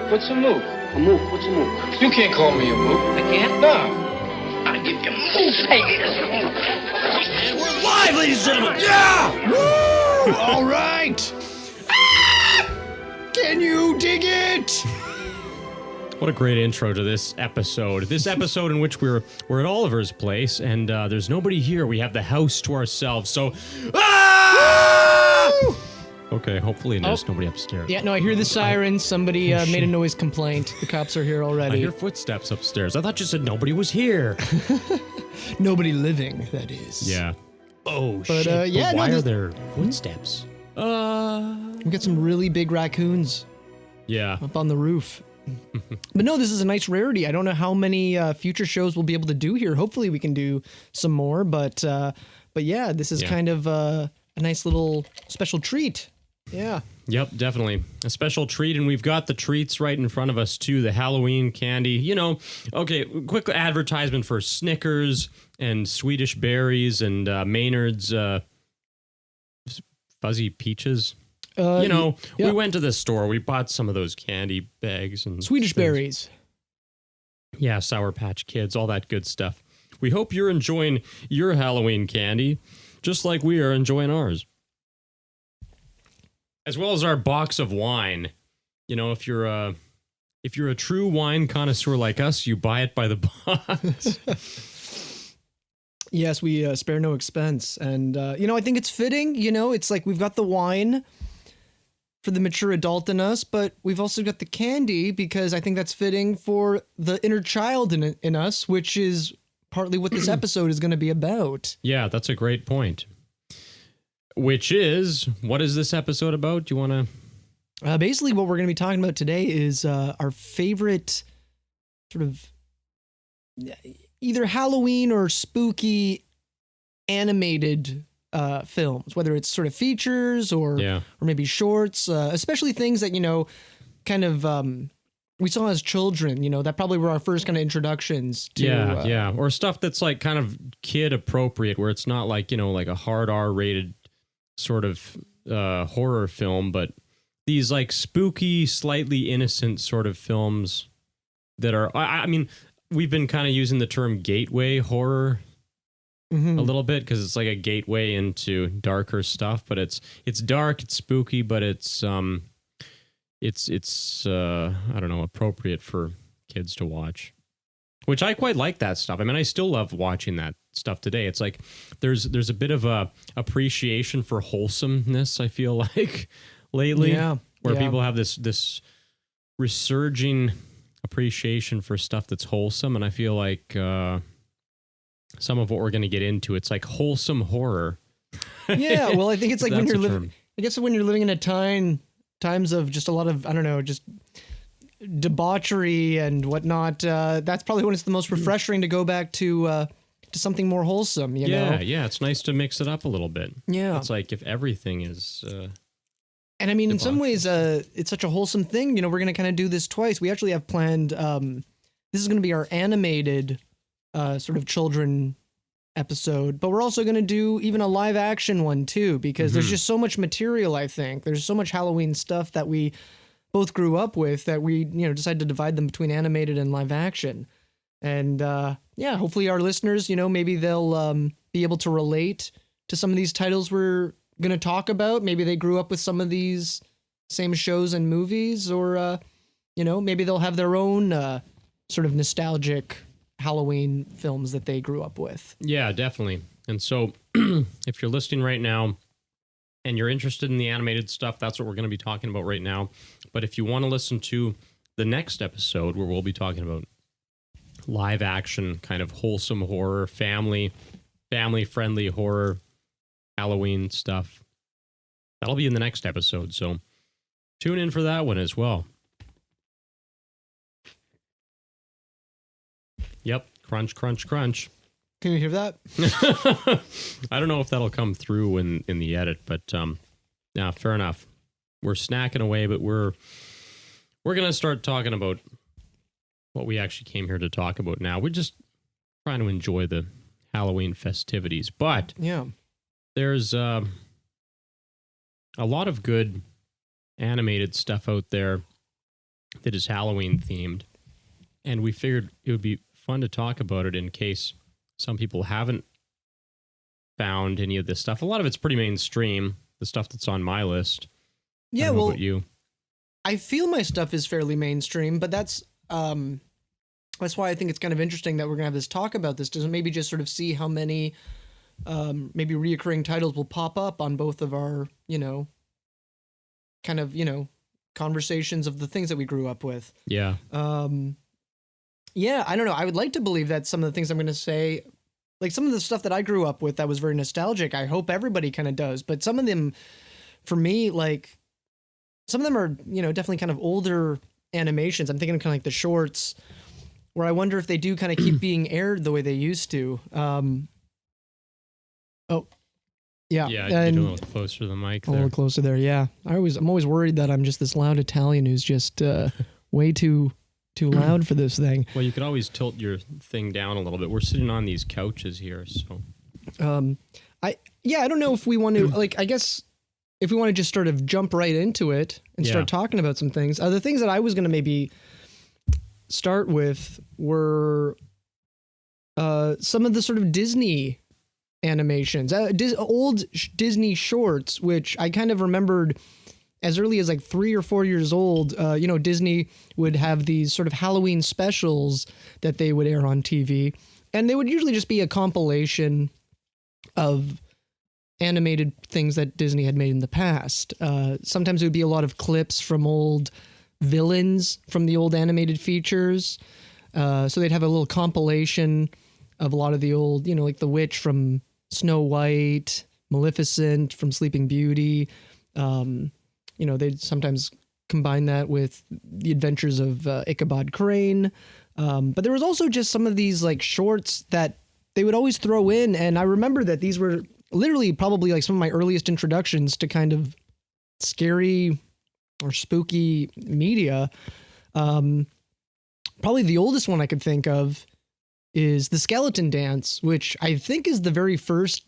What's a mook? A mook? What's a mook? You can't call me a mook. I can't? No. I give you mook. Hey, it's a mook. And we're live, ladies and gentlemen. Yeah! Woo! All right. Can you dig it? What a great intro to this episode. This episode in which we're at Oliver's place, and there's nobody here. We have the house to ourselves, so... Ah! Okay, hopefully there's nobody upstairs. Yeah, no, I hear the siren. Somebody made a noise complaint. The cops are here I already. hear footsteps upstairs. I thought you said nobody was here. Nobody living, that is. Yeah. Oh, But, shit. yeah, But why no, are this- there footsteps? We got some really big raccoons Yeah. up on the roof. But no, this is a nice rarity. I don't know how many future shows we'll be able to do here. Hopefully we can do some more, but yeah, this is kind of a nice little special treat. Yeah. Yep, definitely. A special treat, and we've got the treats right in front of us, too. The Halloween candy. You know, okay, quick advertisement for Snickers and Swedish Berries and Maynard's Fuzzy Peaches. We went to the store. We bought some of those candy bags and Swedish things. berries. Yeah, Sour Patch Kids, all that good stuff. We hope you're enjoying your Halloween candy, just like we are enjoying ours. As well as our box of wine. You know, if you're a true wine connoisseur like us, you buy it by the box. Yes, we spare no expense. And, I think it's fitting. It's like we've got the wine for the mature adult in us, but we've also got the candy because I think that's fitting for the inner child in us, which is partly what this episode is going to be about. Yeah, that's a great point. Which is, what is this episode about? Do you want to... Basically, what we're going to be talking about today is our favorite sort of either Halloween or spooky animated films, whether it's sort of features or maybe shorts, especially things that, kind of we saw as children, that probably were our first kind of introductions to... Or stuff that's like kind of kid appropriate, where it's not like, like a hard R-rated sort of horror film, but these like spooky, slightly innocent sort of films that are, I mean, we've been kind of using the term gateway horror a little bit because it's like a gateway into darker stuff, but it's dark, it's spooky, but it's I don't know, appropriate for kids to watch. Which I quite like that stuff. I mean, I still love watching that stuff today. It's like there's a bit of a appreciation for wholesomeness, I feel like, lately. Yeah. Where people have this resurging appreciation for stuff that's wholesome. And I feel like some of what we're going to get into, it's like wholesome horror. Yeah, well, I think it's like when That's you're a living... term. I guess when you're living in a times of just a lot of, I don't know, just debauchery and whatnot, that's probably when it's the most refreshing to go back to something more wholesome, you know? Yeah, it's nice to mix it up a little bit. Yeah. It's like if everything is... and I mean, in some ways, it's such a wholesome thing. We're going to kind of do this twice. We actually have planned, this is going to be our animated sort of children episode, but we're also going to do even a live action one too, because there's just so much material, I think. There's so much Halloween stuff that we both grew up with that we, decided to divide them between animated and live action. And hopefully our listeners, maybe they'll be able to relate to some of these titles we're going to talk about. Maybe they grew up with some of these same shows and movies, or, maybe they'll have their own sort of nostalgic Halloween films that they grew up with. Yeah, definitely. And so if you're listening right now and you're interested in the animated stuff, that's what we're going to be talking about right now. But if you want to listen to the next episode where we'll be talking about live action, kind of wholesome horror, family friendly horror, Halloween stuff, that'll be in the next episode. So tune in for that one as well. Yep. Crunch, crunch, crunch. Can you hear that? I don't know if that'll come through in the edit, but yeah, fair enough. We're snacking away, but we're going to start talking about what we actually came here to talk about now. We're just trying to enjoy the Halloween festivities, but Yeah. there's a lot of good animated stuff out there that is Halloween themed. And we figured it would be fun to talk about it in case some people haven't found any of this stuff. A lot of it's pretty mainstream, the stuff that's on my list. Yeah, I don't know well, about you. I feel my stuff is fairly mainstream, but that's why I think it's kind of interesting that we're gonna have this talk about this. Doesn't maybe just sort of see how many maybe reoccurring titles will pop up on both of our, kind of, conversations of the things that we grew up with. Yeah. Yeah, I don't know. I would like to believe that some of the things I'm going to say, like some of the stuff that I grew up with that was very nostalgic, I hope everybody kind of does. But some of them, for me, like some of them are, definitely kind of older animations. I'm thinking of kind of like the shorts, where I wonder if they do kind of keep being aired the way they used to. Yeah. Yeah, and you're doing a little closer to the mic a there. little closer there. Yeah. I'm always worried that I'm just this loud Italian who's just way too loud for this thing. Well, you could always tilt your thing down a little bit. We're sitting on these couches here, so. I don't know if we want to, like, I guess if we want to just sort of jump right into it and start talking about some things. The things that I was going to maybe start with were some of the sort of Disney animations, old Disney shorts, which I kind of remembered as early as like 3 or 4 years old. Disney would have these sort of Halloween specials that they would air on TV, and they would usually just be a compilation of animated things that Disney had made in the past. Sometimes it would be a lot of clips from old villains from the old animated features. So they'd have a little compilation of a lot of the old, like the witch from Snow White, Maleficent from Sleeping Beauty. They'd sometimes combine that with the adventures of Ichabod Crane. But there was also just some of these like shorts that they would always throw in. And I remember that these were literally probably like some of my earliest introductions to kind of scary or spooky media. Probably the oldest one I could think of is The Skeleton Dance, which I think is the very first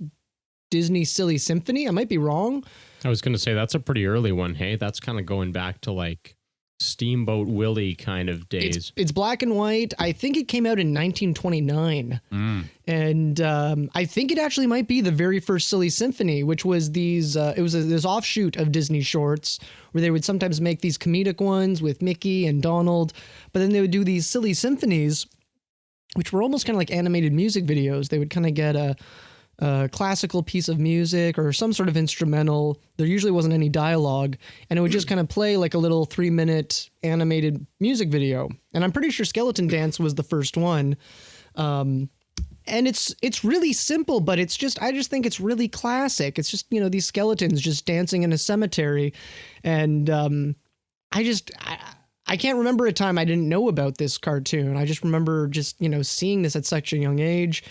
Disney Silly Symphony. I might be wrong. I was going to say that's a pretty early one. Hey, that's kind of going back to like Steamboat Willie kind of days. It's black and white. I think it came out in 1929. And I think it actually might be the very first Silly Symphony, which was these, it was this offshoot of Disney shorts where they would sometimes make these comedic ones with Mickey and Donald, but then they would do these silly symphonies, which were almost kind of like animated music videos. They would kind of get a classical piece of music or some sort of instrumental. There usually wasn't any dialogue, and it would just kind of play like a little 3-minute animated music video. And I'm pretty sure Skeleton Dance was the first one. And it's really simple, but I just think it's really classic. It's just, these skeletons just dancing in a cemetery. And I can't remember a time I didn't know about this cartoon. I just remember just, seeing this at such a young age.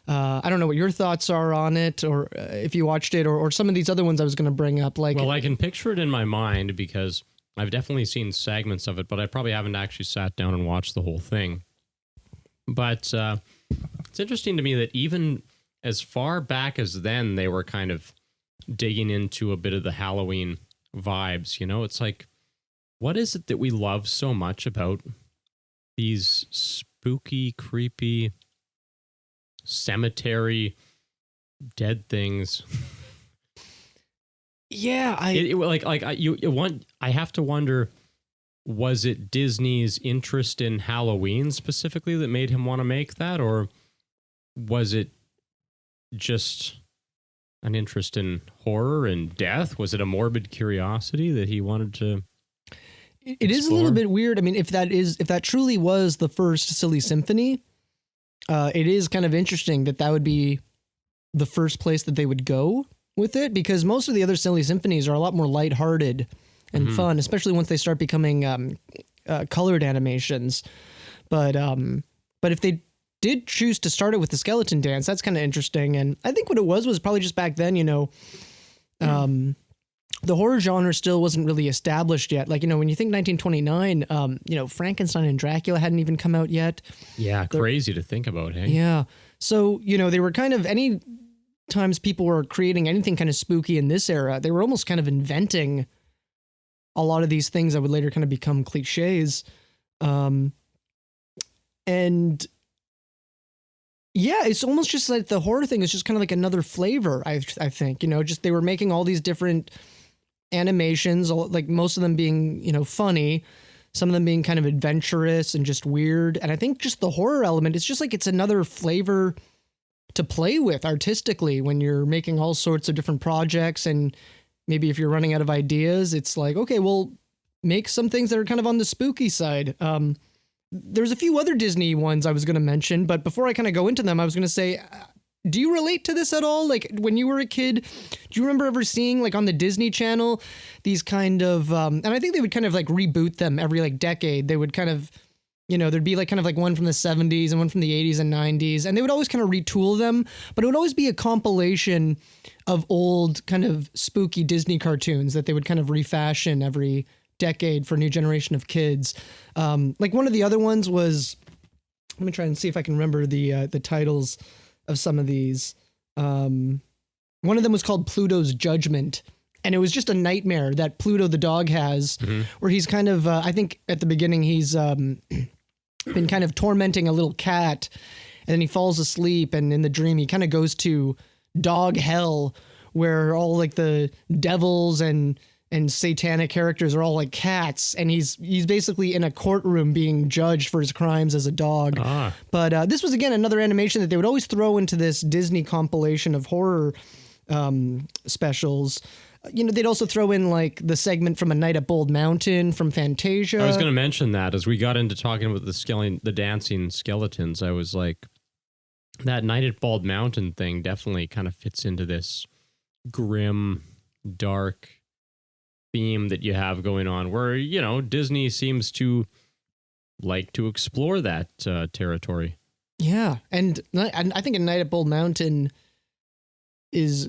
I don't know what your thoughts are on it, or if you watched it, or some of these other ones I was going to bring up. Well, I can picture it in my mind because I've definitely seen segments of it, but I probably haven't actually sat down and watched the whole thing. But it's interesting to me that even as far back as then, they were kind of digging into a bit of the Halloween vibes. It's like, what is it that we love so much about these spooky, creepy, cemetery dead things? Yeah, I have to wonder, was it Disney's interest in Halloween specifically that made him want to make that, or was it just an interest in horror and death? Was it a morbid curiosity that he wanted to It is a little bit weird. I mean, if that truly was the first Silly Symphony, it is kind of interesting that would be the first place that they would go with it, because most of the other Silly Symphonies are a lot more lighthearted and fun, especially once they start becoming colored animations. But if they did choose to start it with the Skeleton Dance, that's kind of interesting. And I think what it was probably just back then, the horror genre still wasn't really established yet. Like, when you think 1929, Frankenstein and Dracula hadn't even come out yet. Yeah, crazy to think about, hey? Yeah. So, they were kind of, any times people were creating anything kind of spooky in this era, they were almost kind of inventing a lot of these things that would later kind of become cliches. And yeah, it's almost just like the horror thing is just kind of like another flavor. I think, just they were making all these different animations, like most of them being, funny, some of them being kind of adventurous and just weird. And I think just the horror element, it's just like it's another flavor to play with artistically when you're making all sorts of different projects. And maybe if you're running out of ideas, it's like, okay, well, make some things that are kind of on the spooky side. There's a few other Disney ones I was going to mention, but before I kind of go into them, I was going to say, do you relate to this at all? Like when you were a kid, do you remember ever seeing like on the Disney Channel, these kind of, and I think they would kind of like reboot them every like decade. They would kind of, there'd be like kind of like one from the 70s and one from the 80s and 90s, and they would always kind of retool them, but it would always be a compilation of old kind of spooky Disney cartoons that they would kind of refashion every decade for a new generation of kids. Like one of the other ones was, let me try and see if I can remember the titles of some of these. One of them was called Pluto's Judgment, and it was just a nightmare that Pluto the dog has, where he's kind of, I think at the beginning he's been kind of tormenting a little cat, and then he falls asleep, and in the dream he kind of goes to dog hell, where all like the devils and satanic characters are all like cats, and he's basically in a courtroom being judged for his crimes as a dog. But this was again another animation that they would always throw into this Disney compilation of horror specials. They'd also throw in like the segment from A Night at Bald Mountain from Fantasia. I was going to mention that as we got into talking about the dancing skeletons. I was like, that Night at Bald Mountain thing definitely kind of fits into this grim, dark theme that you have going on, where Disney seems to like to explore that territory. Yeah, and I think A Night at Bald Mountain is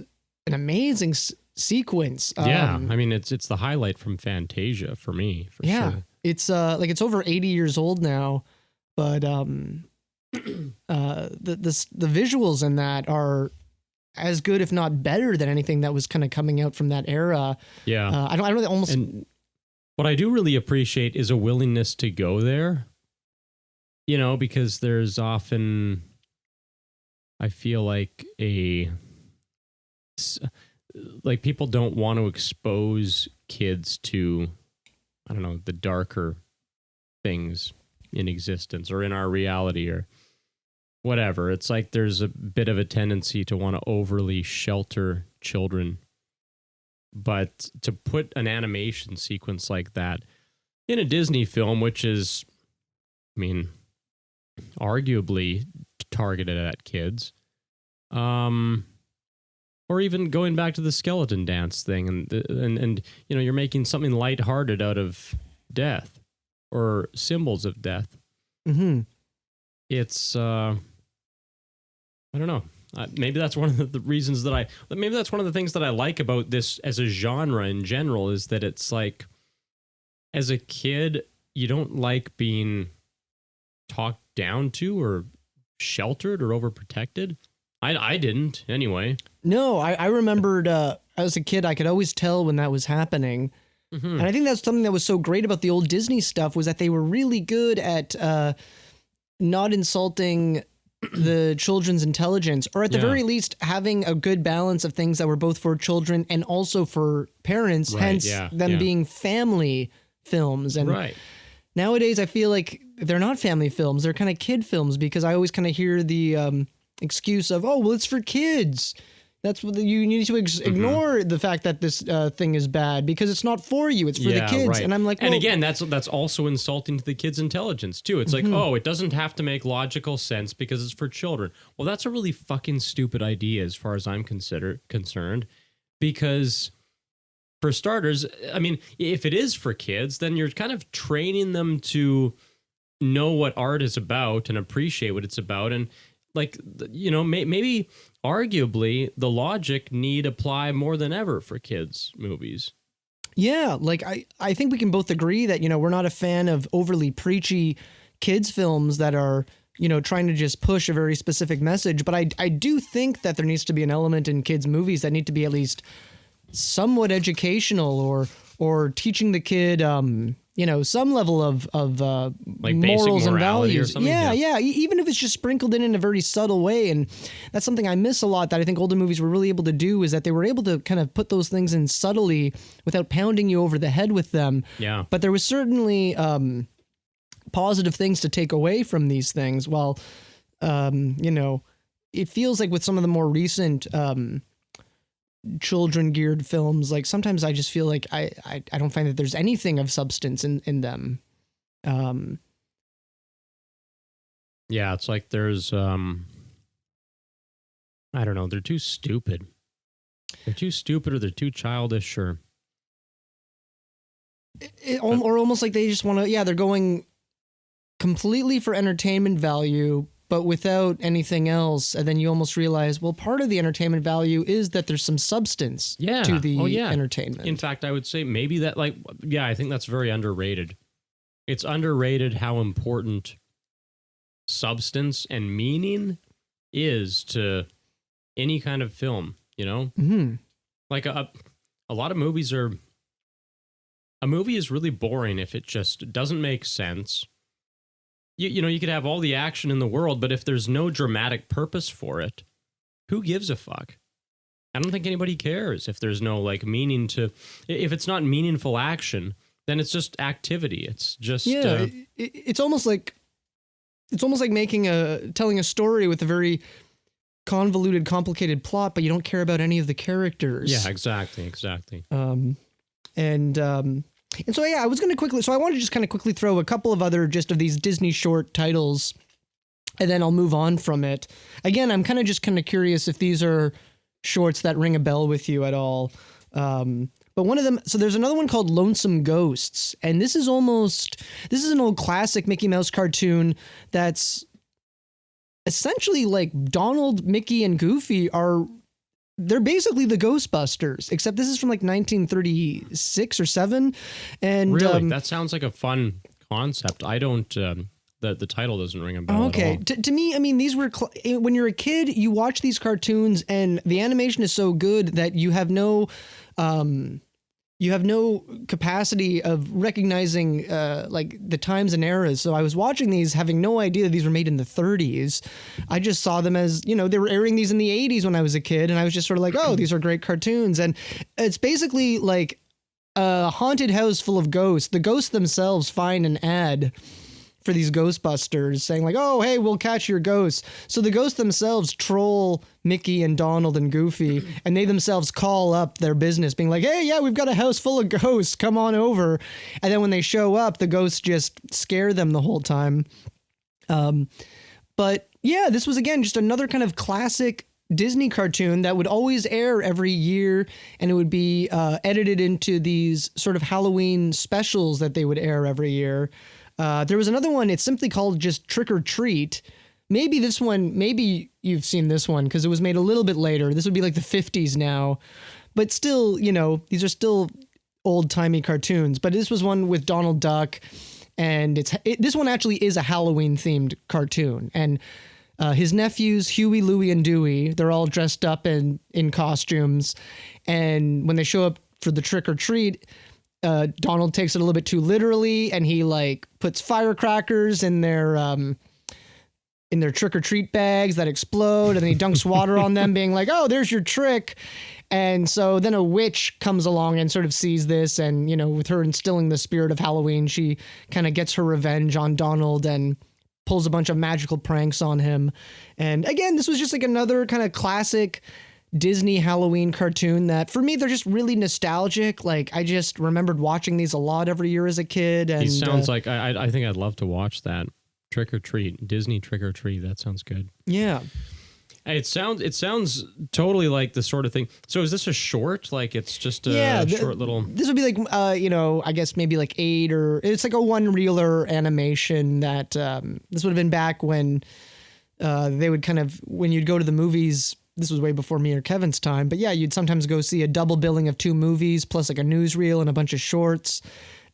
an amazing sequence. Yeah, I mean it's the highlight from Fantasia for me. For sure. It's like it's over 80 years old now, but the visuals in that are as good, if not better, than anything that was kind of coming out from that era. Yeah. I don't almost. And what I do really appreciate is a willingness to go there, because there's often, I feel like people don't want to expose kids to, I don't know, the darker things in existence or in our reality or whatever. It's like there's a bit of a tendency to want to overly shelter children. But to put an animation sequence like that in a Disney film, which is, I mean, arguably targeted at kids, or even going back to the skeleton dance thing, and you're making something lighthearted out of death or symbols of death. Mm-hmm. It's I don't know. Maybe that's one of the reasons maybe that's one of the things that I like about this as a genre in general, is that it's like, as a kid, you don't like being talked down to or sheltered or overprotected. I didn't anyway. No, I remembered as a kid, I could always tell when that was happening. Mm-hmm. And I think that's something that was so great about the old Disney stuff, was that they were really good at not insulting the children's intelligence, or at the very least having a good balance of things that were both for children and also for parents, hence them being family films. And nowadays I feel like they're not family films, they're kind of kid films, because I always kind of hear the excuse of, oh, well, it's for kids. That's what you need to ignore the fact that this thing is bad, because it's not for you. It's for the kids. Right. And I'm like, well, and again, that's also insulting to the kids' intelligence too. It's like, oh, it doesn't have to make logical sense because it's for children. Well, that's a really fucking stupid idea as far as I'm concerned, because for starters, I mean, if it is for kids, then you're kind of training them to know what art is about and appreciate what it's about. And like, maybe arguably the logic need apply more than ever for kids' movies. Yeah, like I think we can both agree that, we're not a fan of overly preachy kids' films that are, trying to just push a very specific message. But I do think that there needs to be an element in kids' movies that need to be at least somewhat educational or or teaching the kid, some level of Like basic morals and morality or values. something? Yeah, Yeah. even if it's just sprinkled in a very subtle way. And that's something I miss a lot that I think older movies were really able to do, is that they were able to kind of put those things in subtly without pounding you over the head with them. Yeah. But there was certainly positive things to take away from these things. While, it feels like with some of the more recent children geared films, like sometimes I just feel like I don't find that there's anything of substance in them. Yeah, it's like there's I don't know, they're too stupid. They're too stupid, or they're too childish, or Or almost like they just want to, they're going completely for entertainment value, but without anything else. And then you almost realize, well, part of the entertainment value is that there's some substance to the entertainment. In fact, I would say maybe that, I think that's very underrated. It's underrated how important substance and meaning is to any kind of film, Mm-hmm. Like a lot of movies are, a movie is really boring if it just doesn't make sense. You could have all the action in the world, but if there's no dramatic purpose for it, who gives a fuck? I don't think anybody cares if there's no meaning to, if it's not meaningful action, then it's just activity. It's just, it's almost like telling a story with a very convoluted, complicated plot, but you don't care about any of the characters. Yeah, exactly. And so, I was going to I wanted to just kind of quickly throw a couple of other just of these Disney short titles, and then I'll move on from it. Again, I'm kind of curious if these are shorts that ring a bell with you at all. But one of them, so there's another one called Lonesome Ghosts, and this is an old classic Mickey Mouse cartoon that's essentially like Donald, Mickey, and Goofy they're basically the Ghostbusters, except this is from 1936 or 7. And really, that sounds like a fun concept. I don't, the title doesn't ring a bell. Okay. At all. To me, I mean, these were, when you're a kid, you watch these cartoons and the animation is so good that you have no capacity of recognizing the times and eras. So I was watching these having no idea that these were made in the 30s. I just saw them as, they were airing these in the 80s when I was a kid, and I was just sort of like, oh, these are great cartoons. And it's basically like a haunted house full of ghosts. The ghosts themselves find an ad for these Ghostbusters saying oh, hey, we'll catch your ghosts. So the ghosts themselves troll Mickey and Donald and Goofy, and they themselves call up their business being like, hey, yeah, we've got a house full of ghosts, come on over. And then when they show up, the ghosts just scare them the whole time. But yeah, this was again just another kind of classic Disney cartoon that would always air every year, and it would be edited into these sort of Halloween specials that they would air every year. There was another one. It's simply called just Trick or Treat. Maybe you've seen this one because it was made a little bit later. This would be like the 50s now, but still, these are still old timey cartoons. But this was one with Donald Duck, and this one actually is a Halloween themed cartoon. And his nephews, Huey, Louie, and Dewey, they're all dressed up in costumes. And when they show up for the trick or treat, Donald takes it a little bit too literally, and he puts firecrackers in their trick or treat bags that explode, and then he dunks water on them, being like, "Oh, there's your trick." And so then a witch comes along and sort of sees this, and with her instilling the spirit of Halloween, she kind of gets her revenge on Donald and pulls a bunch of magical pranks on him. And again, this was just another kind of classic Disney Halloween cartoon that for me, they're just really nostalgic. I just remembered watching these a lot every year as a kid. And he sounds like, I think I'd love to watch that. Trick or Treat, Disney Trick or Treat. That sounds good. Yeah. It sounds totally like the sort of thing. So is this a short? It's just a short little. This would be I guess maybe 8 or it's like a one reeler animation that this would have been back when they would when you'd go to the movies. This was way before me or Kevin's time, but yeah, you'd sometimes go see a double billing of 2 movies plus a newsreel and a bunch of shorts.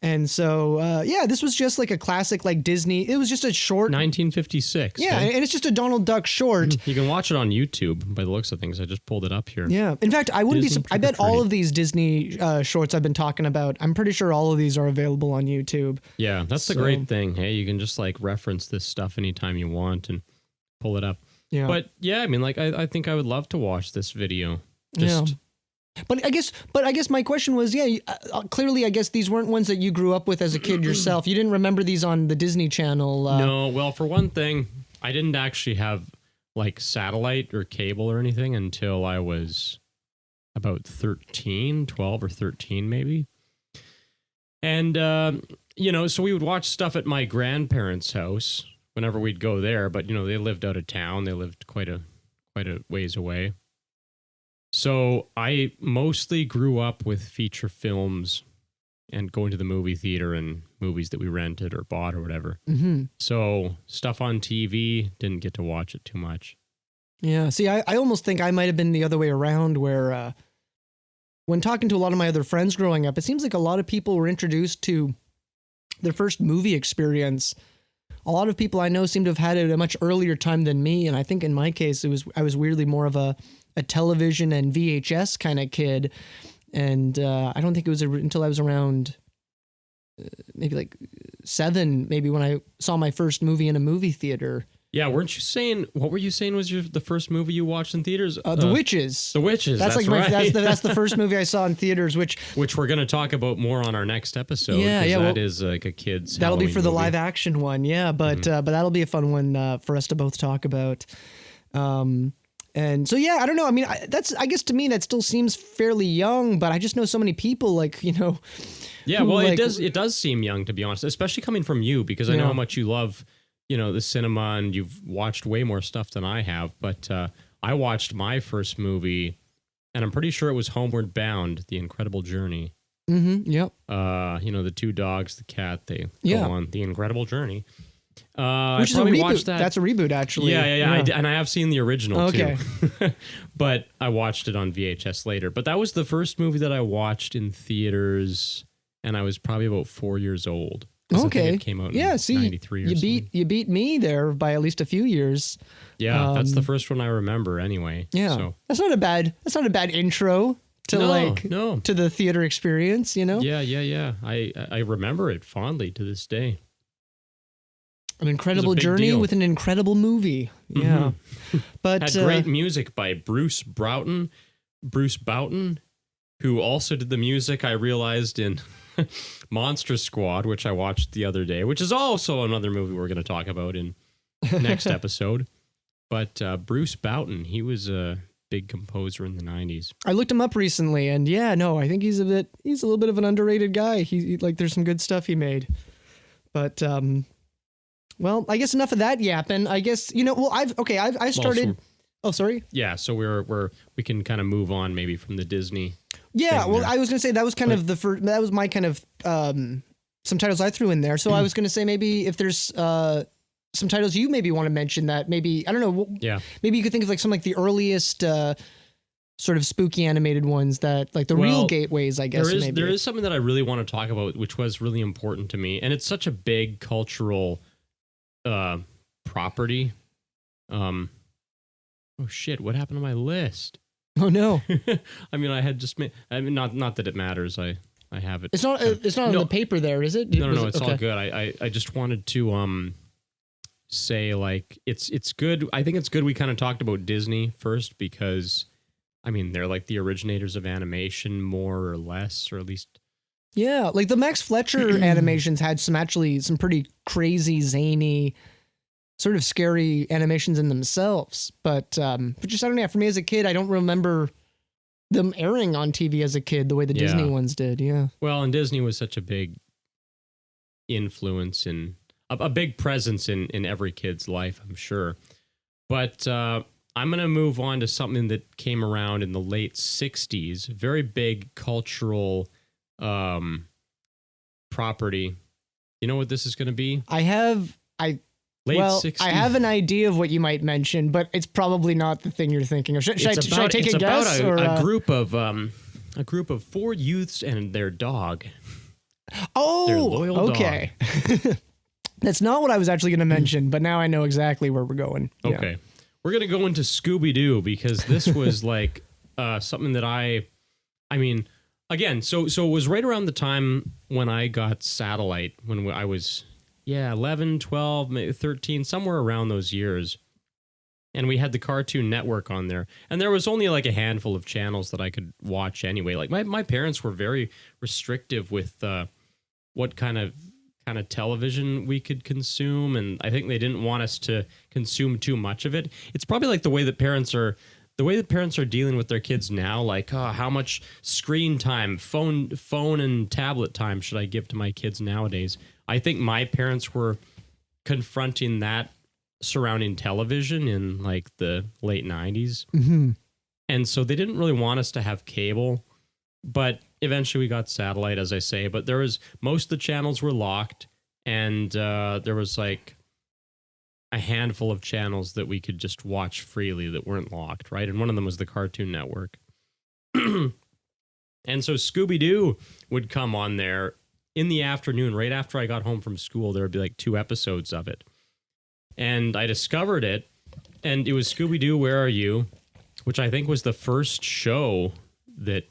And so, yeah, this was just like a classic, like Disney. It was just a short. 1956. Yeah, okay? and it's just a Donald Duck short. You can watch it on YouTube by the looks of things. I just pulled it up here. Yeah. In fact, I wouldn't Disney be. I bet all trick-or-treating. of these Disney shorts I've been talking about, I'm pretty sure all of these are available on YouTube. Yeah, that's the So- great thing. Hey, you can just like reference this stuff anytime you want and pull it up. Yeah. But yeah, I mean, like I think I would love to watch this video. Just Yeah. But I guess my question was, yeah, clearly, I guess these weren't ones that you grew up with as a kid yourself. You didn't remember these on the Disney Channel. no. Well, for one thing, I didn't actually have like satellite or cable or anything until I was about 12 or 13 maybe. And so we would watch stuff at my grandparents' house whenever we'd go there, but they lived out of town. They lived quite a ways away. So I mostly grew up with feature films and going to the movie theater and movies that we rented or bought or whatever. Mm-hmm. So stuff on TV, didn't get to watch it too much. Yeah. See, I almost think I might have been the other way around where when talking to a lot of my other friends growing up, it seems like a lot of people were introduced to their first movie experience. A lot of people I know seem to have had it at a much earlier time than me. And I think in my case, I was weirdly more of a television and VHS kind of kid. And I don't think it was until I was around maybe like 7, maybe when I saw my first movie in a movie theater. Yeah, weren't you saying? What were you saying was the first movie you watched in theaters? The Witches. The Witches. That's like right. that's the first movie I saw in theaters, which we're going to talk about more on our next episode. Yeah, 'cause yeah, that well, is like a kid's. that'll be Halloween for the movie. live action one, yeah. But but that'll be a fun one for us to both talk about. And so yeah, I don't know. I mean, I guess to me that still seems fairly young, but I just know so many people like Yeah, who, well, like- it does seem young, to be honest, especially coming from you, because I know Yeah. how much you love, the cinema, and you've watched way more stuff than I have. But I watched my first movie, and I'm pretty sure it was Homeward Bound: The Incredible Journey. Yep. The two dogs, the cat, they Yeah. go on the incredible journey. Which I is a probably reboot. watched that. That's a reboot, actually. Yeah. And I have seen the original Okay. too, but I watched it on VHS later. But that was the first movie that I watched in theaters, and I was probably about 4 years old. 'Cause I think Okay. it came out Yeah. in See, 93 or something. you beat me there by at least a few years. Yeah, that's the first one I remember anyway. Yeah. So, That's not a bad intro to no. to the theater experience. Yeah. I remember it fondly to this day. An incredible big journey deal. with an incredible movie. Yeah. But Had great music by Bruce Broughton, who also did the music, I realized, in Monster Squad, which I watched the other day, which is also another movie we're going to talk about in next episode. But Bruce Broughton, he was a big composer in the 90s. I looked him up recently, and yeah, no, I think he's a little bit of an underrated guy. He like there's some good stuff he made. But well, I guess enough of that yapping. I guess I started. Oh, sorry. Yeah, so we can kind of move on maybe from the Disney. Yeah, thing well, there. I was gonna say that was kind of the first. That was my kind of some titles I throw in there. So I was gonna say maybe if there's some titles you maybe want to mention that maybe I don't know. Yeah. Maybe you could think of like some like the earliest sort of spooky animated ones that like the real Well, gateways. I guess there is something that I really want to talk about, which was really important to me, and it's such a big cultural property. Oh shit! What happened to my list? Oh no, I mean, I had just made. I mean, not that it matters. I have it. it's not on No. the paper there, is it? No, Was it's it? all Okay. good. I just wanted to say like it's good. I think it's good we kind of talked about Disney first because I mean they're like the originators of animation more or less, or at least Yeah, like the Max Fletcher animations had some pretty crazy, zany, sort of scary animations in themselves. But just I don't know. For me as a kid, I don't remember them airing on TV as a kid the way the Yeah. Disney ones did. Yeah. well, and Disney was such a big influence and a big presence in every kid's life, I'm sure. But I'm gonna move on to something that came around in the late '60s. Very big cultural property. You know what this is going to be? Late Well, 60s. I have an idea of what you might mention, but it's probably not the thing you're thinking of. Should I take it's a guess? about or, a group of 4 youths and their dog. Their Oh, loyal okay. That's not what I was actually going to mention, but now I know exactly where we're going. Yeah. Okay. We're going to go into Scooby-Doo because this was like something that I mean, again, so it was right around the time when I got satellite, when I was, 11, 12, maybe 13, somewhere around those years. And we had the Cartoon Network on there. And there was only like a handful of channels that I could watch anyway. Like my parents were very restrictive with what kind of television we could consume, and I think they didn't want us to consume too much of it. It's probably like the way that parents are dealing with their kids now, like, oh, how much screen time, phone and tablet time should I give to my kids nowadays? I think my parents were confronting that surrounding television in like the late 90s. Mm-hmm. And so they didn't really want us to have cable, but eventually we got satellite, as I say. But most of the channels were locked, and there was like a handful of channels that we could just watch freely that weren't locked, right? And one of them was the Cartoon Network. And so Scooby-Doo would come on there in the afternoon, right after I got home from school. There would be like 2 episodes of it. And I discovered it, and it was Scooby-Doo, Where Are You?, which I think was the first show that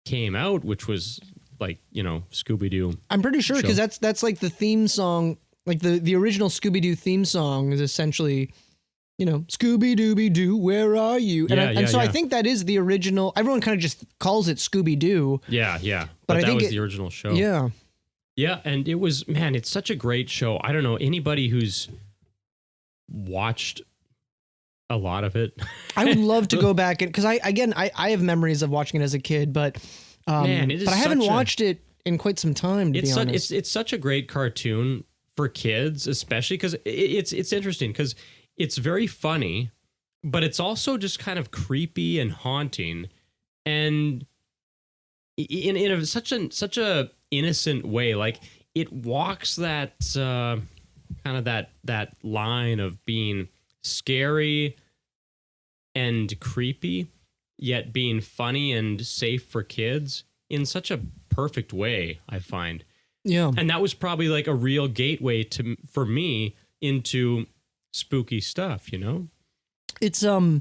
came out, which was like, Scooby-Doo. I'm pretty sure, because that's like the theme song, like the original Scooby-Doo theme song is essentially, Scooby-Dooby-Doo, where are you? And I think that is the original. Everyone kind of just calls it Scooby-Doo. Yeah. But I that think was the original show. Yeah. Yeah, and it was, man, it's such a great show. I don't know, anybody who's watched a lot of it. I would love to go back and, because I have memories of watching it as a kid, but man, it is but I haven't such watched it in quite some time, to be honest. It's such a great cartoon for kids, especially because it's interesting because it's very funny, but it's also just kind of creepy and haunting, and in such a innocent way. Like, it walks that kind of that line of being scary and creepy, yet being funny and safe for kids in such a perfect way, I find. Yeah. And that was probably like a real gateway for me into spooky stuff, It's yeah,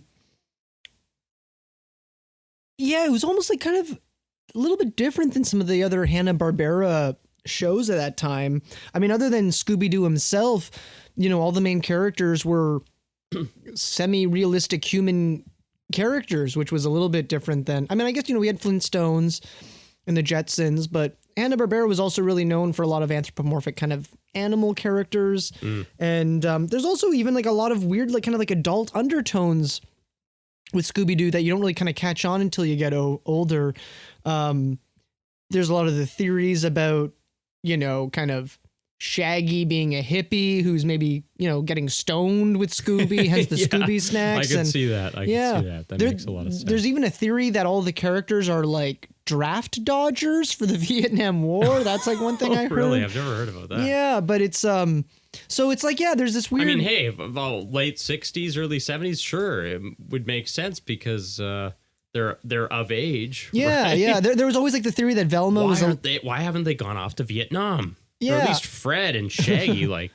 it was almost like kind of a little bit different than some of the other Hanna-Barbera shows at that time. I mean, other than Scooby-Doo himself, all the main characters were semi-realistic human characters, which was a little bit different than, I mean, I guess, we had Flintstones and the Jetsons, but Hanna-Barbera was also really known for a lot of anthropomorphic kind of animal characters. And there's also even like a lot of weird, like kind of like adult undertones with Scooby-Doo that you don't really kind of catch on until you get older. There's a lot of the theories about, kind of Shaggy being a hippie who's maybe, getting stoned with Scooby, hence the Scooby snacks. I can see that. I can see that. That makes a lot of sense. There's even a theory that all the characters are like draft dodgers for the Vietnam War. That's like one thing I heard. Really? I've never heard about that. Yeah, but it's so it's like, yeah, there's this weird. I mean, hey, late 60s, early 70s, sure, it would make sense because they're of age. Yeah, right? yeah. There was always like the theory that Velma was. Why haven't they gone off to Vietnam? Yeah. Or at least Fred and Shaggy, like.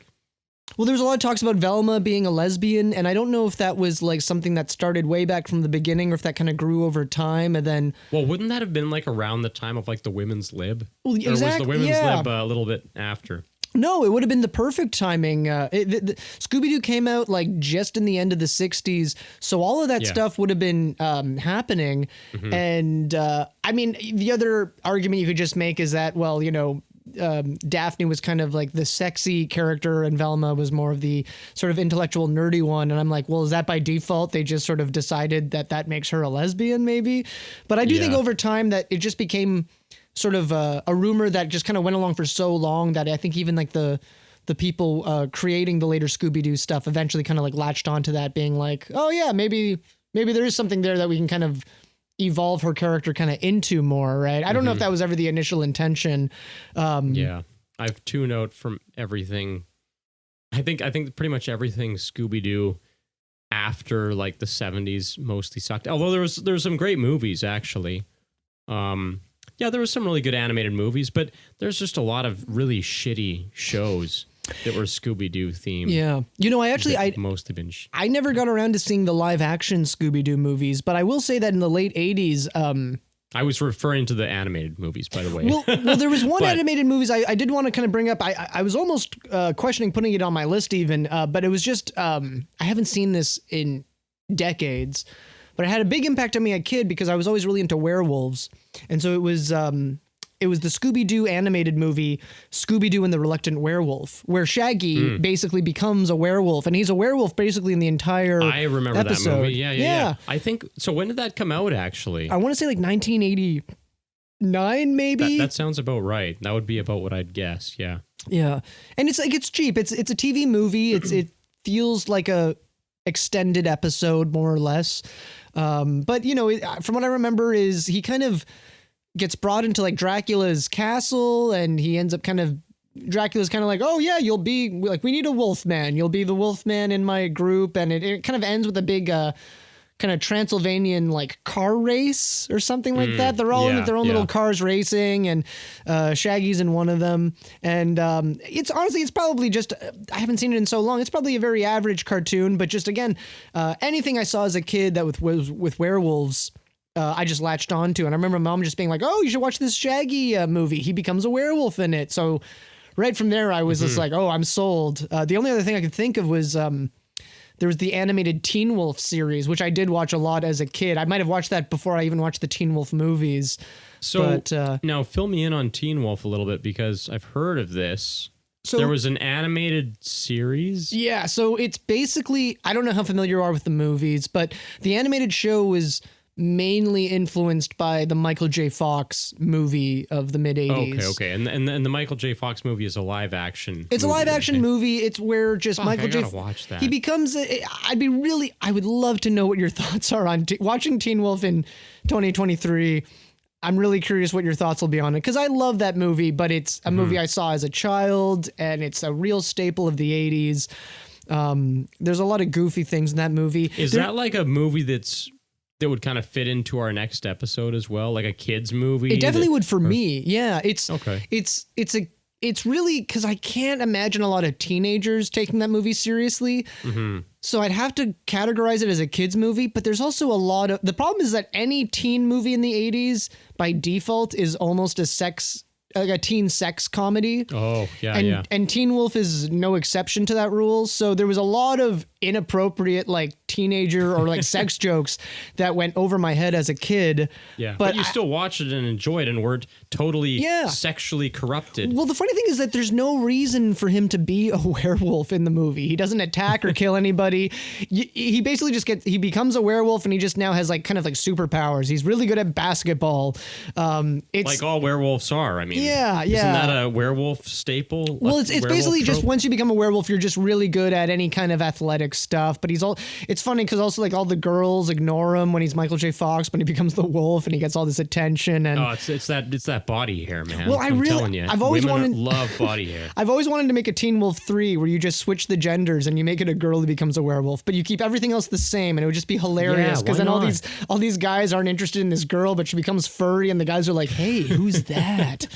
Well, there was a lot of talks about Velma being a lesbian, and I don't know if that was like something that started way back from the beginning, or if that kind of grew over time, and then. Well, wouldn't that have been like around the time of like the Women's Lib? Well, or was the Women's Lib a little bit after? No, it would have been the perfect timing. Scooby-Doo came out like just in the end of the 60s, so all of that stuff would have been happening. Mm-hmm. And I mean, the other argument you could just make is that, well, Daphne was kind of like the sexy character and Velma was more of the sort of intellectual nerdy one. And I'm like, well, is that by default? They just sort of decided that makes her a lesbian maybe. But I do think over time that it just became sort of a rumor that just kind of went along for so long that I think even like the people creating the later Scooby-Doo stuff eventually kind of like latched onto that, being like, oh yeah, maybe there is something there that we can kind of evolve her character kind of into more, right? I don't know if that was ever the initial intention. Yeah, I've tuned out from everything. I think pretty much everything Scooby-Doo after like the 70s mostly sucked. Although there was some great movies actually. Yeah, there was some really good animated movies, but there's just a lot of really shitty shows that were Scooby-Doo themed. Yeah. You know, I mostly been. I never got around to seeing the live action Scooby-Doo movies, but I will say that in the late 80s, I was referring to the animated movies, by the way. well, there was one animated movies I did want to kind of bring up. I was almost questioning putting it on my list even, but it was just, I haven't seen this in decades, but it had a big impact on me as a kid because I was always really into werewolves. And so it was the Scooby-Doo animated movie, Scooby-Doo and the Reluctant Werewolf, where Shaggy basically becomes a werewolf, and he's a werewolf basically in the entire I remember episode. that movie. Yeah. I think, so when did that come out, actually? I want to say like 1989, maybe? That sounds about right. That would be about what I'd guess, yeah. Yeah. And it's like, it's cheap. It's a TV movie. It feels like a extended episode, more or less. But, you know, from what I remember is he kind of gets brought into like Dracula's castle, and he ends up Dracula's kind of like, oh yeah, you'll be like, we need a wolf man. You'll be the wolf man in my group. And it kind of ends with a big, kind of Transylvanian like car race or something like that. They're all in their own little cars racing, and Shaggy's in one of them. And it's probably just, I haven't seen it in so long. It's probably a very average cartoon, but just again, anything I saw as a kid that with werewolves, I just latched onto. And I remember Mom just being like, oh, you should watch this Shaggy movie. He becomes a werewolf in it. So right from there, I was just like, oh, I'm sold. The only other thing I could think of was there was the animated Teen Wolf series, which I did watch a lot as a kid. I might have watched that before I even watched the Teen Wolf movies. So now fill me in on Teen Wolf a little bit, because I've heard of this. So there was an animated series? Yeah, so it's basically, I don't know how familiar you are with the movies, but the animated show was mainly influenced by the Michael J. Fox movie of the mid-'80s. Okay. And the Michael J. Fox movie is a live action. It's movie, a live action movie. It's where just Michael J. watch that. He becomes I would love to know what your thoughts are on watching Teen Wolf in 2023. I'm really curious what your thoughts will be on it, because I love that movie, but it's a movie I saw as a child, and it's a real staple of the 80s. There's a lot of goofy things in that movie. Is that like a movie that would kind of fit into our next episode as well, like a kids movie? It definitely would for me. Yeah, it's okay. It's really, because I can't imagine a lot of teenagers taking that movie seriously. So I'd have to categorize it as a kids movie, but there's also a lot of, the problem is that any teen movie in the 80s by default is almost like a teen sex comedy. Oh, yeah, And Teen Wolf is no exception to that rule. So there was a lot of inappropriate like teenager or like sex jokes that went over my head as a kid. Yeah, but you still watched it and enjoyed it and weren't totally sexually corrupted. Well, the funny thing is that there's no reason for him to be a werewolf in the movie. He doesn't attack or kill anybody. He basically just he becomes a werewolf, and he just now has like kind of like superpowers. He's really good at basketball. It's like all werewolfs are. I mean, yeah. Isn't that a werewolf staple? Well, it's basically just once you become a werewolf, you're just really good at any kind of athletic stuff. But it's funny because also like all the girls ignore him when he's Michael J. Fox, but he becomes the wolf and he gets all this attention. And it's that body hair, man. Well, I'm telling you, I've always love body hair. I've always wanted to make a Teen Wolf 3 where you just switch the genders and you make it a girl who becomes a werewolf, but you keep everything else the same, and it would just be hilarious because then all these guys aren't interested in this girl, but she becomes furry, and the guys are like, "Hey, who's that?"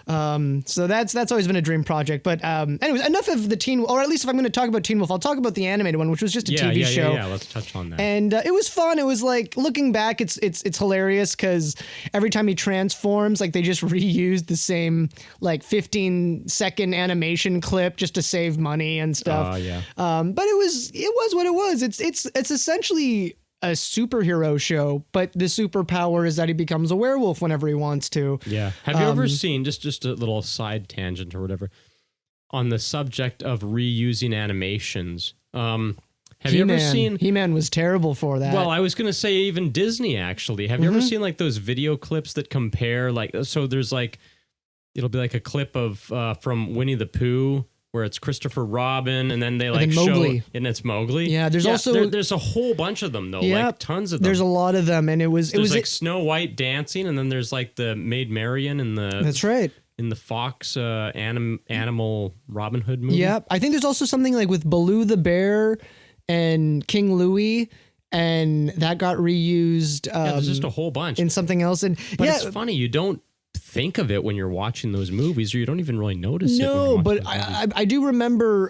So that's always been a dream project. But anyways, enough of the Teen Wolf, or at least if I'm going to talk about Teen Wolf, I'll talk about the animated one, which was just a TV show. Yeah, let's touch on that. And it was fun. It was like, looking back, it's hilarious because every time he transforms, like they just reused the same like 15-second animation clip just to save money and stuff. But it was what it was. It's essentially a superhero show, but the superpower is that he becomes a werewolf whenever he wants to. Yeah. Have you ever seen, just a little side tangent or whatever, on the subject of reusing animations? Have you ever seen... He-Man was terrible for that. Well, I was going to say even Disney, actually. Have you ever seen like those video clips that compare, like, so there's like, it'll be like a clip of from Winnie the Pooh, where it's Christopher Robin, and then they like Mowgli. show, and it's Mowgli. Yeah, there's also there's a whole bunch of them though, like tons of them. There's a lot of them, and it was like Snow White dancing, and then there's like the Maid Marian and the that's right in the Fox animal Robin Hood movie. Yeah, I think there's also something like with Baloo the bear and King Louie, and that got reused. There's just a whole bunch in something else, but it's funny, you don't think of it when you're watching those movies, or you don't even really notice it. No, but I do remember.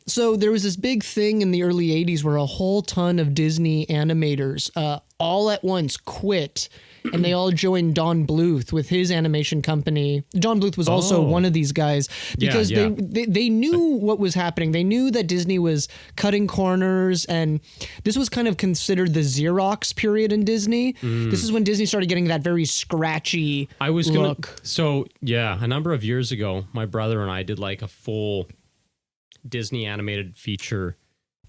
So there was this big thing in the early '80s where a whole ton of Disney animators all at once quit. And they all joined Don Bluth with his animation company. Don Bluth was also one of these guys because they knew what was happening. They knew that Disney was cutting corners, and this was kind of considered the Xerox period in Disney. This is when Disney started getting that very scratchy look. So yeah, a number of years ago, my brother and I did like a full Disney animated feature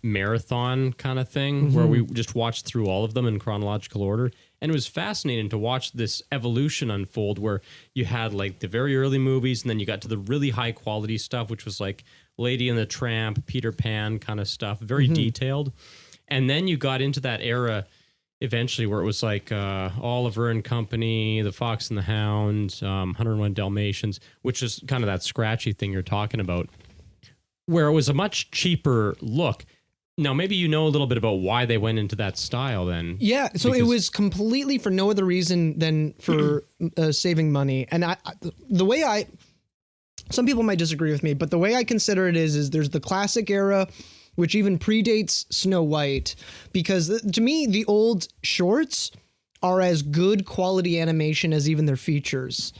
marathon kind of thing where we just watched through all of them in chronological order. And it was fascinating to watch this evolution unfold where you had like the very early movies and then you got to the really high quality stuff, which was like Lady and the Tramp, Peter Pan kind of stuff, very detailed. And then you got into that era eventually where it was like Oliver and Company, The Fox and the Hound, 101 Dalmatians, which is kind of that scratchy thing you're talking about, where it was a much cheaper look. Now, maybe you know a little bit about why they went into that style then. Yeah, so it was completely for no other reason than for saving money. And some people might disagree with me, but the way I consider it is there's the classic era, which even predates Snow White, because to me, the old shorts are as good quality animation as even their features.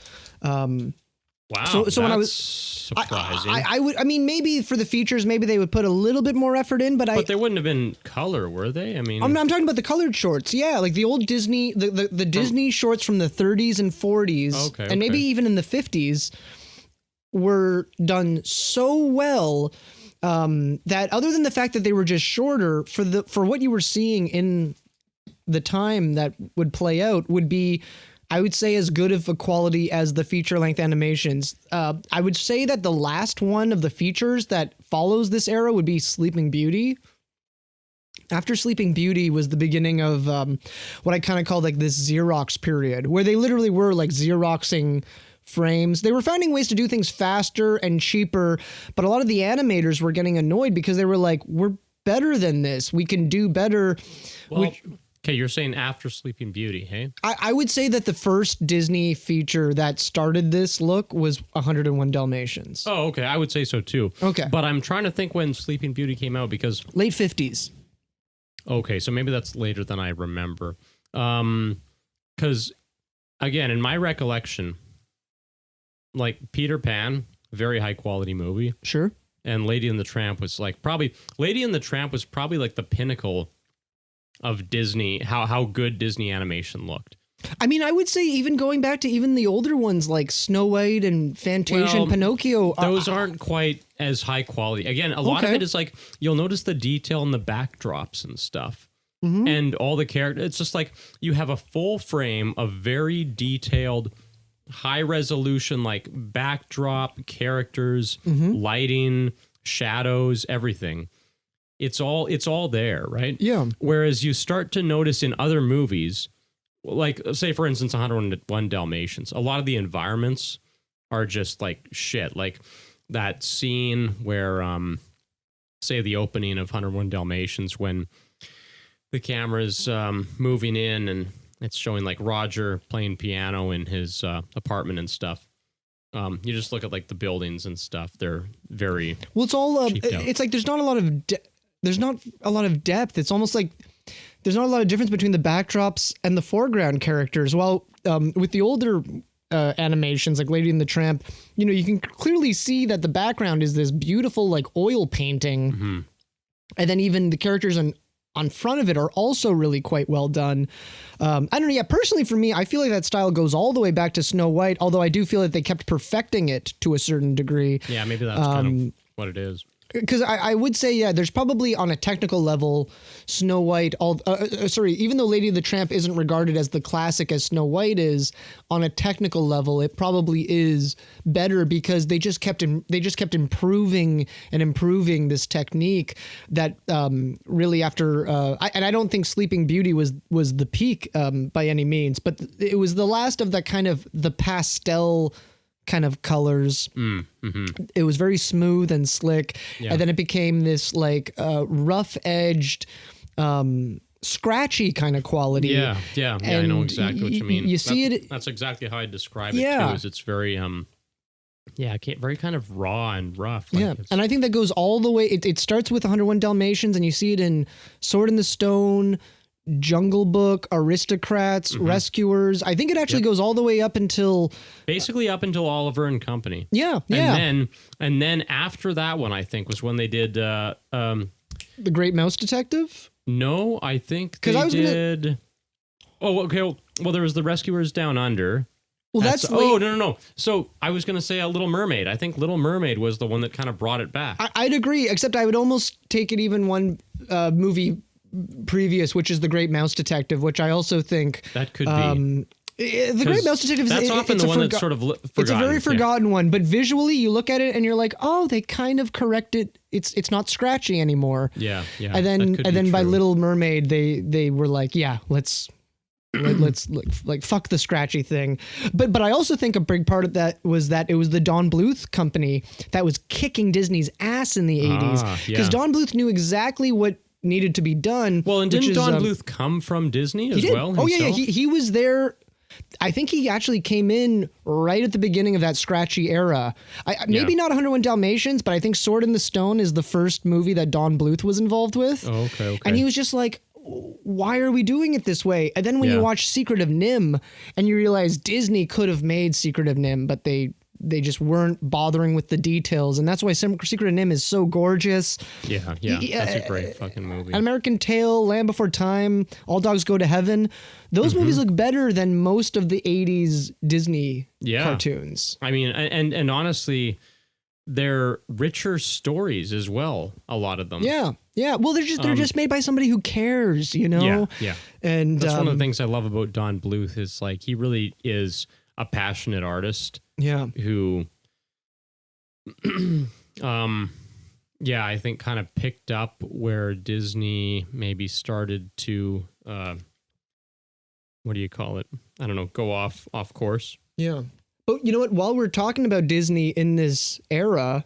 Wow, so when I was surprising. I mean, maybe for the features, maybe they would put a little bit more effort in, but they wouldn't have been color, were they? I mean, I'm talking about the colored shorts. Yeah, like the old Disney, the Disney shorts from the 30s and 40s, and maybe even in the 50s, were done so well that other than the fact that they were just shorter, for what you were seeing in the time that would play out would be, I would say, as good of a quality as the feature-length animations. I would say that the last one of the features that follows this era would be Sleeping Beauty. After Sleeping Beauty was the beginning of what I kind of call like this Xerox period, where they literally were like Xeroxing frames. They were finding ways to do things faster and cheaper, but a lot of the animators were getting annoyed because they were like, we're better than this. We can do better. Well, okay, you're saying after Sleeping Beauty, hey? I would say that the first Disney feature that started this look was 101 Dalmatians. Oh, okay. I would say so too. Okay. But I'm trying to think when Sleeping Beauty came out because... Late 50s. Okay, so maybe that's later than I remember. Because, again, in my recollection, like Peter Pan, very high quality movie. Sure. And Lady and the Tramp was like Lady and the Tramp was probably like the pinnacle of Disney, how good Disney animation looked. I mean, I would say even going back to even the older ones like Snow White and Fantasia and Pinocchio. Those aren't quite as high quality. Again, a lot of it is like, you'll notice the detail in the backdrops and stuff. And all the characters. It's just like you have a full frame of very detailed, high resolution, like backdrop, characters, lighting, shadows, everything. It's all there, right? Yeah. Whereas you start to notice in other movies, like say for instance 101 Dalmatians, a lot of the environments are just like shit. Like that scene where say the opening of 101 Dalmatians when the camera's moving in and it's showing like Roger playing piano in his apartment and stuff. You just look at like the buildings and stuff. They're very it's all cheaped out. It's like there's not a lot of depth. It's almost like there's not a lot of difference between the backdrops and the foreground characters. While with the older animations like Lady and the Tramp, you know, you can clearly see that the background is this beautiful like oil painting, and then even the characters on front of it are also really quite well done. I don't know. Yeah, personally for me, I feel like that style goes all the way back to Snow White, although I do feel that they kept perfecting it to a certain degree. Yeah, maybe that's kind of what it is. Because I would say, yeah, there's probably on a technical level, Snow White, even though Lady and the Tramp isn't regarded as the classic as Snow White is, on a technical level, it probably is better because they just kept improving and improving this technique that really after, and I don't think Sleeping Beauty was the peak by any means, but it was the last of that kind of the pastel kind of colors. It was very smooth and slick, and then it became this like rough edged scratchy kind of quality. Yeah, I know And exactly what you mean. you see it- That's exactly how I describe it Yeah. too. Is it's very very kind of raw and rough. Like Yeah, it's- and I think that goes all the way. It starts with 101 Dalmatians, and you see it in Sword in the Stone, Jungle Book, Aristocrats, Rescuers. I think it actually goes all the way up until basically up until Oliver and Company. yeah. And then after that one, I think was when they did. The Great Mouse Detective. No, I think 'Cause they I was gonna- did. Oh, okay. Well, there was the Rescuers Down Under. Well, that's oh late- no. So I was going to say a Little Mermaid. I think Little Mermaid was the one that kind of brought it back. I'd agree, except I would almost take it even one movie previous, which is The Great Mouse Detective, which I also think that could be. The Great Mouse Detective. That's often it's the a one that's sort of forgotten. It's a very yeah. forgotten one, but visually you look at it and you're like, oh, they kind of corrected. It's not scratchy anymore. Yeah. And then by Little. Little Mermaid, they were like, yeah, let's like fuck the scratchy thing. But I also think a big part of that was that it was the Don Bluth company that was kicking Disney's ass in the 80s because yeah. Don Bluth knew exactly what needed to be done. Well, and which didn't is, Don Bluth come from Disney he as did. well? Oh yeah, himself? he was there. I think he actually came in right at the beginning of that scratchy era. Maybe not 101 Dalmatians, but I think Sword in the Stone is the first movie that Don Bluth was involved with. Oh, okay. And he was just like, why are we doing it this way? And then when Yeah. you watch Secret of Nim and you realize Disney could have made Secret of Nim, but they just weren't bothering with the details. And that's why Secret of Nim is so gorgeous. Yeah. That's a great fucking movie. An American Tail, Land Before Time, All Dogs Go to Heaven. Those movies look better than most of the 80s Disney cartoons. I mean, and honestly, they're richer stories as well. A lot of them. Yeah. Well, they're just made by somebody who cares, you know? Yeah. And That's one of the things I love about Don Bluth is like he really is a passionate artist yeah. who, I think kind of picked up where Disney maybe started to, what do you call it? I don't know, go off course. Yeah. But you know what? While we're talking about Disney in this era,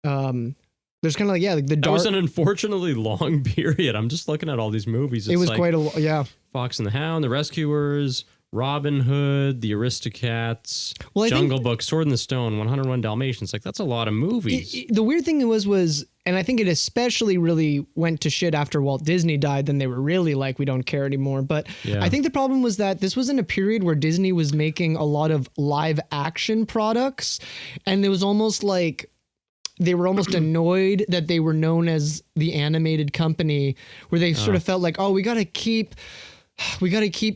there's kind of like the That dark. was an unfortunately long period. I'm just looking at all these movies. It was like quite a yeah. Fox and the Hound, The Rescuers, Robin Hood, The Aristocats, Well, I Jungle Book, Sword in the Stone, 101 Dalmatians. Like that's a lot of movies. The weird thing was, and I think it especially really went to shit after Walt Disney died. Then they were really like, we don't care anymore. But Yeah. I think the problem was that this was in a period where Disney was making a lot of live action products, and it was almost like they were almost annoyed that they were known as the animated company, where they sort of felt like, oh, we got to keep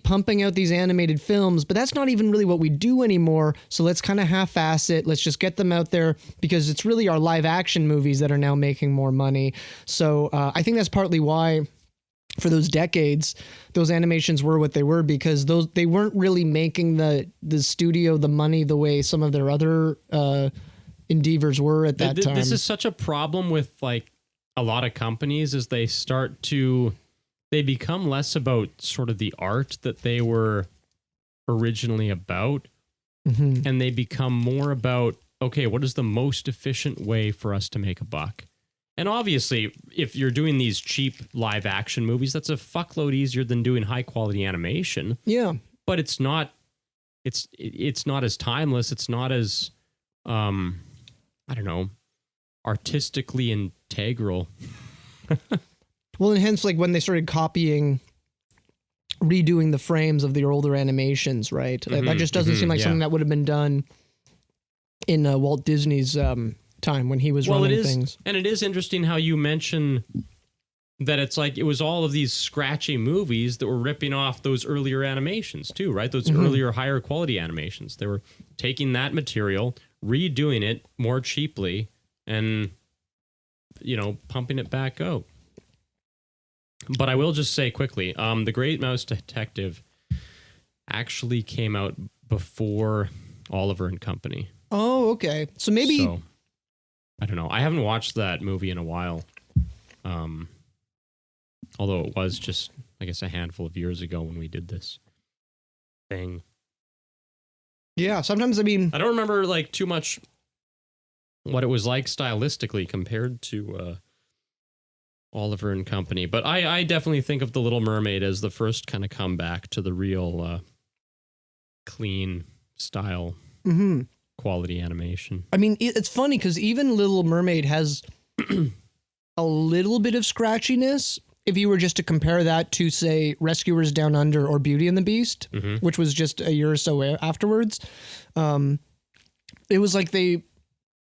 pumping out these animated films, but that's not even really what we do anymore. So let's kind of half-ass it. Let's just get them out there because it's really our live action movies that are now making more money. So I think that's partly why for those decades, those animations were what they were, because they weren't really making the studio the money the way some of their other endeavors were at that time. This is such a problem with like a lot of companies as they become less about sort of the art that they were originally about. Mhm. And they become more about, okay, what is the most efficient way for us to make a buck? And obviously, if you're doing these cheap live action movies, that's a fuckload easier than doing high quality animation. Yeah. But it's not as timeless. It's not as, I don't know, artistically integral. Well, and hence, like when they started redoing the frames of the older animations, right? That just doesn't seem like something that would have been done in Walt Disney's time when he was running things. And it is interesting how you mention that it's like it was all of these scratchy movies that were ripping off those earlier animations too, right? Those earlier higher quality animations. They were taking that material, redoing it more cheaply, and pumping it back out. But I will just say quickly, The Great Mouse Detective actually came out before Oliver and Company. Oh, okay. So maybe So, I don't know. I haven't watched that movie in a while. Although it was just, I guess, a handful of years ago when we did this thing. yeah. Sometimes I mean, I don't remember like too much what it was like stylistically compared to Oliver and Company. But I definitely think of The Little Mermaid as the first kind of comeback to the real clean style quality animation. I mean, it's funny because even Little Mermaid has a little bit of scratchiness. If you were just to compare that to, say, Rescuers Down Under or Beauty and the Beast, which was just a year or so afterwards, it was like The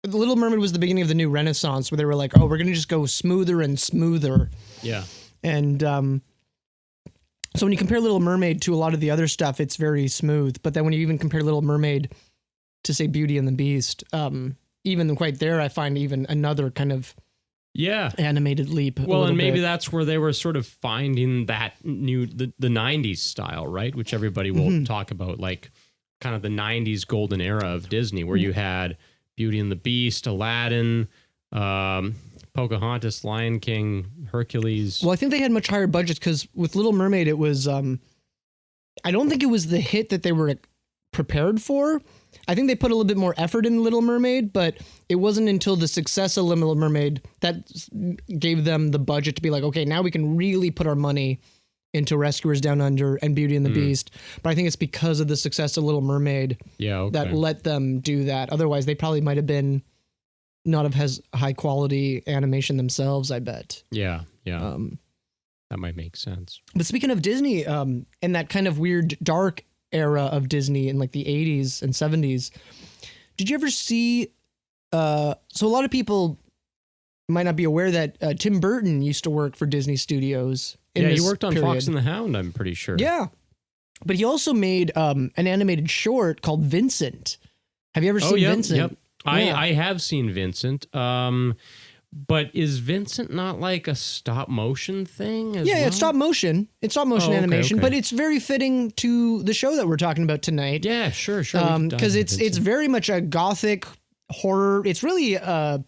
Little Mermaid was the beginning of the new Renaissance where they were like, oh, we're going to just go smoother and smoother. Yeah. And so when you compare Little Mermaid to a lot of the other stuff, it's very smooth. But then when you even compare Little Mermaid to, say, Beauty and the Beast, even quite there, I find even another kind of animated leap. Well, and maybe that's where they were sort of finding that the 90s style, right? Which everybody will talk about, like kind of the 90s golden era of Disney, where you had Beauty and the Beast, Aladdin, Pocahontas, Lion King, Hercules. Well, I think they had much higher budgets because with Little Mermaid, it was, I don't think it was the hit that they were prepared for. I think they put a little bit more effort in Little Mermaid, but it wasn't until the success of Little Mermaid that gave them the budget to be like, okay, now we can really put our money into Rescuers Down Under and Beauty and the Beast. But I think it's because of the success of Little Mermaid that let them do that. Otherwise, they probably might have been not of as high quality animation themselves, I bet. Yeah. That might make sense. But speaking of Disney, and that kind of weird dark era of Disney in like the 80s and 70s, did you ever see so a lot of people might not be aware that Tim Burton used to work for Disney Studios he worked on Fox and the Hound, I'm pretty sure. Yeah, but he also made an animated short called Vincent. Have you ever seen Vincent? Yep. I have seen Vincent. But is Vincent not like a stop motion thing? Yeah, it's stop motion. It's stop motion animation, but it's very fitting to the show that we're talking about tonight. Yeah, sure. Because it's very much a gothic horror. It's really a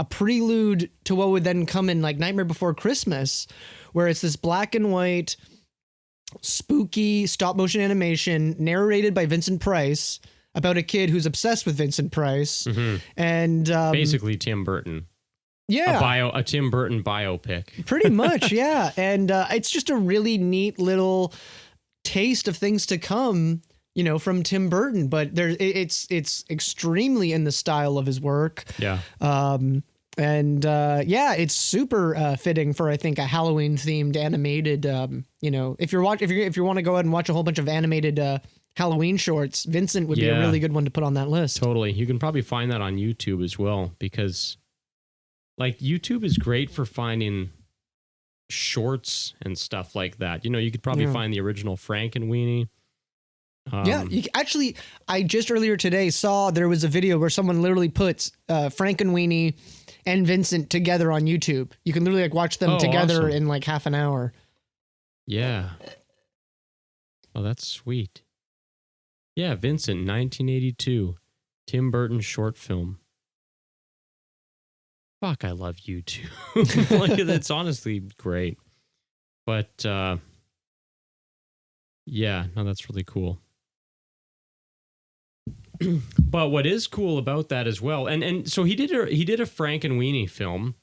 prelude to what would then come in like Nightmare Before Christmas, where it's this black and white, spooky stop motion animation narrated by Vincent Price about a kid who's obsessed with Vincent Price, and basically Tim Burton. Yeah. A Tim Burton biopic. Pretty much, yeah. And it's just a really neat little taste of things to come, from Tim Burton. But it's extremely in the style of his work. Yeah. It's super fitting for, I think, a Halloween themed animated. If you want to go ahead and watch a whole bunch of animated Halloween shorts, Vincent would be a really good one to put on that list. Totally. You can probably find that on YouTube as well, because like YouTube is great for finding shorts and stuff like that. You could probably find the original Frankenweenie. I just earlier today saw there was a video where someone literally puts Frankenweenie and Vincent together on YouTube. You can literally watch them together in like half an hour. Yeah. Oh, that's sweet. Yeah, Vincent, 1982. Tim Burton short film. Fuck, I love YouTube. It's honestly great. But that's really cool. But what is cool about that as well, and so he did a Frankenweenie film.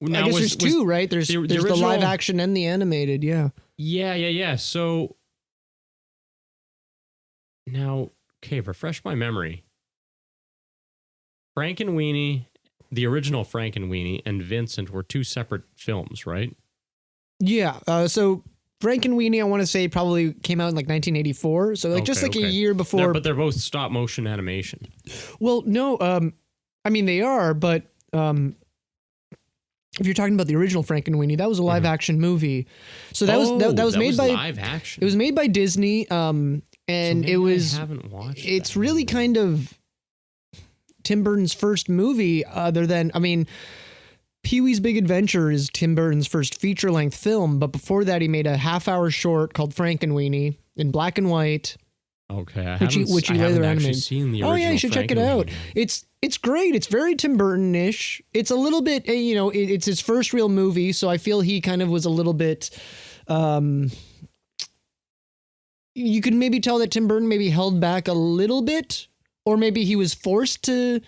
Now, I guess there's two, right? There's the live action and the animated, yeah. Yeah. So now, okay, refresh my memory. Frankenweenie, the original Frankenweenie, and Vincent were two separate films, right? Yeah. So Frankenweenie, I want to say, probably came out in like 1984. So a year before. But they're both stop motion animation. Well, no. I mean, they are, but if you're talking about the original Frankenweenie, that was a live action movie. So that was made by live action. It was made by Disney. And it was. I haven't watched. It's really kind of Tim Burton's first movie, other than, Pee-wee's Big Adventure is Tim Burton's first feature-length film, but before that he made a half-hour short called Frankenweenie in black and white. Okay, I haven't actually seen the original. Oh yeah, you should check it out. It's great. It's very Tim Burton-ish. It's a little bit, it's his first real movie, so I feel he kind of was a little bit. You could maybe tell that Tim Burton maybe held back a little bit, or maybe he was forced to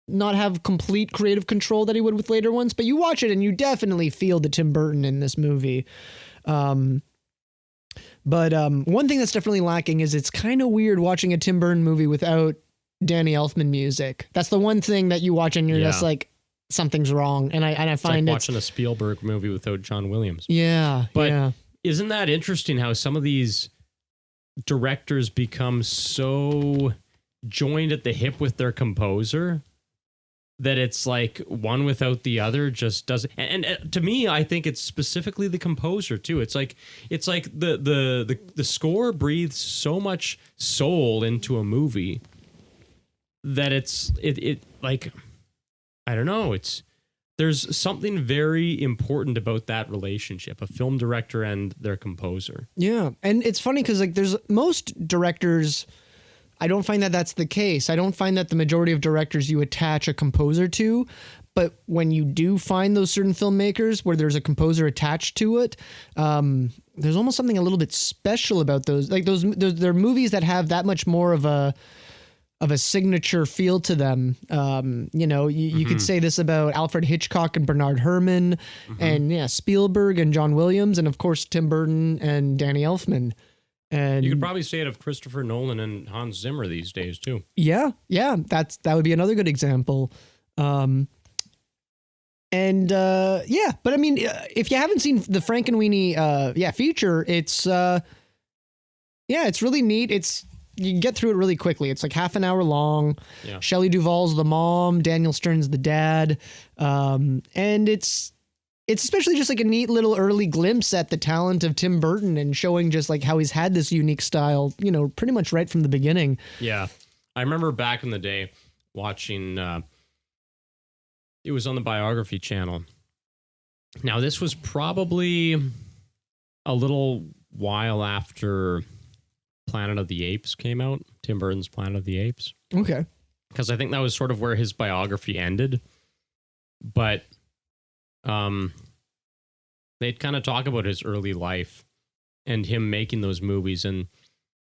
not have complete creative control that he would with later ones, but you watch it and you definitely feel the Tim Burton in this movie. But one thing that's definitely lacking is it's kind of weird watching a Tim Burton movie without Danny Elfman music. That's the one thing that you watch and you're just like, something's wrong. And I find like watching a Spielberg movie without John Williams. But isn't that interesting how some of these directors become so joined at the hip with their composer that it's like one without the other just doesn't. And to me, I think it's specifically the composer too. It's like the score breathes so much soul into a movie that it like, I don't know. There's something very important about that relationship, a film director and their composer. Yeah. And it's funny because like there's most directors, I don't find that that's the case. I don't find that the majority of directors you attach a composer to, but when you do find those certain filmmakers where there's a composer attached to it, there's almost something a little bit special about those. Like those they're movies that have that much more of a signature feel to them. You could say this about Alfred Hitchcock and Bernard Herrmann, and Spielberg and John Williams, and of course Tim Burton and Danny Elfman. And you could probably say it of Christopher Nolan and Hans Zimmer these days too. Yeah, that would be another good example. But I mean, if you haven't seen the Frankenweenie feature, it's really neat. You can get through it really quickly. It's like half an hour long. Yeah. Shelley Duvall's the mom, Daniel Stern's the dad. And it's especially just like a neat little early glimpse at the talent of Tim Burton and showing just like how he's had this unique style, pretty much right from the beginning. Yeah. I remember back in the day watching, it was on the Biography channel. Now, this was probably a little while after Planet of the Apes came out, Tim Burton's Planet of the Apes. Okay. Because I think that was sort of where his biography ended. But they'd kind of talk about his early life and him making those movies and,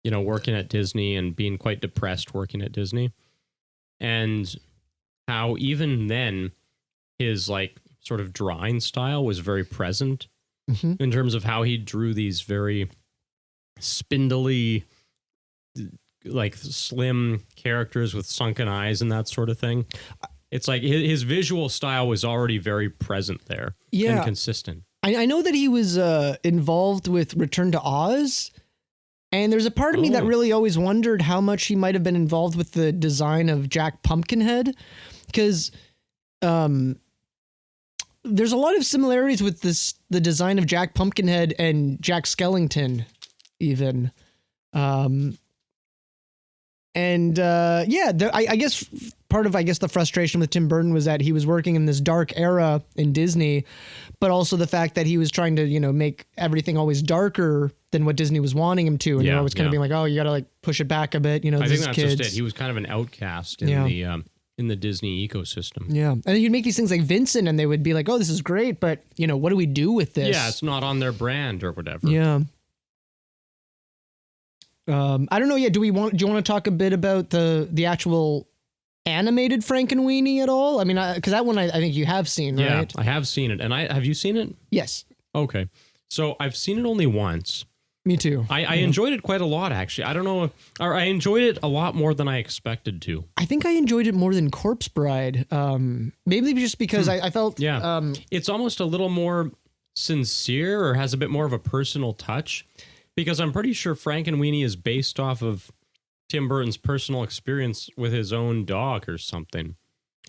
working at Disney and being quite depressed working at Disney. And how even then his like sort of drawing style was very present in terms of how he drew these very spindly, like slim characters with sunken eyes and that sort of thing. It's like his visual style was already very present there and consistent. I know that he was involved with Return to Oz, and there's a part of me that really always wondered how much he might have been involved with the design of Jack Pumpkinhead, because there's a lot of similarities with the design of Jack Pumpkinhead and Jack Skellington even. I guess part of the frustration with Tim Burton was that he was working in this dark era in Disney, but also the fact that he was trying to, make everything always darker than what Disney was wanting him to. And it was kind of being like, oh, you got to like push it back a bit. I think that's just it. He was kind of an outcast in the Disney ecosystem. Yeah. And you'd make these things like Vincent and they would be like, oh, this is great, but what do we do with this? Yeah. It's not on their brand or whatever. Yeah. I don't know. Yeah. Do you want to talk a bit about the actual animated Frankenweenie at all? I mean, because that one I think you have seen, right? Yeah, I have seen it. And have you seen it? Yes. Okay. So I've seen it only once. Me too. I enjoyed it quite a lot, actually. I don't know or I enjoyed it a lot more than I expected to. I think I enjoyed it more than Corpse Bride. Maybe just because I felt... Yeah. It's almost a little more sincere or has a bit more of a personal touch. Because I'm pretty sure Frankenweenie is based off of Tim Burton's personal experience with his own dog or something.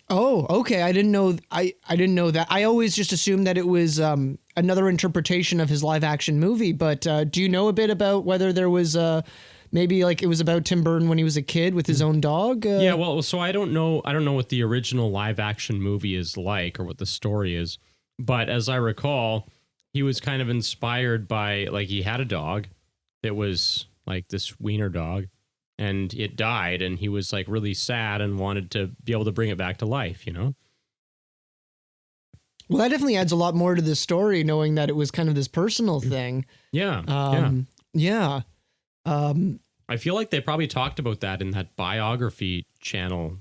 Oh, okay. I didn't know. I didn't know that. I always just assumed that it was another interpretation of his live action movie. But do you know a bit about whether there was maybe like it was about Tim Burton when he was a kid with his own dog? Yeah. Well, so I don't know. I don't know what the original live action movie is like or what the story is. But as I recall, he was kind of inspired by, like, he had a dog that was like this wiener dog and it died and he was like really sad and wanted to be able to bring it back to life, Well, that definitely adds a lot more to the story, knowing that it was kind of this personal thing. Yeah. I feel like they probably talked about that in that Biography channel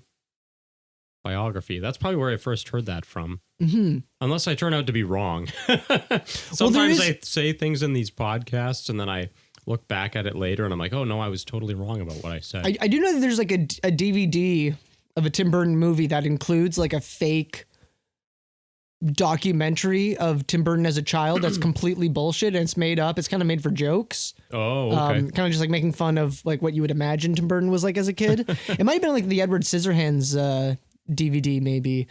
biography. That's probably where I first heard that from. Mm-hmm. Unless I turn out to be wrong. Sometimes is- I say things in these podcasts and then I look back at it later and I'm like, oh no, I was totally wrong about what I said. I do know that there's like a DVD of a Tim Burton movie that includes like a fake documentary of Tim Burton as a child that's completely bullshit and it's made up. It's kind of made for jokes. Oh, okay. Kind of just like making fun of like what you would imagine Tim Burton was like as a kid. It might have been like the Edward Scissorhands DVD maybe,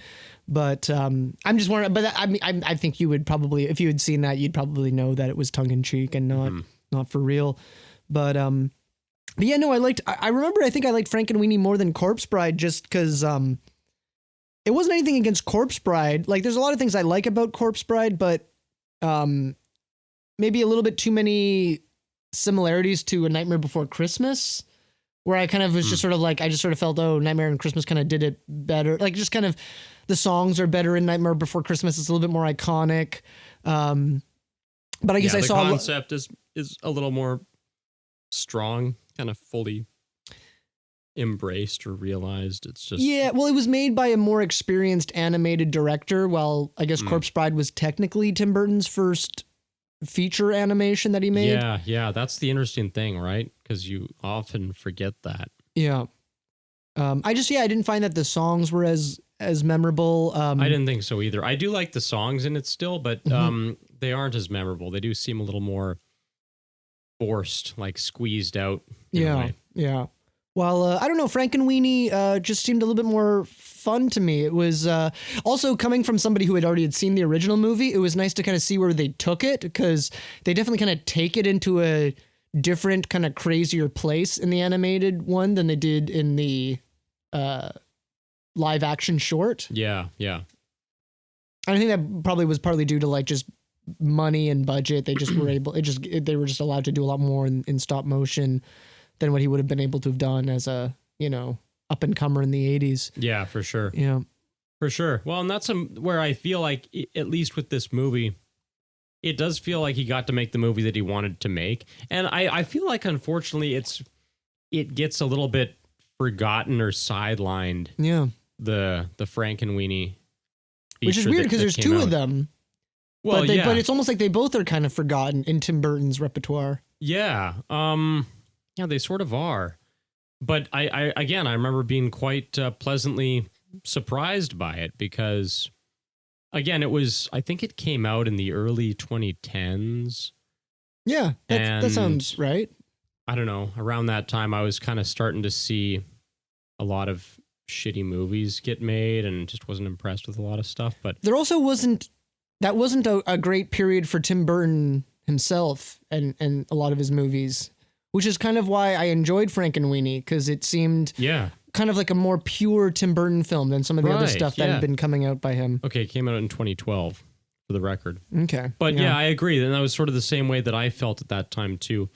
but I'm just wondering. But I think you would probably, if you had seen that, you'd probably know that it was tongue in cheek and not for real. But yeah, no, I remember I think I liked Frankenweenie more than Corpse Bride just because it wasn't anything against Corpse Bride. Like there's a lot of things I like about Corpse Bride, but maybe a little bit too many similarities to A Nightmare Before Christmas, where I kind of was just sort of like, I just sort of felt, oh, Nightmare on Christmas kind of did it better. Like just kind of the songs are better in Nightmare Before Christmas. It's a little bit more iconic. But I guess I saw the concept is a little more strong, kind of fully embraced or realized. It's just well, it was made by a more experienced animated director. While I guess Corpse Bride was technically Tim Burton's first feature animation that he made. Yeah, that's the interesting thing, right? Because you often forget that. Yeah. I didn't find that the songs were as memorable. I didn't think so either. I do like the songs in it still, but they aren't as memorable. They do seem a little more forced, like squeezed out. In a way. Yeah. Well, I don't know. Frankenweenie just seemed a little bit more fun to me. It was also coming from somebody who had seen the original movie. It was nice to kind of see where they took it because they definitely kind of take it into a different kind of crazier place in the animated one than they did in the live action short. Yeah. And I think that probably was partly due to like just money and budget. They just were they were just allowed to do a lot more in stop motion than what he would have been able to have done as a, up and comer in the 80s. Yeah, for sure. Yeah. For sure. Well, and that's where I feel like, at least with this movie, it does feel like he got to make the movie that he wanted to make. And I feel like, unfortunately, it gets a little bit forgotten or sidelined. Yeah. The Frankenweenie feature, which is weird because there's two of them. Well, but it's almost like they both are kind of forgotten in Tim Burton's repertoire. Yeah. Yeah, they sort of are. But I remember being quite pleasantly surprised by it because, again, I think it came out in the early 2010s. Yeah, that sounds right. I don't know. Around that time, I was kind of starting to see a lot of shitty movies get made and just wasn't impressed with a lot of stuff. But there also wasn't a great period for Tim Burton himself and a lot of his movies, which is kind of why I enjoyed Frankenweenie, because it seemed kind of like a more pure Tim Burton film than some of the other stuff that had been coming out by him. Okay, it came out in 2012, for the record. Okay. But yeah, I agree. And that was sort of the same way that I felt at that time, too.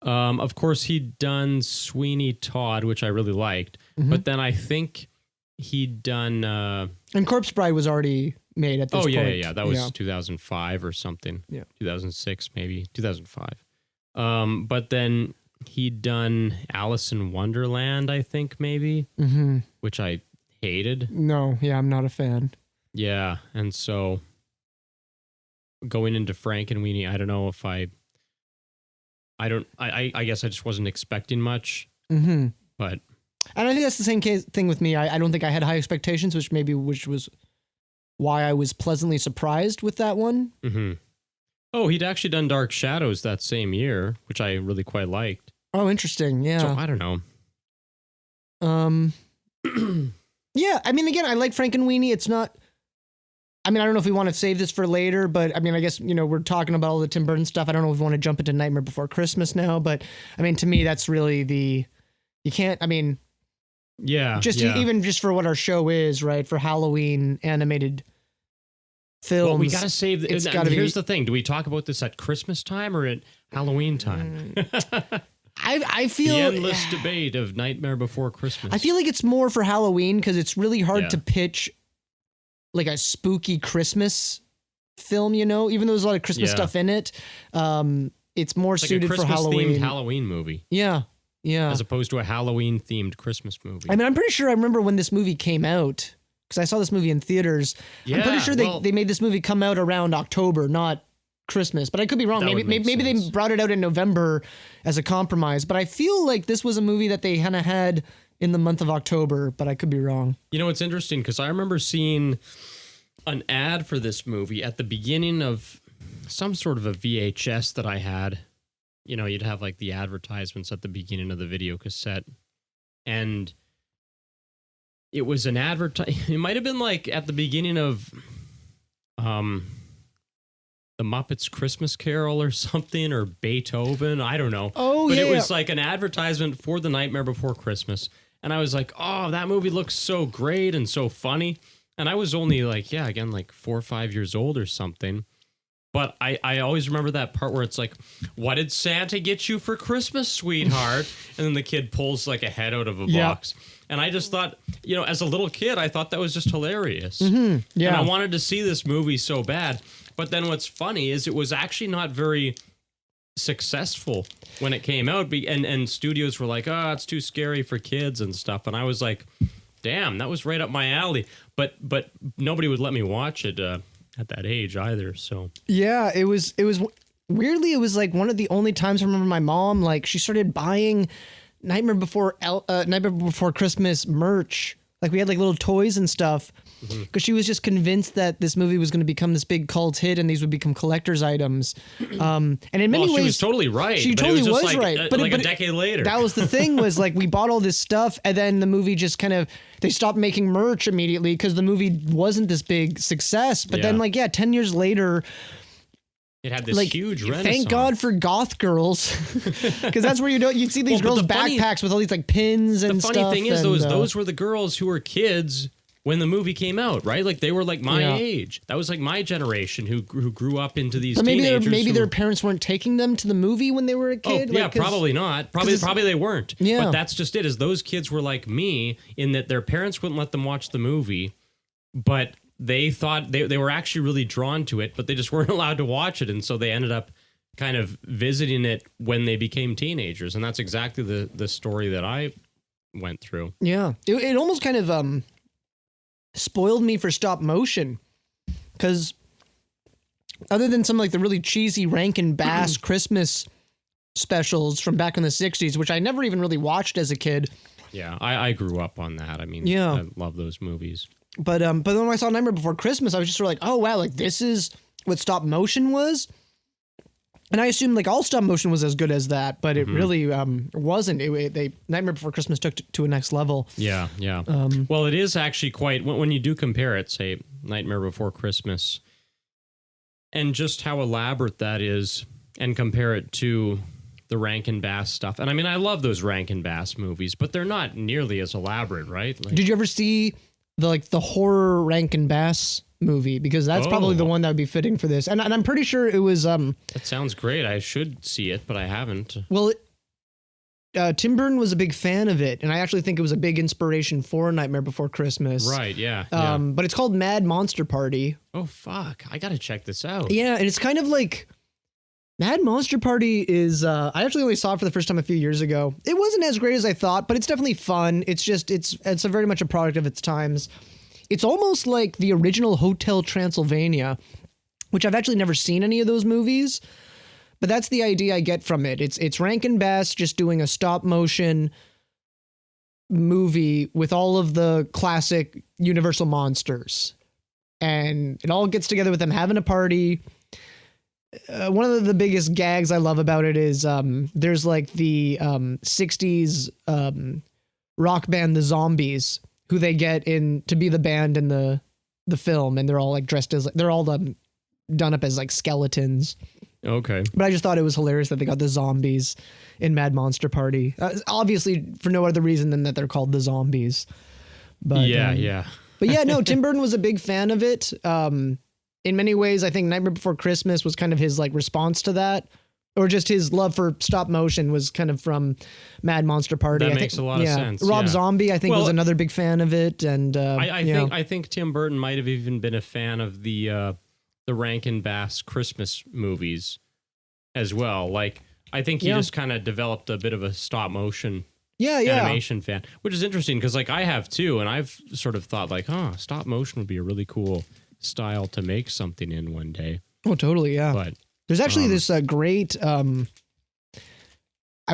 Of course, he'd done Sweeney Todd, which I really liked. Mm-hmm. But then I think he'd done... and Corpse Bride was already made at this point. Yeah. That was 2005 or something. Yeah. 2006, maybe. 2005. But then he'd done Alice in Wonderland, I think, maybe, which I hated. No, I'm not a fan. Yeah, and so going into Frankenweenie, I don't know if I guess I just wasn't expecting much. Mm-hmm. But and I think that's the same thing with me. I don't think I had high expectations, which was why I was pleasantly surprised with that one. Mm-hmm. Oh, he'd actually done Dark Shadows that same year, which I really quite liked. Oh, interesting. Yeah. So I don't know. Yeah. I mean, again, I like Frankenweenie. It's not. I mean, I don't know if we want to save this for later, but I mean, I guess we're talking about all the Tim Burton stuff. I don't know if we want to jump into Nightmare Before Christmas now, but I mean, to me, that's really you can't. I mean, even just for what our show is, right? For Halloween animated films. Well, we gotta save. Here's the thing: do we talk about this at Christmas time or at Halloween time? I feel the endless debate of Nightmare Before Christmas. I feel like it's more for Halloween because it's really hard to pitch like a spooky Christmas film. Even though there's a lot of Christmas stuff in it, it's more suited for Halloween. Themed Halloween movie. Yeah. As opposed to a Halloween themed Christmas movie. I mean, I'm pretty sure I remember when this movie came out. because I saw this movie in theaters. I'm pretty Yeah, sure well- they made this movie come out around October, not Christmas, but I could be wrong. That would make Maybe sense. they brought it out in November as a compromise, but I feel like this was a movie that they kind of had in the month of October, but I could be wrong. You know, it's interesting because I remember seeing an ad for this movie at the beginning of some sort of a VHS that I had. You know, you'd have like the advertisements at the beginning of the video cassette. And it was an it might have been like at the beginning of the Muppets Christmas Carol or something, or Beethoven. I don't know. Oh, but yeah. it was like an advertisement for The Nightmare Before Christmas. And I was like, oh, that movie looks so great and so funny. And I was only like, yeah, again, like 4 or 5 years old or something. But I always remember that part where it's like, what did Santa get you for Christmas, sweetheart? And then the kid pulls like a head out of a Yeah. box. And I just thought, you know, as a little kid, I thought that was just hilarious. Yeah. And I wanted to see this movie so bad. But then what's funny is it was actually not very successful when it came out. And studios were like, oh, it's too scary for kids and stuff. And I was like, damn, that was right up my alley. But nobody would let me watch it at that age either. So Yeah, it was weirdly, it was like one of the only times I remember my mom, like, she started buying Nightmare Before Christmas merch. Like, we had like little toys and stuff because she was just convinced that this movie was going to become this big cult hit and these would become collector's items. And in many well, ways, she was totally right. She but totally it was, just was like, right. But a decade later. That was the thing, was like, we bought all this stuff and then the movie just kind of, they stopped making merch immediately because the movie wasn't this big success. But then, Yeah. like, 10 years later, it had this like, huge renaissance. thank God for goth girls, because that's where you'd see these Well, girls but the funny- backpacks with all these like pins and The stuff. funny thing is, and, those were the girls who were kids when the movie came out, right? Like they were like my Yeah. age. That was like my generation who grew up into these but maybe teenagers. who their were- parents weren't taking them to the movie when they were a Oh, kid. yeah, like, 'cause- probably not. Probably they weren't. Yeah. But that's just it, is those kids were like me in that their parents wouldn't let them watch the movie, but they thought they were actually really drawn to it, but they just weren't allowed to watch it. And so they ended up kind of visiting it when they became teenagers. And that's exactly the story that I went through. Yeah, it almost kind of spoiled me for stop motion, because other than some like the really cheesy Rankin Bass Christmas specials from back in the 60s, which I never even really watched as a kid. Yeah, I grew up on that. I mean, Yeah. I love those movies. But then when I saw Nightmare Before Christmas, I was just sort of like, oh wow, like this is what stop motion was. And I assumed like all stop motion was as good as that, but it really wasn't. They Nightmare Before Christmas took to a next level. Yeah, yeah. Well, it is actually quite, when you do compare it, say, Nightmare Before Christmas, and just how elaborate that is, and compare it to the Rankin Bass stuff. And I mean, I love those Rankin Bass movies, but they're not nearly as elaborate, right? Like, Did you ever see the horror Rankin Bass movie? Because that's probably the Oh. one that would be fitting for this. And I'm pretty sure it was that sounds great. I should see it, but I haven't. well, Tim Burton was a big fan of it, and I actually think it was a big inspiration for Nightmare Before Christmas. Right, yeah. yeah. But it's called Mad Monster Party. Oh, fuck. I got to check this out. Yeah, and it's kind of like Mad Monster Party is. I actually only saw it for the first time a few years ago. It wasn't as great as I thought, but it's definitely fun. It's just it's a very much a product of its times. It's almost like the original Hotel Transylvania, which I've actually never seen any of those movies, but that's the idea I get from it. It's Rankin Bass just doing a stop motion movie with all of the classic Universal monsters, and it all gets together with them having a party. One of the biggest gags I love about it is there's like the 60s rock band The Zombies, who they get in to be the band in the film, and they're all like dressed as, they're all done up as like skeletons. Okay. But I just thought it was hilarious that they got the zombies in Mad Monster Party. Obviously for no other reason than that they're called the Zombies. But Yeah. but yeah, no, Tim Burton was a big fan of it. In many ways, I think Nightmare Before Christmas was kind of his like response to that, or just his love for stop motion was kind of from Mad Monster Party. That I makes think, a lot of sense, Rob yeah. Zombie, I think, was Well, another big fan of it, and I think Tim Burton might have even been a fan of the Rankin Bass Christmas movies as well. Like, I think he Yeah. just kind of developed a bit of a stop motion Yeah, yeah. animation fan, which is interesting because like I have too, and I've sort of thought like, stop motion would be a really cool style to make something in one day. Oh, totally. Yeah. But there's actually this great. I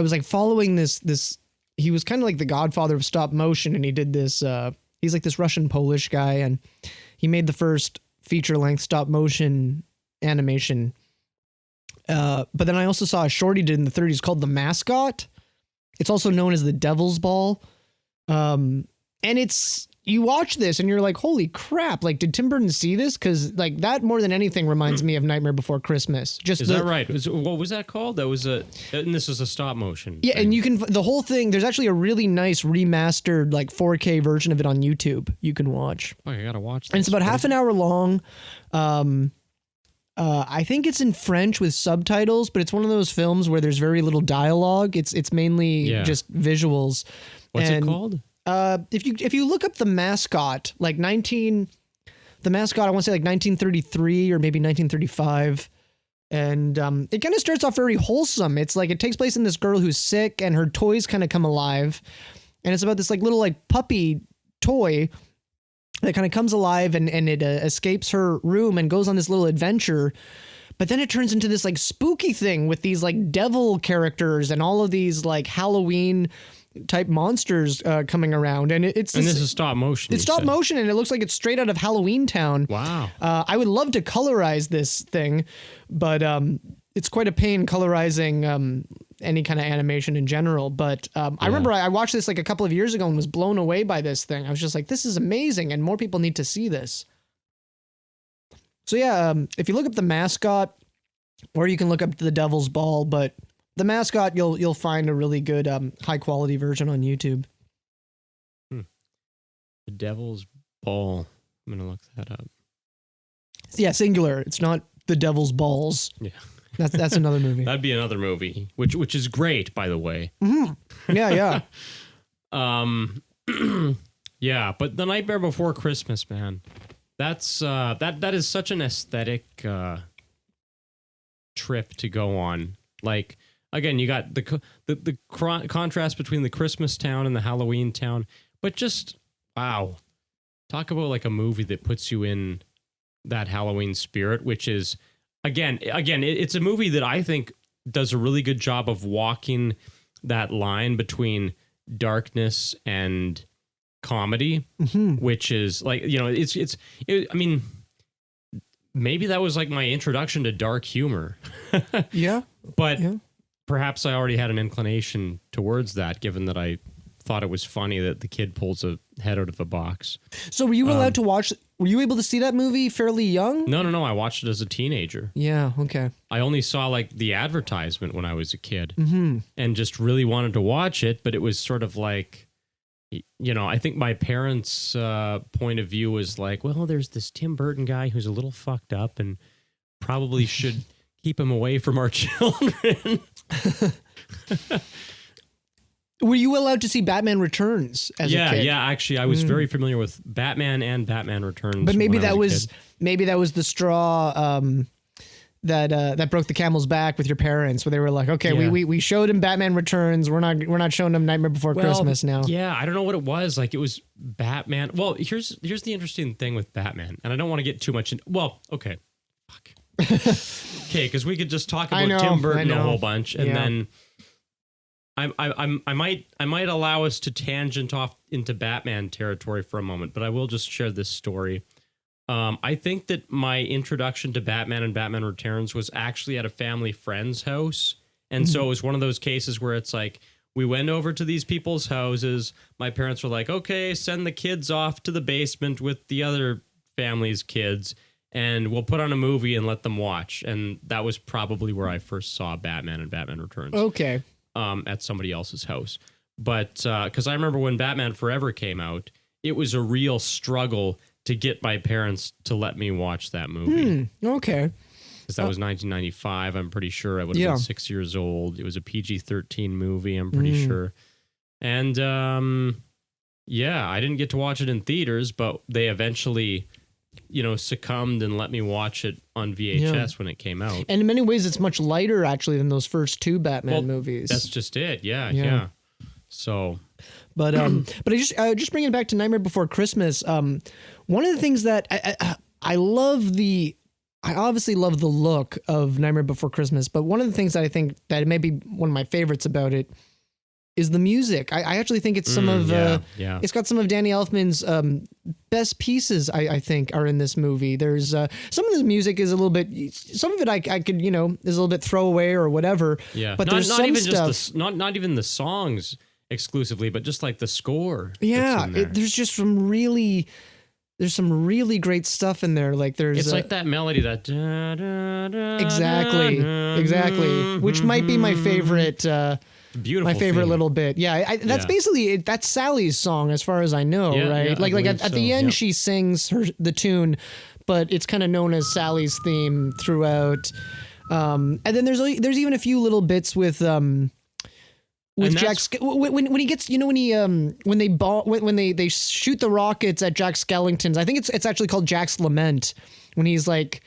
was like following this. He was kind of like the godfather of stop motion, and he did this. He's like this Russian Polish guy, and he made the first feature length stop motion animation. But then I also saw a short he did in the 30s called The Mascot. It's also known as The Devil's Ball. And you watch this and you're like, holy crap. Like, did Tim Burton see this? Because like that more than anything reminds me of Nightmare Before Christmas. Just is that right? What was that called? That was and this was a stop motion. Yeah. thing. And you can, the whole thing, there's actually a really nice remastered, like 4K version of it on YouTube you can watch. Oh, I gotta watch this. And it's about half an hour long. I think it's in French with subtitles, but it's one of those films where there's very little dialogue. It's mainly just visuals. What's it called? If you look up The Mascot, like I want to say like 1933 or maybe 1935. And it kind of starts off very wholesome. It's like it takes place in this girl who's sick and her toys kind of come alive. And it's about this like little like puppy toy that kind of comes alive and it escapes her room and goes on this little adventure. But then it turns into this like spooky thing with these like devil characters and all of these like Halloween type monsters coming around. And this is stop motion. It's stop motion and it looks like it's straight out of Halloween Town. Wow. I would love to colorize this thing, but it's quite a pain colorizing any kind of animation in general. But I remember I watched this like a couple of years ago and was blown away by this thing. I was just like, this is amazing and more people need to see this. So yeah, if you look up The Mascot, or you can look up The Devil's Ball, but The Mascot, you'll find a really good high quality version on YouTube. The Devil's Ball. I'm gonna look that up. Yeah, singular. It's not The Devil's Balls. Yeah. That's another movie. That'd be another movie, which is great, by the way. Mm-hmm. Yeah. Yeah, but The Nightmare Before Christmas, man. That's that is such an aesthetic trip to go on. Like again, you got the contrast between the Christmas town and the Halloween town, but just wow. Talk about like a movie that puts you in that Halloween spirit, which is again, it's a movie that I think does a really good job of walking that line between darkness and comedy, which is like, you know, I mean, maybe that was like my introduction to dark humor. Yeah. But perhaps I already had an inclination towards that, given that I thought it was funny that the kid pulls a head out of a box. So were you allowed to watch, were you able to see that movie fairly young? No. I watched it as a teenager. Yeah. Okay. I only saw like the advertisement when I was a kid and just really wanted to watch it. But it was sort of like, you know, I think my parents' point of view was like, well, there's this Tim Burton guy who's a little fucked up and probably should keep him away from our children. Were you allowed to see Batman Returns as a kid? Yeah. Actually, I was very familiar with Batman and Batman Returns. But maybe that was the straw that broke the camel's back with your parents, where they were like, okay, we showed him Batman Returns. We're not showing him Nightmare Before Christmas now. Yeah, I don't know what it was. Like it was Batman. Well, here's the interesting thing with Batman, and I don't want to get too much in. Well, okay, fuck. Okay, because we could just talk about Tim Burton a whole bunch, and then I might allow us to tangent off into Batman territory for a moment, but I will just share this story. I think that my introduction to Batman and Batman Returns was actually at a family friend's house. And so it was one of those cases where it's like, we went over to these people's houses. My parents were like, okay, send the kids off to the basement with the other family's kids, and we'll put on a movie and let them watch. And that was probably where I first saw Batman and Batman Returns. Okay. At somebody else's house. But because I remember when Batman Forever came out, it was a real struggle to get my parents to let me watch that movie. Okay. Because that was 1995. I'm pretty sure I would have been 6 years old. It was a PG-13 movie, I'm pretty sure. And I didn't get to watch it in theaters, but they eventually, succumbed and let me watch it on VHS when it came out. And in many ways, it's much lighter, actually, than those first two Batman movies. That's just it. Yeah. So, But just bringing it back to Nightmare Before Christmas. One of the things that I love I obviously love the look of Nightmare Before Christmas, but one of the things that I think that may be one of my favorites about it is the music. I actually think it's some of it's got some of Danny Elfman's best pieces. I think are in this movie. There's some of the music is a little bit, some of it I could is a little bit throwaway or whatever. Yeah, but not, there's not some even stuff. just not even the songs exclusively, but just like the score. Yeah, that's in there. there's just some really. There's some really great stuff in there. Like there's It's like that melody that da, da, da, exactly, which might be my favorite. Beautiful. My favorite theme. little bit. Yeah, that's Yeah. basically that's Sally's song as far as I know, Yeah, right? yeah, I like believe at so, the end yep. she sings the tune, but it's kind of known as Sally's theme throughout. And then there's even a few little bits with And Jack that's- when he gets when they shoot the rockets at Jack Skellington's. I think it's actually called Jack's Lament when he's kind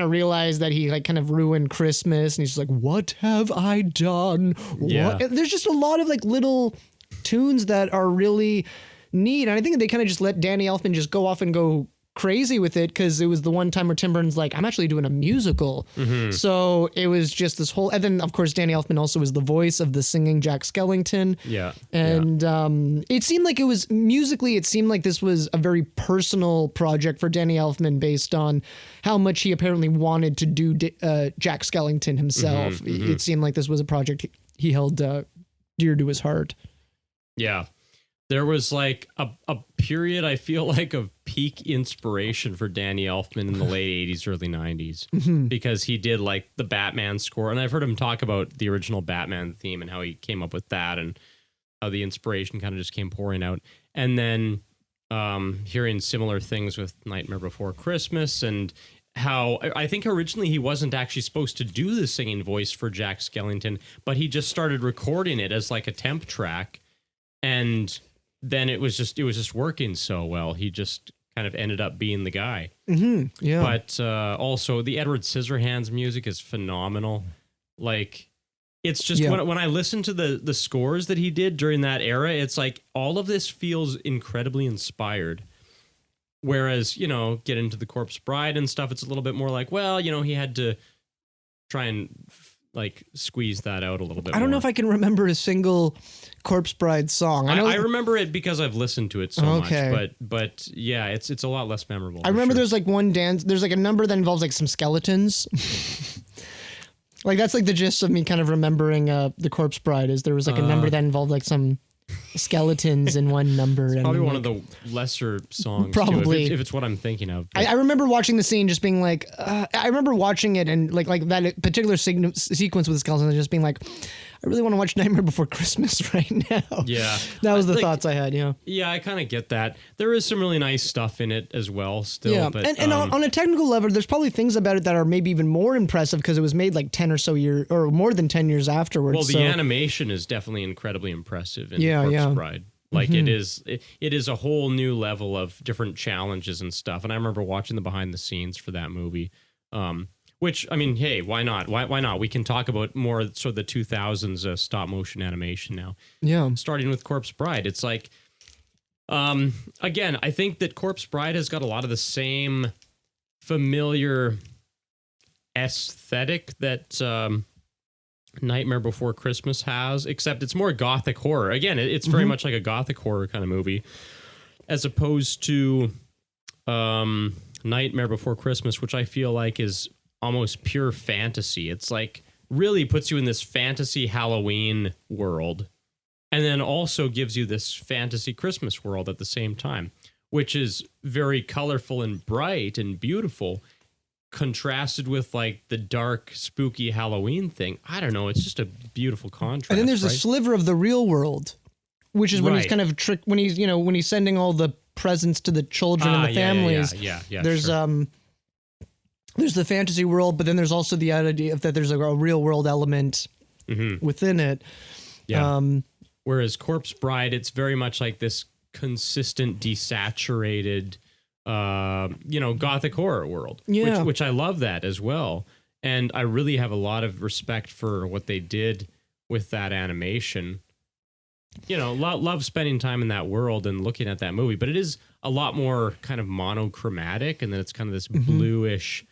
of realized that he like kind of ruined Christmas, and he's just like, what have I done? Yeah. What? And there's just a lot of like little tunes that are really neat, and I think they kind of just let Danny Elfman just go off and go crazy with it, because it was the one time where Tim Burton's like, I'm actually doing a musical. So it was just this whole, and then of course Danny Elfman also was the voice of the singing Jack Skellington. Yeah. And it seemed like it was musically, it seemed like this was a very personal project for Danny Elfman based on how much he apparently wanted to do Jack Skellington himself. It seemed like this was a project he held dear to his heart. Yeah. There was like a period, I feel like, of peak inspiration for Danny Elfman in the late 80s, early 90s, because he did like the Batman score. And I've heard him talk about the original Batman theme and how he came up with that and how the inspiration kind of just came pouring out. And then hearing similar things with Nightmare Before Christmas, and how I think originally he wasn't actually supposed to do the singing voice for Jack Skellington, but he just started recording it as like a temp track. And then it was just working so well. He just kind of ended up being the guy. Yeah. But also the Edward Scissorhands music is phenomenal. Like, it's just when I listen to the scores that he did during that era, it's like all of this feels incredibly inspired. Whereas, get into the Corpse Bride and stuff, it's a little bit more like, well, he had to try and like squeeze that out a little bit. I don't know if I can remember a single Corpse Bride song. I remember it because I've listened to it so Okay. much, but yeah, it's a lot less memorable. I remember there's like one dance, there's like a number that involves like some skeletons. Like that's like the gist of me kind of remembering the Corpse Bride is there was like a number that involved like some skeletons in one number. And probably one like, of the lesser songs. Probably. Too, if it's what I'm thinking of. But I remember watching the scene just being like, I remember watching it and like that particular sequence with the skeletons and just being like, I really want to watch Nightmare Before Christmas right now. Yeah. That was the Like, thoughts I had, yeah. Yeah, I kind of get that. There is some really nice stuff in it as well still. Yeah, But, and on a technical level, there's probably things about it that are maybe even more impressive because it was made like 10 or so years, or more than 10 years afterwards. well, the so. animation is definitely incredibly impressive in Yeah, Corpse yeah. Bride. Like it is a whole new level of different challenges and stuff. And I remember watching the behind the scenes for that movie. Which, I mean, hey, why not? Why not? We can talk about more sort of the 2000s stop motion animation now. Yeah. Starting with Corpse Bride. It's like, again, I think that Corpse Bride has got a lot of the same familiar aesthetic that Nightmare Before Christmas has, except it's more gothic horror. Again, it's very much like a gothic horror kind of movie, as opposed to Nightmare Before Christmas, which I feel like is almost pure fantasy. It's like really puts you in this fantasy Halloween world, and then also gives you this fantasy Christmas world at the same time, which is very colorful and bright and beautiful, contrasted with like the dark, spooky Halloween thing. I don't know. It's just a beautiful contrast. And then there's right? a sliver of the real world, which is when he's Right. kind of when he's sending all the presents to the children and the families. Yeah. There's sure. There's the fantasy world, but then there's also the idea that there's like a real world element within it. Yeah. Whereas Corpse Bride, it's very much like this consistent, desaturated, gothic horror world. Yeah. Which I love that as well. And I really have a lot of respect for what they did with that animation. Love spending time in that world and looking at that movie, but it is a lot more kind of monochromatic, and then it's kind of this bluish,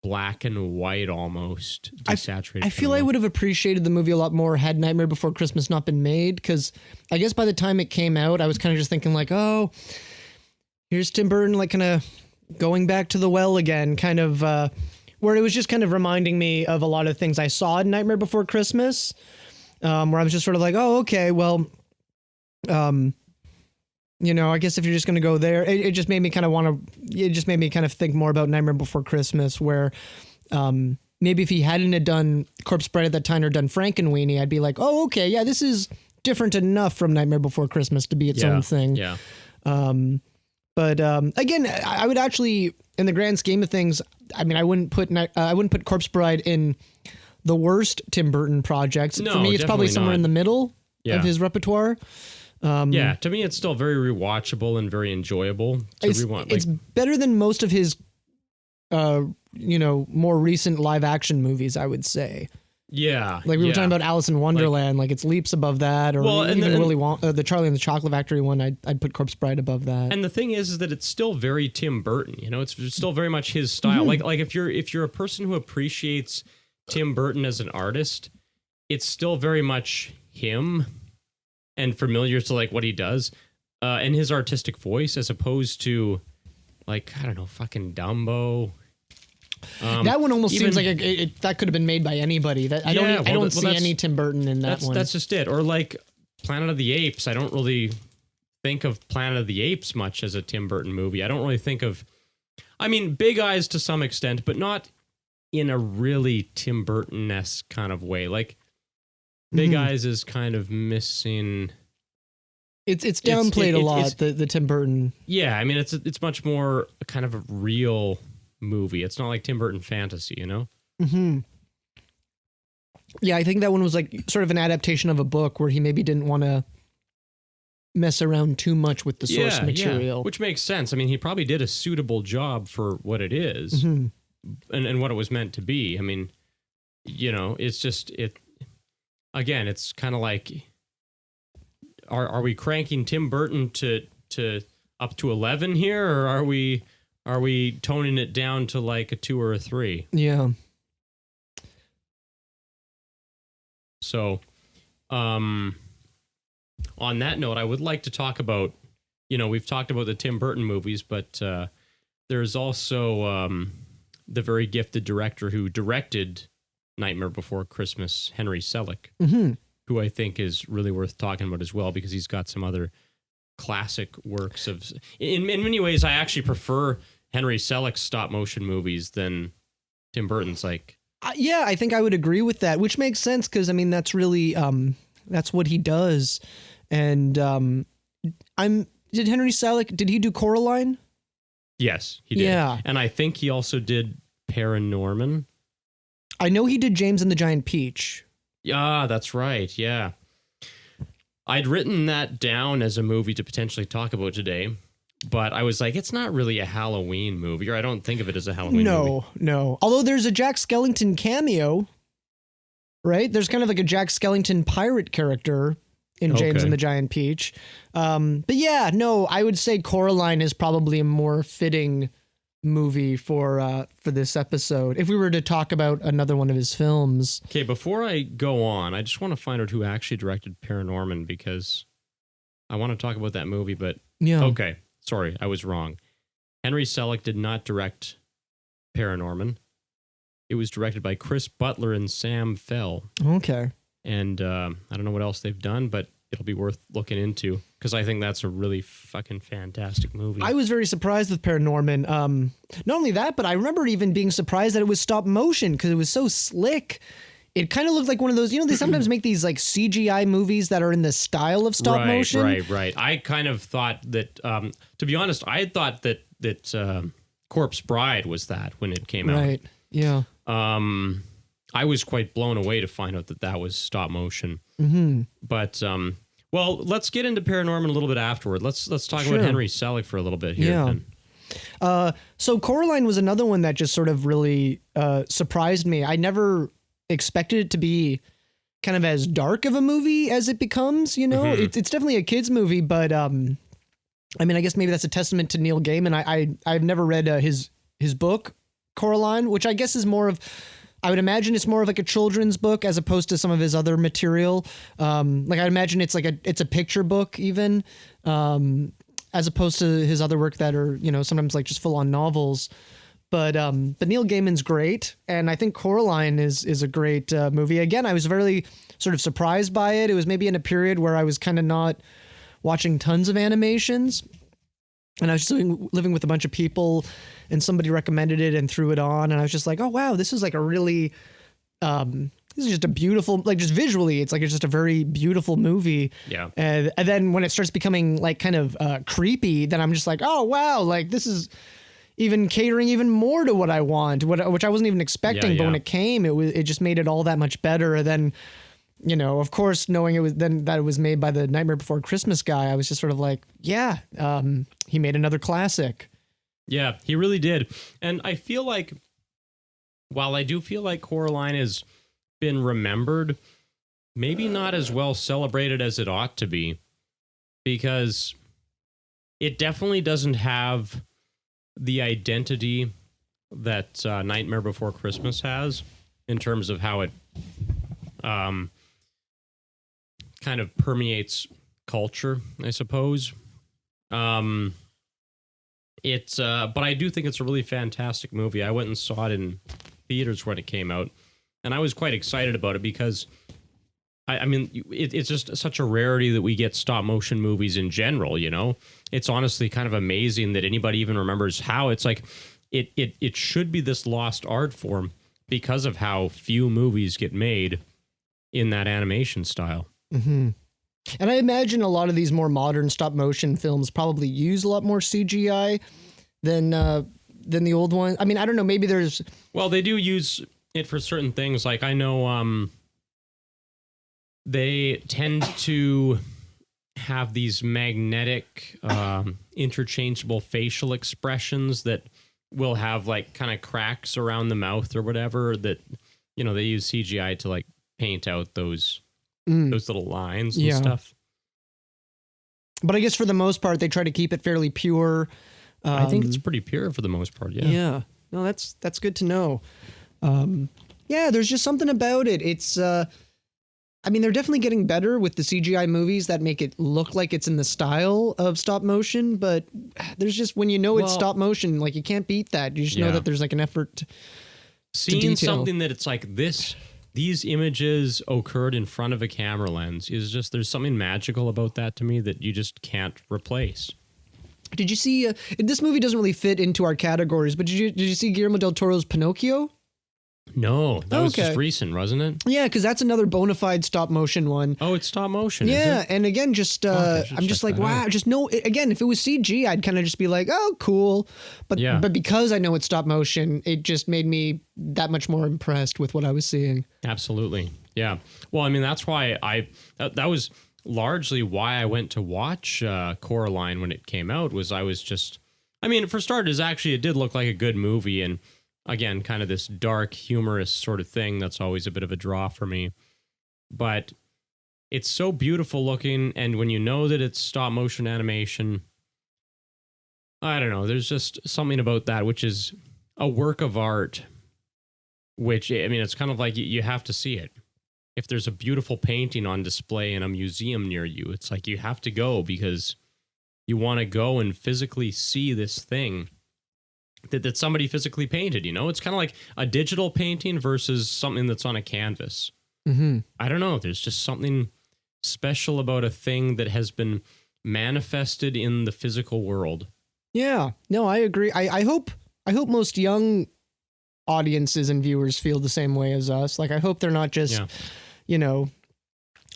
black and white almost desaturated. I feel I would have appreciated the movie a lot more had Nightmare Before Christmas not been made, because I guess by the time it came out, I was kind of just thinking like, oh, here's Tim Burton like kind of going back to the well again, kind of where it was just kind of reminding me of a lot of things I saw in Nightmare Before Christmas, where I was just sort of like, oh, okay, well, I guess if you're just going to go there, it just made me kind of think more about Nightmare Before Christmas, where maybe if he hadn't done Corpse Bride at that time or done Frankenweenie, I'd be like, oh, okay, yeah, this is different enough from Nightmare Before Christmas to be its own thing. Yeah. But again, I would actually, in the grand scheme of things, I mean, I wouldn't put Corpse Bride in the worst Tim Burton projects. No, for me, it's probably somewhere not. in the middle of his repetoire. To me, it's still very rewatchable and very enjoyable to rewatch. It's better than most of his, more recent live action movies, I would say. Yeah, like we were talking about Alice in Wonderland, like it's leaps above that, or even Willy Wonka, the Charlie and the Chocolate Factory one. I'd put Corpse Bride above that. And the thing is that it's still very Tim Burton. It's still very much his style. Like if you're a person who appreciates Tim Burton as an artist, it's still very much him and familiar to like what he does and his artistic voice, as opposed to like, I don't know, fucking Dumbo. That one almost seems like that could have been made by anybody. I don't see any Tim Burton in that one. That's just it. Or like Planet of the Apes. I don't really think of Planet of the Apes much as a Tim Burton movie. I don't really think of, I mean, Big Eyes to some extent, but not in a really Tim Burton-esque kind of way. Like Big Eyes is kind of missing. It's downplayed a lot. The Tim Burton. Yeah, I mean it's much more a kind of a real movie. It's not like Tim Burton fantasy, Mm-hmm. Yeah, I think that one was like sort of an adaptation of a book where he maybe didn't want to mess around too much with the source material. Which makes sense. I mean, he probably did a suitable job for what it is and what it was meant to be. I mean, it's just again, it's kind of like, are we cranking Tim Burton to up to 11 here, or are we toning it down to like a 2 or a 3? Yeah. So, on that note, I would like to talk about, we've talked about the Tim Burton movies, but there's also the very gifted director who directed Nightmare Before Christmas, Henry Selick, who I think is really worth talking about as well, because he's got some other classic works of. In many ways, I actually prefer Henry Selick's stop motion movies than Tim Burton's. Like, yeah, I think I would agree with that, which makes sense because I mean that's really that's what he does, and did Henry Selick, did he do Coraline? Yes, he did. Yeah, and I think he also did Paranorman. I know he did James and the Giant Peach. Yeah, that's right. Yeah. I'd written that down as a movie to potentially talk about today, but I was like, it's not really a Halloween movie, or I don't think of it as a Halloween movie. No. Although there's a Jack Skellington cameo, right? There's kind of like a Jack Skellington pirate character in James and the Giant Peach. But yeah, no, I would say Coraline is probably a more fitting movie for this episode if we were to talk about another one of his films. Okay, before I go on, I just want to find out who actually directed Paranorman, because I want to talk about that movie, but okay, sorry, I was wrong. Henry Selick did not direct Paranorman. It was directed by Chris Butler and Sam Fell. Okay. And I don't know what else they've done, but it'll be worth looking into, because I think that's a really fucking fantastic movie. I was very surprised with Paranorman. Not only that, but I remember even being surprised that it was stop motion, because it was so slick. It kind of looked like one of those, they sometimes make these like CGI movies that are in the style of stop motion. Right. I kind of thought that, to be honest, I had thought that Corpse Bride was that when it came out. Right, yeah. I was quite blown away to find out that was stop motion. Mm-hmm. But, well, let's get into Paranorman a little bit afterward. Let's talk about Henry Selick for a little bit here. Yeah. So Coraline was another one that just sort of really surprised me. I never expected it to be kind of as dark of a movie as it becomes. You know, it's definitely a kids movie, but I mean, I guess maybe that's a testament to Neil Gaiman. I've never read his book Coraline, which I guess is more of, I would imagine it's more of like a children's book as opposed to some of his other material. Like I imagine it's like it's a picture book even, as opposed to his other work that are, you know, sometimes like just full on novels. But Neil Gaiman's great, and I think Coraline is a great movie. Again, I was very sort of surprised by it. It was maybe in a period where I was kind of not watching tons of animations, and I was just living with a bunch of people, and somebody recommended it and threw it on, and I was just like, oh wow, this is like a really, this is just a beautiful, like just visually, it's just a very beautiful movie. Yeah. And then when it starts becoming like kind of creepy, then I'm just like, oh wow, like this is even catering even more to what I want, which I wasn't even expecting. But when it came, it just made it all that much better. And then, you know, of course, knowing that it was made by the Nightmare Before Christmas guy, I was just sort of like, yeah, he made another classic. Yeah, he really did. And I feel like, while I do feel like Coraline has been remembered, maybe not as well celebrated as it ought to be, because it definitely doesn't have the identity that Nightmare Before Christmas has in terms of how it kind of permeates culture, I suppose. But I do think it's a really fantastic movie. I went and saw it in theaters when it came out, and I was quite excited about it because I mean, it's just such a rarity that we get stop motion movies in general, you know? It's honestly kind of amazing that anybody even remembers how it's like, it should be this lost art form because of how few movies get made in that animation style. Mm-hmm. And I imagine a lot of these more modern stop motion films probably use a lot more CGI than the old ones. I mean, I don't know, maybe there's... Well, they do use it for certain things. Like I know, they tend to have these magnetic, interchangeable facial expressions that will have like kind of cracks around the mouth or whatever that, you know, they use CGI to like paint out those little lines and stuff. But I guess for the most part, they try to keep it fairly pure. I think it's pretty pure for the most part. Yeah. Yeah. No, that's good to know. Yeah, there's just something about it. It's, I mean, they're definitely getting better with the CGI movies that make it look like it's in the style of stop motion, but there's just, when you know it's stop motion, like you can't beat that. You just know that there's like an effort to seeing something that it's like these images occurred in front of a camera lens is just, there's something magical about that to me that you just can't replace. Did you see, this movie doesn't really fit into our categories, but did you see Guillermo del Toro's Pinocchio? No, that was just recent, wasn't it? Yeah, because that's another bona fide stop motion one. Oh, it's stop motion. Yeah, is it? and again, just I'm just like, wow, just no. Again, if it was CG, I'd kind of just be like, oh, cool. But because I know it's stop motion, it just made me that much more impressed with what I was seeing. Absolutely, yeah. Well, I mean, that's why that was largely why I went to watch Coraline when it came out. Was I was just, I mean, for starters, actually, it did look like a good movie, and again, kind of this dark, humorous sort of thing that's always a bit of a draw for me. But it's so beautiful looking, and when you know that it's stop motion animation, I don't know, there's just something about that, which is a work of art, which, I mean, it's kind of like you have to see it. If there's a beautiful painting on display in a museum near you, it's like you have to go because you want to go and physically see this thing that somebody physically painted, you know? It's kind of like a digital painting versus something that's on a canvas. Mm-hmm. I don't know. There's just something special about a thing that has been manifested in the physical world. Yeah, no, I agree. I hope most young audiences and viewers feel the same way as us. Like, I hope they're not just, you know,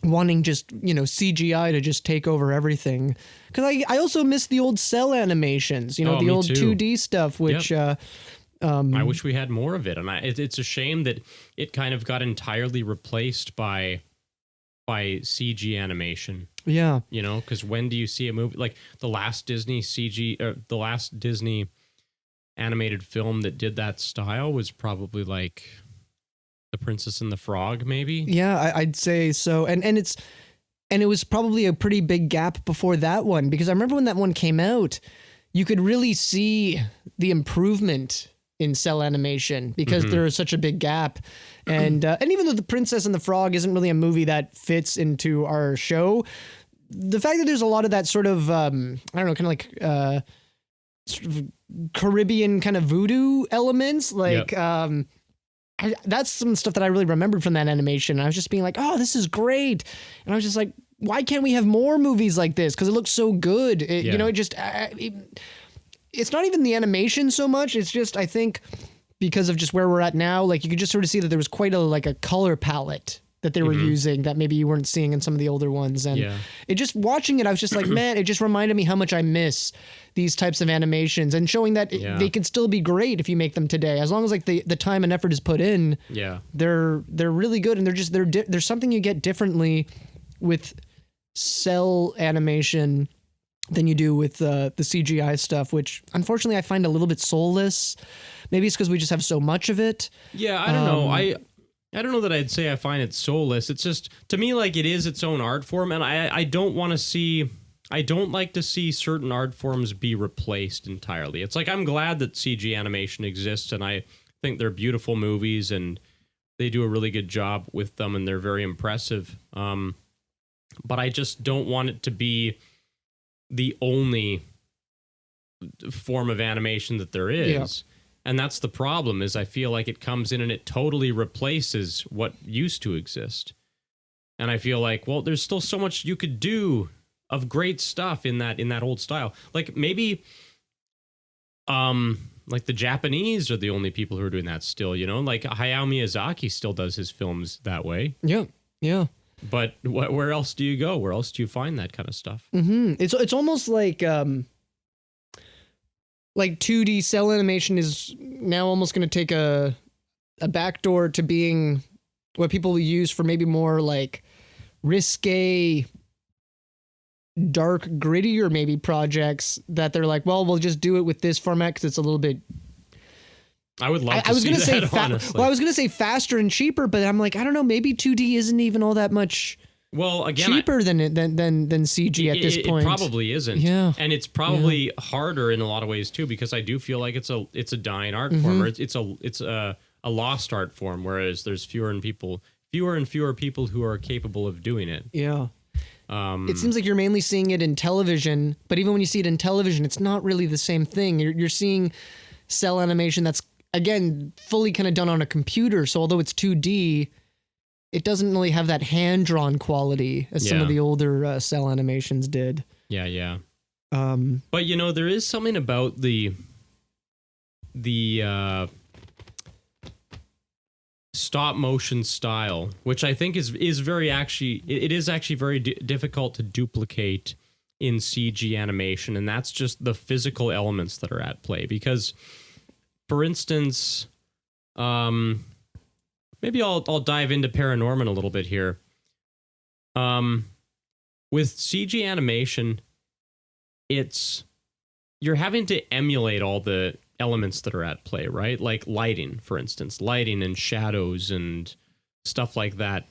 wanting just, you know, CGI to just take over everything. Because I also miss the old cell animations, you know, the old too. 2D stuff, which I wish we had more of it. And it's a shame that it kind of got entirely replaced by CG animation. Yeah. You know, because when do you see a movie like the last Disney animated film that did that style was probably like The Princess and the Frog, maybe. Yeah, I'd say so. And it was probably a pretty big gap before that one, because I remember when that one came out, you could really see the improvement in cell animation because there was such a big gap. And even though The Princess and the Frog isn't really a movie that fits into our show, the fact that there's a lot of that sort of, I don't know, kind of like sort of Caribbean kind of voodoo elements, like, that's some stuff that I really remembered from that animation. I was just being like, oh, this is great. And I was just like, why can't we have more movies like this? Because it looks so good. You know, it's not even the animation so much. It's just, I think, because of just where we're at now, like you could just sort of see that there was quite a color palette that they were using that maybe you weren't seeing in some of the older ones. And it just, watching it, I was just like, man, it just reminded me how much I miss these types of animations, and showing that they can still be great if you make them today, as long as like the time and effort is put in. They're really good, and there's something you get differently with cell animation than you do with the CGI stuff, which unfortunately I find a little bit soulless. Maybe it's because we just have so much of it. Yeah, I don't know. I don't know that I'd say I find it soulless. It's just, to me, like, it is its own art form, and I don't want to see... I don't like to see certain art forms be replaced entirely. It's like, I'm glad that CG animation exists, and I think they're beautiful movies, and they do a really good job with them, and they're very impressive. But I just don't want it to be the only form of animation that there is. Yeah. And that's the problem, is I feel like it comes in and it totally replaces what used to exist. And I feel like, well, there's still so much you could do of great stuff in that old style. Like, maybe like the Japanese are the only people who are doing that still, you know? Like Hayao Miyazaki still does his films that way. Yeah. Yeah. But where else do you go? Where else do you find that kind of stuff? It's almost like 2D cell animation is now almost going to take a backdoor to being what people use for maybe more like risque, dark, grittier maybe projects that they're like, well, we'll just do it with this format because it's a little bit... I would love to see that, honestly. Well, I was going to say faster and cheaper, but I'm like, I don't know, maybe 2D isn't even all that much cheaper than CG at this point. It probably isn't. Yeah. And it's probably harder in a lot of ways too, because I do feel like it's a dying art form, or it's a lost art form, whereas there's fewer and fewer people who are capable of doing it. Yeah. It seems like you're mainly seeing it in television, but even when you see it in television, it's not really the same thing. You're seeing cell animation that's, again, fully kind of done on a computer. So although it's 2D, it doesn't really have that hand-drawn quality as some of the older cell animations did. Yeah. But, you know, there is something about the stop motion style, which I think is very very difficult to duplicate in CG animation, and that's just the physical elements that are at play. Because, for instance, maybe I'll dive into Paranorman a little bit here. With CG animation, you're having to emulate all the elements that are at play, right? Like lighting, for instance, lighting and shadows and stuff like that.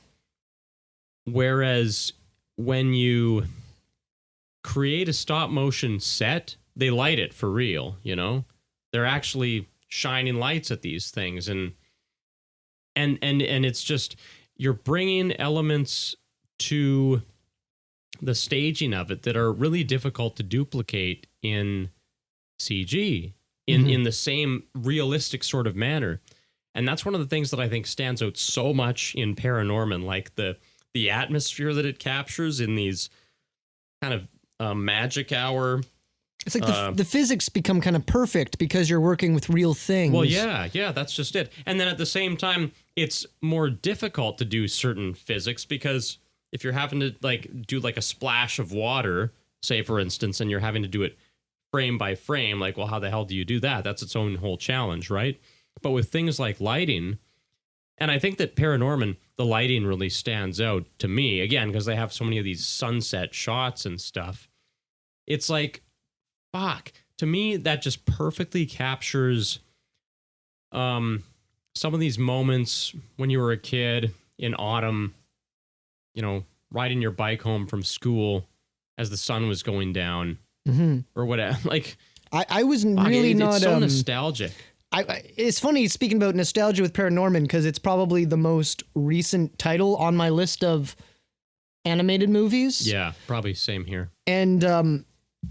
Whereas when you create a stop motion set, they light it for real, you know? They're actually shining lights at these things, and it's just, you're bringing elements to the staging of it that are really difficult to duplicate in CG in the same realistic sort of manner. And that's one of the things that I think stands out so much in Paranorman, like the atmosphere that it captures in these kind of magic hour. It's like the physics become kind of perfect because you're working with real things. Well, yeah, that's just it. And then at the same time, it's more difficult to do certain physics, because if you're having to do a splash of water, say for instance, and you're having to do it frame by frame, like, well, how the hell do you do that? That's its own whole challenge, right? But with things like lighting, and I think that Paranorman, the lighting really stands out to me, again, because they have so many of these sunset shots and stuff. It's like, fuck, to me, that just perfectly captures some some of these moments when you were a kid in autumn, you know, riding your bike home from school as the sun was going down or whatever. Like, I was really not it's so nostalgic. It's funny speaking about nostalgia with Paranorman because it's probably the most recent title on my list of animated movies. Yeah, probably same here. And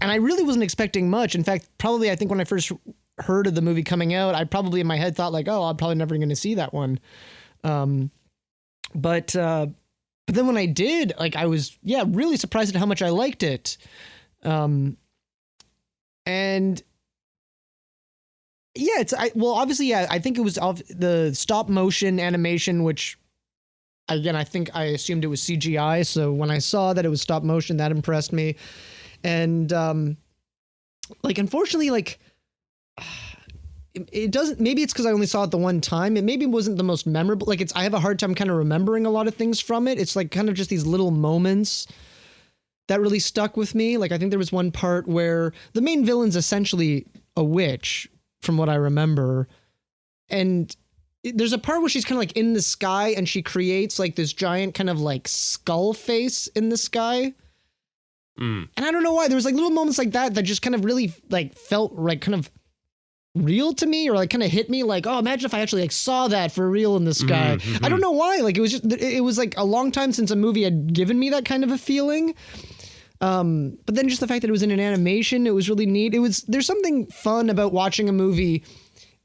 I really wasn't expecting much. In fact, probably I think when I first heard of the movie coming out, I probably in my head thought like, oh, I'm probably never going to see that one. But then when I did, like, I was really surprised at how much I liked it. And yeah, obviously, I think it was the stop motion animation, which again, I think I assumed it was CGI. So when I saw that it was stop motion, that impressed me. And like, unfortunately, like, it doesn't, maybe it's because I only saw it the one time. It maybe wasn't the most memorable. Like, I have a hard time kind of remembering a lot of things from it. It's like kind of just these little moments that really stuck with me. Like, I think there was one part where the main villain's essentially a witch, from what I remember. And there's a part where she's kind of like in the sky and she creates like this giant kind of like skull face in the sky. And I don't know why. There was like little moments like that just kind of really like felt like kind of real to me, or like kind of hit me like, oh, imagine if I actually like saw that for real in the sky. I don't know why. Like, it was like a long time since a movie had given me that kind of a feeling. But then just the fact that it was in an animation, it was really neat. There's something fun about watching a movie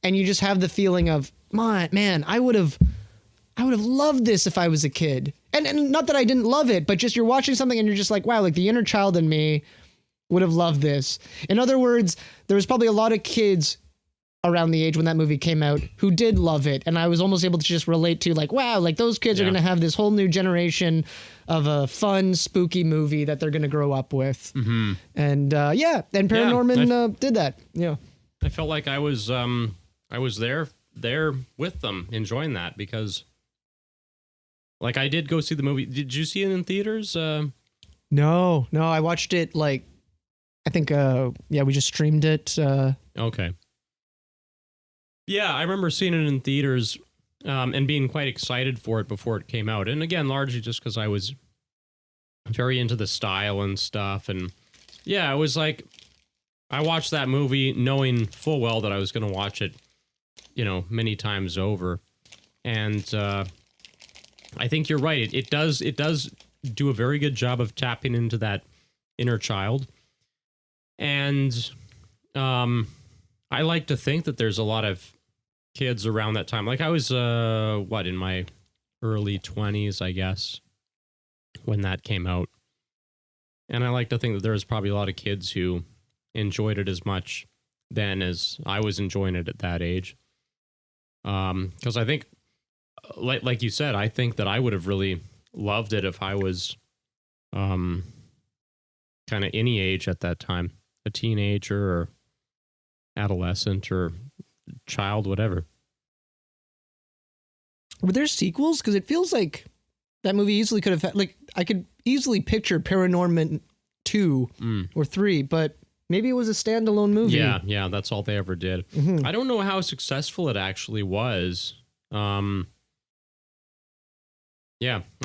and you just have the feeling of, man, I would have loved this if I was a kid. And not that I didn't love it, but just you're watching something and you're just like, wow, like the inner child in me would have loved this. In other words, there was probably a lot of kids around the age when that movie came out who did love it. And I was almost able to just relate to like, wow, like those kids are going to have this whole new generation of a fun, spooky movie that they're going to grow up with. And and Paranorman did that. Yeah. I felt like I was there with them enjoying that because like I did go see the movie. Did you see it in theaters? No, I watched it like, I think, we just streamed it. Okay. Yeah, I remember seeing it in theaters and being quite excited for it before it came out. And again, largely just because I was very into the style and stuff. And yeah, it was like, I watched that movie knowing full well that I was going to watch it, you know, many times over. And I think you're right. It does do a very good job of tapping into that inner child. And I like to think that there's a lot of kids around that time. Like I was, in my early 20s, I guess, when that came out. And I like to think that there was probably a lot of kids who enjoyed it as much then as I was enjoying it at that age. Because I think, like you said, I think that I would have really loved it if I was kind of any age at that time, a teenager or adolescent or child, whatever. Were there sequels? Because it feels like that movie easily could have had, like, I could easily picture Paranorman 2 or 3, but maybe it was a standalone movie. Yeah, that's all they ever did. I don't know how successful it actually was. Yeah,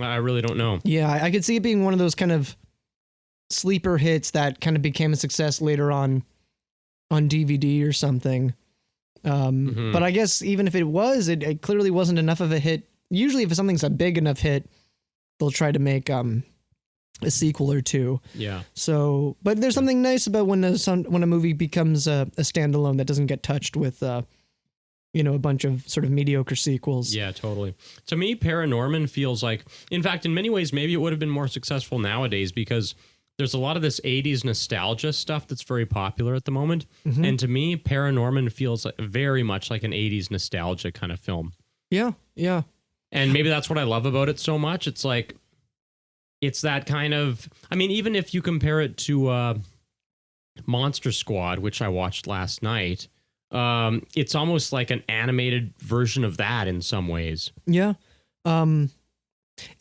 I really don't know. Yeah, I could see it being one of those kind of sleeper hits that kind of became a success later on DVD or something. But I guess even if it was, it clearly wasn't enough of a hit. Usually if something's a big enough hit, they'll try to make a sequel or two. Yeah. So, but there's something nice about when a movie becomes a standalone that doesn't get touched with a bunch of sort of mediocre sequels. Yeah, totally. To me, Paranorman feels like, in fact, in many ways, maybe it would have been more successful nowadays because there's a lot of this 80s nostalgia stuff that's very popular at the moment. And to me, Paranorman feels like very much like an 80s nostalgia kind of film. Yeah. And maybe that's what I love about it so much. It's like, it's that kind of, I mean, even if you compare it to Monster Squad, which I watched last night, it's almost like an animated version of that in some ways. Yeah.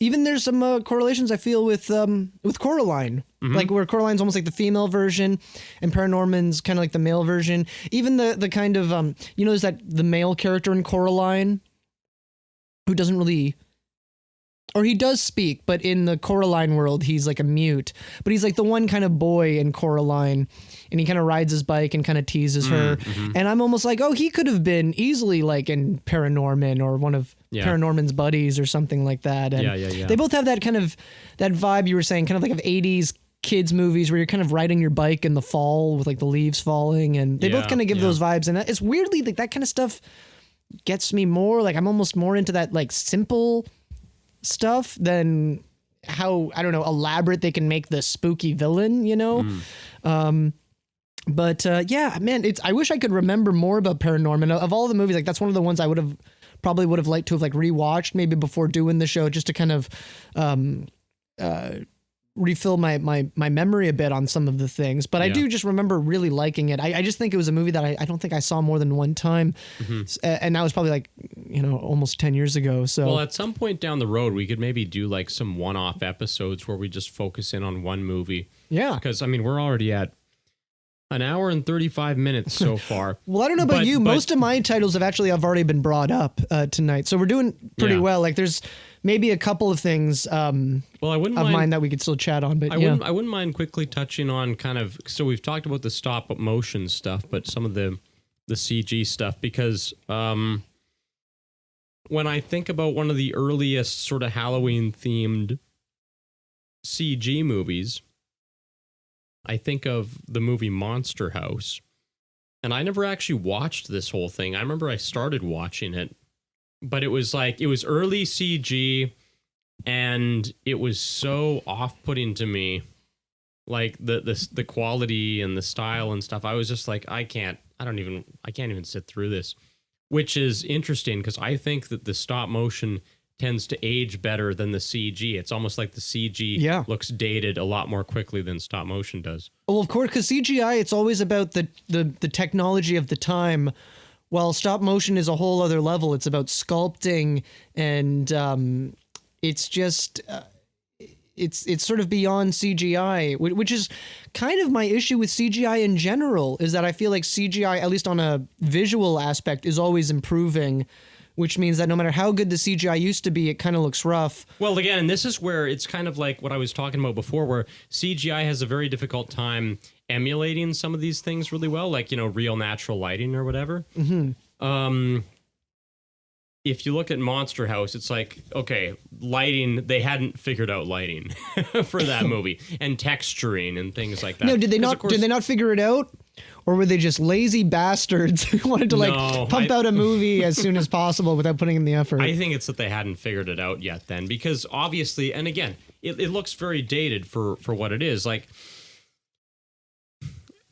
Even there's some correlations I feel with Coraline, like where Coraline's almost like the female version and Paranorman's kind of like the male version. Even the kind of, there's the male character in Coraline who doesn't really, or he does speak, but in the Coraline world, he's like a mute. But he's like the one kind of boy in Coraline, and he kind of rides his bike and kind of teases her. And I'm almost like, oh, he could have been easily like in Paranorman or one of Paranorman's buddies or something like that. And they both have that kind of, that vibe you were saying, kind of like of 80s kids movies where you're kind of riding your bike in the fall with like the leaves falling, and they both kind of give those vibes. And it's weirdly like that kind of stuff gets me more, like I'm almost more into that like simple stuff than how, I don't know, elaborate they can make the spooky villain, you know? But yeah, man, I wish I could remember more about Paranorman. Of all the movies, like that's one of the ones I probably would have liked to have like rewatched maybe before doing the show, just to kind of refill my memory a bit on some of the things. But I do just remember really liking it. I just think it was a movie that I don't think I saw more than one time. And that was probably like, you know, almost 10 years ago. So, well, at some point down the road, we could maybe do like some one-off episodes where we just focus in on one movie. Yeah. Because, I mean, we're already at an hour and 35 minutes so far. Well, I don't know about you. Most of my titles have already been brought up tonight. So we're doing pretty well. Like there's maybe a couple of things I wouldn't mind that we could still chat on. But I wouldn't mind quickly touching on kind of, so we've talked about the stop motion stuff, but some of the CG stuff, because when I think about one of the earliest sort of Halloween themed CG movies, I think of the movie Monster House. And I never actually watched this whole thing. I remember I started watching it, but it was early CG, and it was so off-putting to me, like the quality and the style and stuff. I was just like, I can't even sit through this, which is interesting because I think that the stop motion tends to age better than the CG. It's almost like the CG looks dated a lot more quickly than stop motion does. Well, of course, because CGI, it's always about the technology of the time, while stop motion is a whole other level. It's about sculpting, and it's just it's sort of beyond CGI, which is kind of my issue with CGI in general, is that I feel like CGI, at least on a visual aspect, is always improving, which means that no matter how good the CGI used to be, it kind of looks rough. Well, again, and this is where it's kind of like what I was talking about before, where CGI has a very difficult time emulating some of these things really well, like, you know, real natural lighting or whatever. If you look at Monster House, it's like, okay, lighting, they hadn't figured out lighting for that movie, and texturing and things like that. No, did they not figure it out? Or were they just lazy bastards who wanted to pump out a movie as soon as possible without putting in the effort? I think it's that they hadn't figured it out yet then, because obviously, and again, it looks very dated for what it is. Like,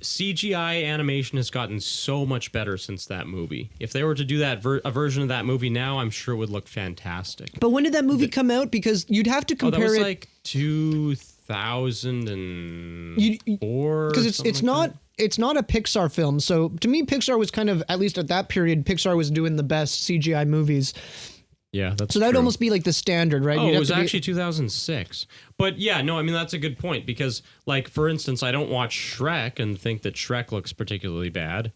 CGI animation has gotten so much better since that movie. If they were to do that a version of that movie now, I'm sure it would look fantastic. But when did that movie come out? Because you'd have to compare that was it like 2004. Because it's not a Pixar film. So to me, Pixar was kind of, at least at that period, Pixar was doing the best CGI movies. Yeah, that's so that would almost be like the standard, right? Oh, it was actually 2006. But yeah, no, I mean, that's a good point, because, like, for instance, I don't watch Shrek and think that Shrek looks particularly bad.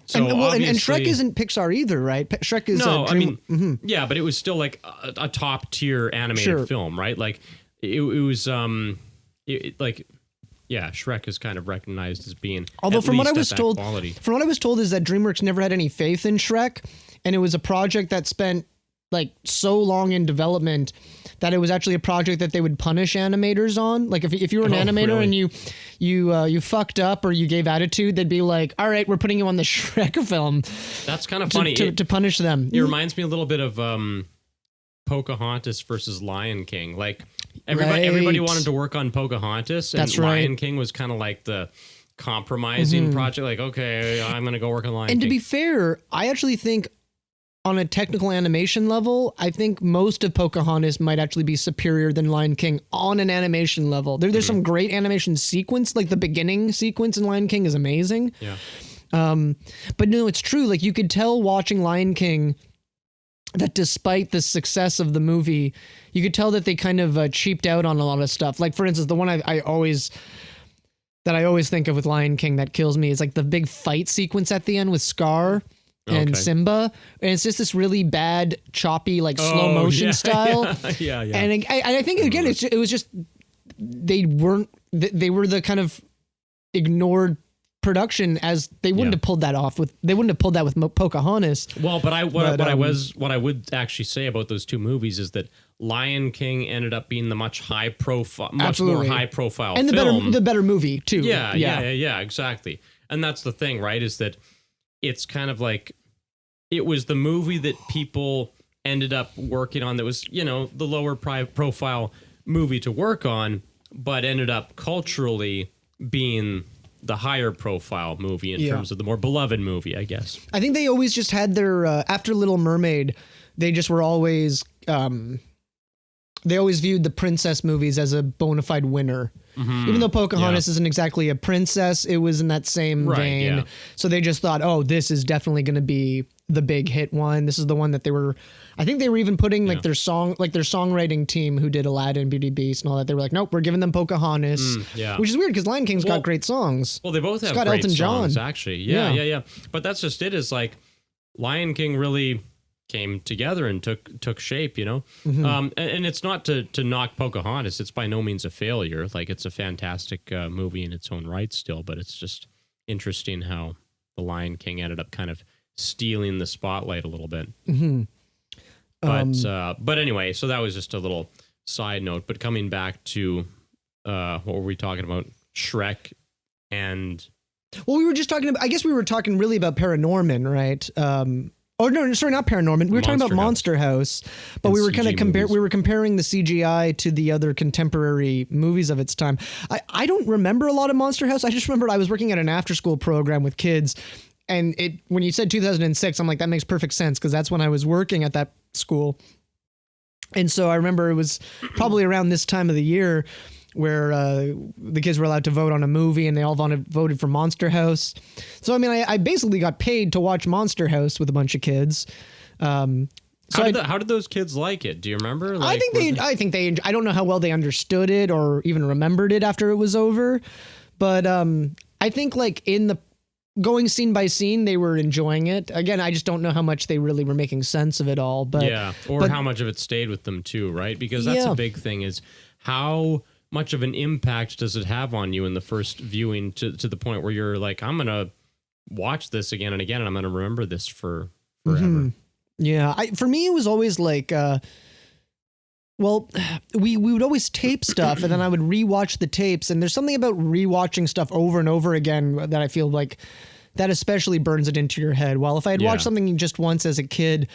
So and Shrek isn't Pixar either, right? Shrek is yeah, but it was still like a top tier animated film, right? Like it was Shrek is kind of recognized as being, although from what I was told, quality. From what I was told is that DreamWorks never had any faith in Shrek, and it was a project that spent like so long in development that it was actually a project that they would punish animators on. Like if you were an animator, really? And you fucked up or you gave attitude, they'd be like, all right, we're putting you on the Shrek film. That's kind of funny. To punish them. It reminds me a little bit of Pocahontas versus Lion King. Like everybody wanted to work on Pocahontas, and Lion King was kind of like the compromising project. Like, okay, I'm going to go work on Lion King. And to be fair, I actually think on a technical animation level, I think most of Pocahontas might actually be superior than Lion King on an animation level. There's some great animation sequence, like the beginning sequence in Lion King is amazing. Yeah. But no, it's true. Like you could tell watching Lion King that despite the success of the movie, you could tell that they kind of cheaped out on a lot of stuff. Like for instance, the one I always think of with Lion King that kills me is like the big fight sequence at the end with Scar. and Okay. Simba, and it's just this really bad, choppy, like slow motion yeah, style. Yeah. And I think again, it was just they were the kind of ignored production, as they wouldn't Yeah. have pulled that off with Pocahontas. Well, but what I um, would actually say about those two movies is that Lion King ended up being the much high profile, much Absolutely. more high profile, And film. the better movie too. Yeah, exactly. And that's the thing, right? Is that it's kind of like it was the movie that people ended up working on that was, the lower profile movie to work on, but ended up culturally being the higher profile movie in terms of the more beloved movie, I guess. I think they always just had their after Little Mermaid, they just were always they always viewed the princess movies as a bona fide winner. Even though Pocahontas isn't exactly a princess, it was in that same vein. Yeah. So they just thought, oh, this is definitely going to be the big hit one. This is the one that I think they were even putting like their songwriting team who did Aladdin, Beauty Beast and all that. They were like, nope, we're giving them Pocahontas, which is weird because Lion King's got great songs. Well, they both have got great Elton songs, John. actually. Yeah. But that's just it. Is like Lion King really came together and took shape, and it's not to knock Pocahontas. It's by no means a failure. Like, it's a fantastic movie in its own right still, but it's just interesting how the Lion King ended up kind of stealing the spotlight a little bit. But anyway, so that was just a little side note. But coming back to what were we talking about? Shrek and Well, we were just talking about, I guess we were talking really about Paranorman, right? No, sorry, not Paranorman. We were talking about Monster House, but And we were kind of CG movies. comparing the CGI to the other contemporary movies of its time. I don't remember a lot of Monster House. I just remembered I was working at an after-school program with kids, and when you said 2006, I'm like, that makes perfect sense because that's when I was working at that school. And so I remember it was probably around this time of the year where the kids were allowed to vote on a movie, and they all voted for Monster House. So, I mean, I basically got paid to watch Monster House with a bunch of kids. how did those kids like it? Do you remember? Like, I don't know how well they understood it or even remembered it after it was over. But I think like in the going scene by scene, they were enjoying it. Again, I just don't know how much they really were making sense of it all. But how much of it stayed with them too, right? Because that's a big thing, is how much of an impact does it have on you in the first viewing to the point where you're like, I'm going to watch this again and again, and I'm going to remember this for forever. Mm-hmm. Yeah. For me, it was always like, we would always tape stuff, and then I would rewatch the tapes. And there's something about rewatching stuff over and over again that I feel like that especially burns it into your head. While if I had watched something just once as a kid,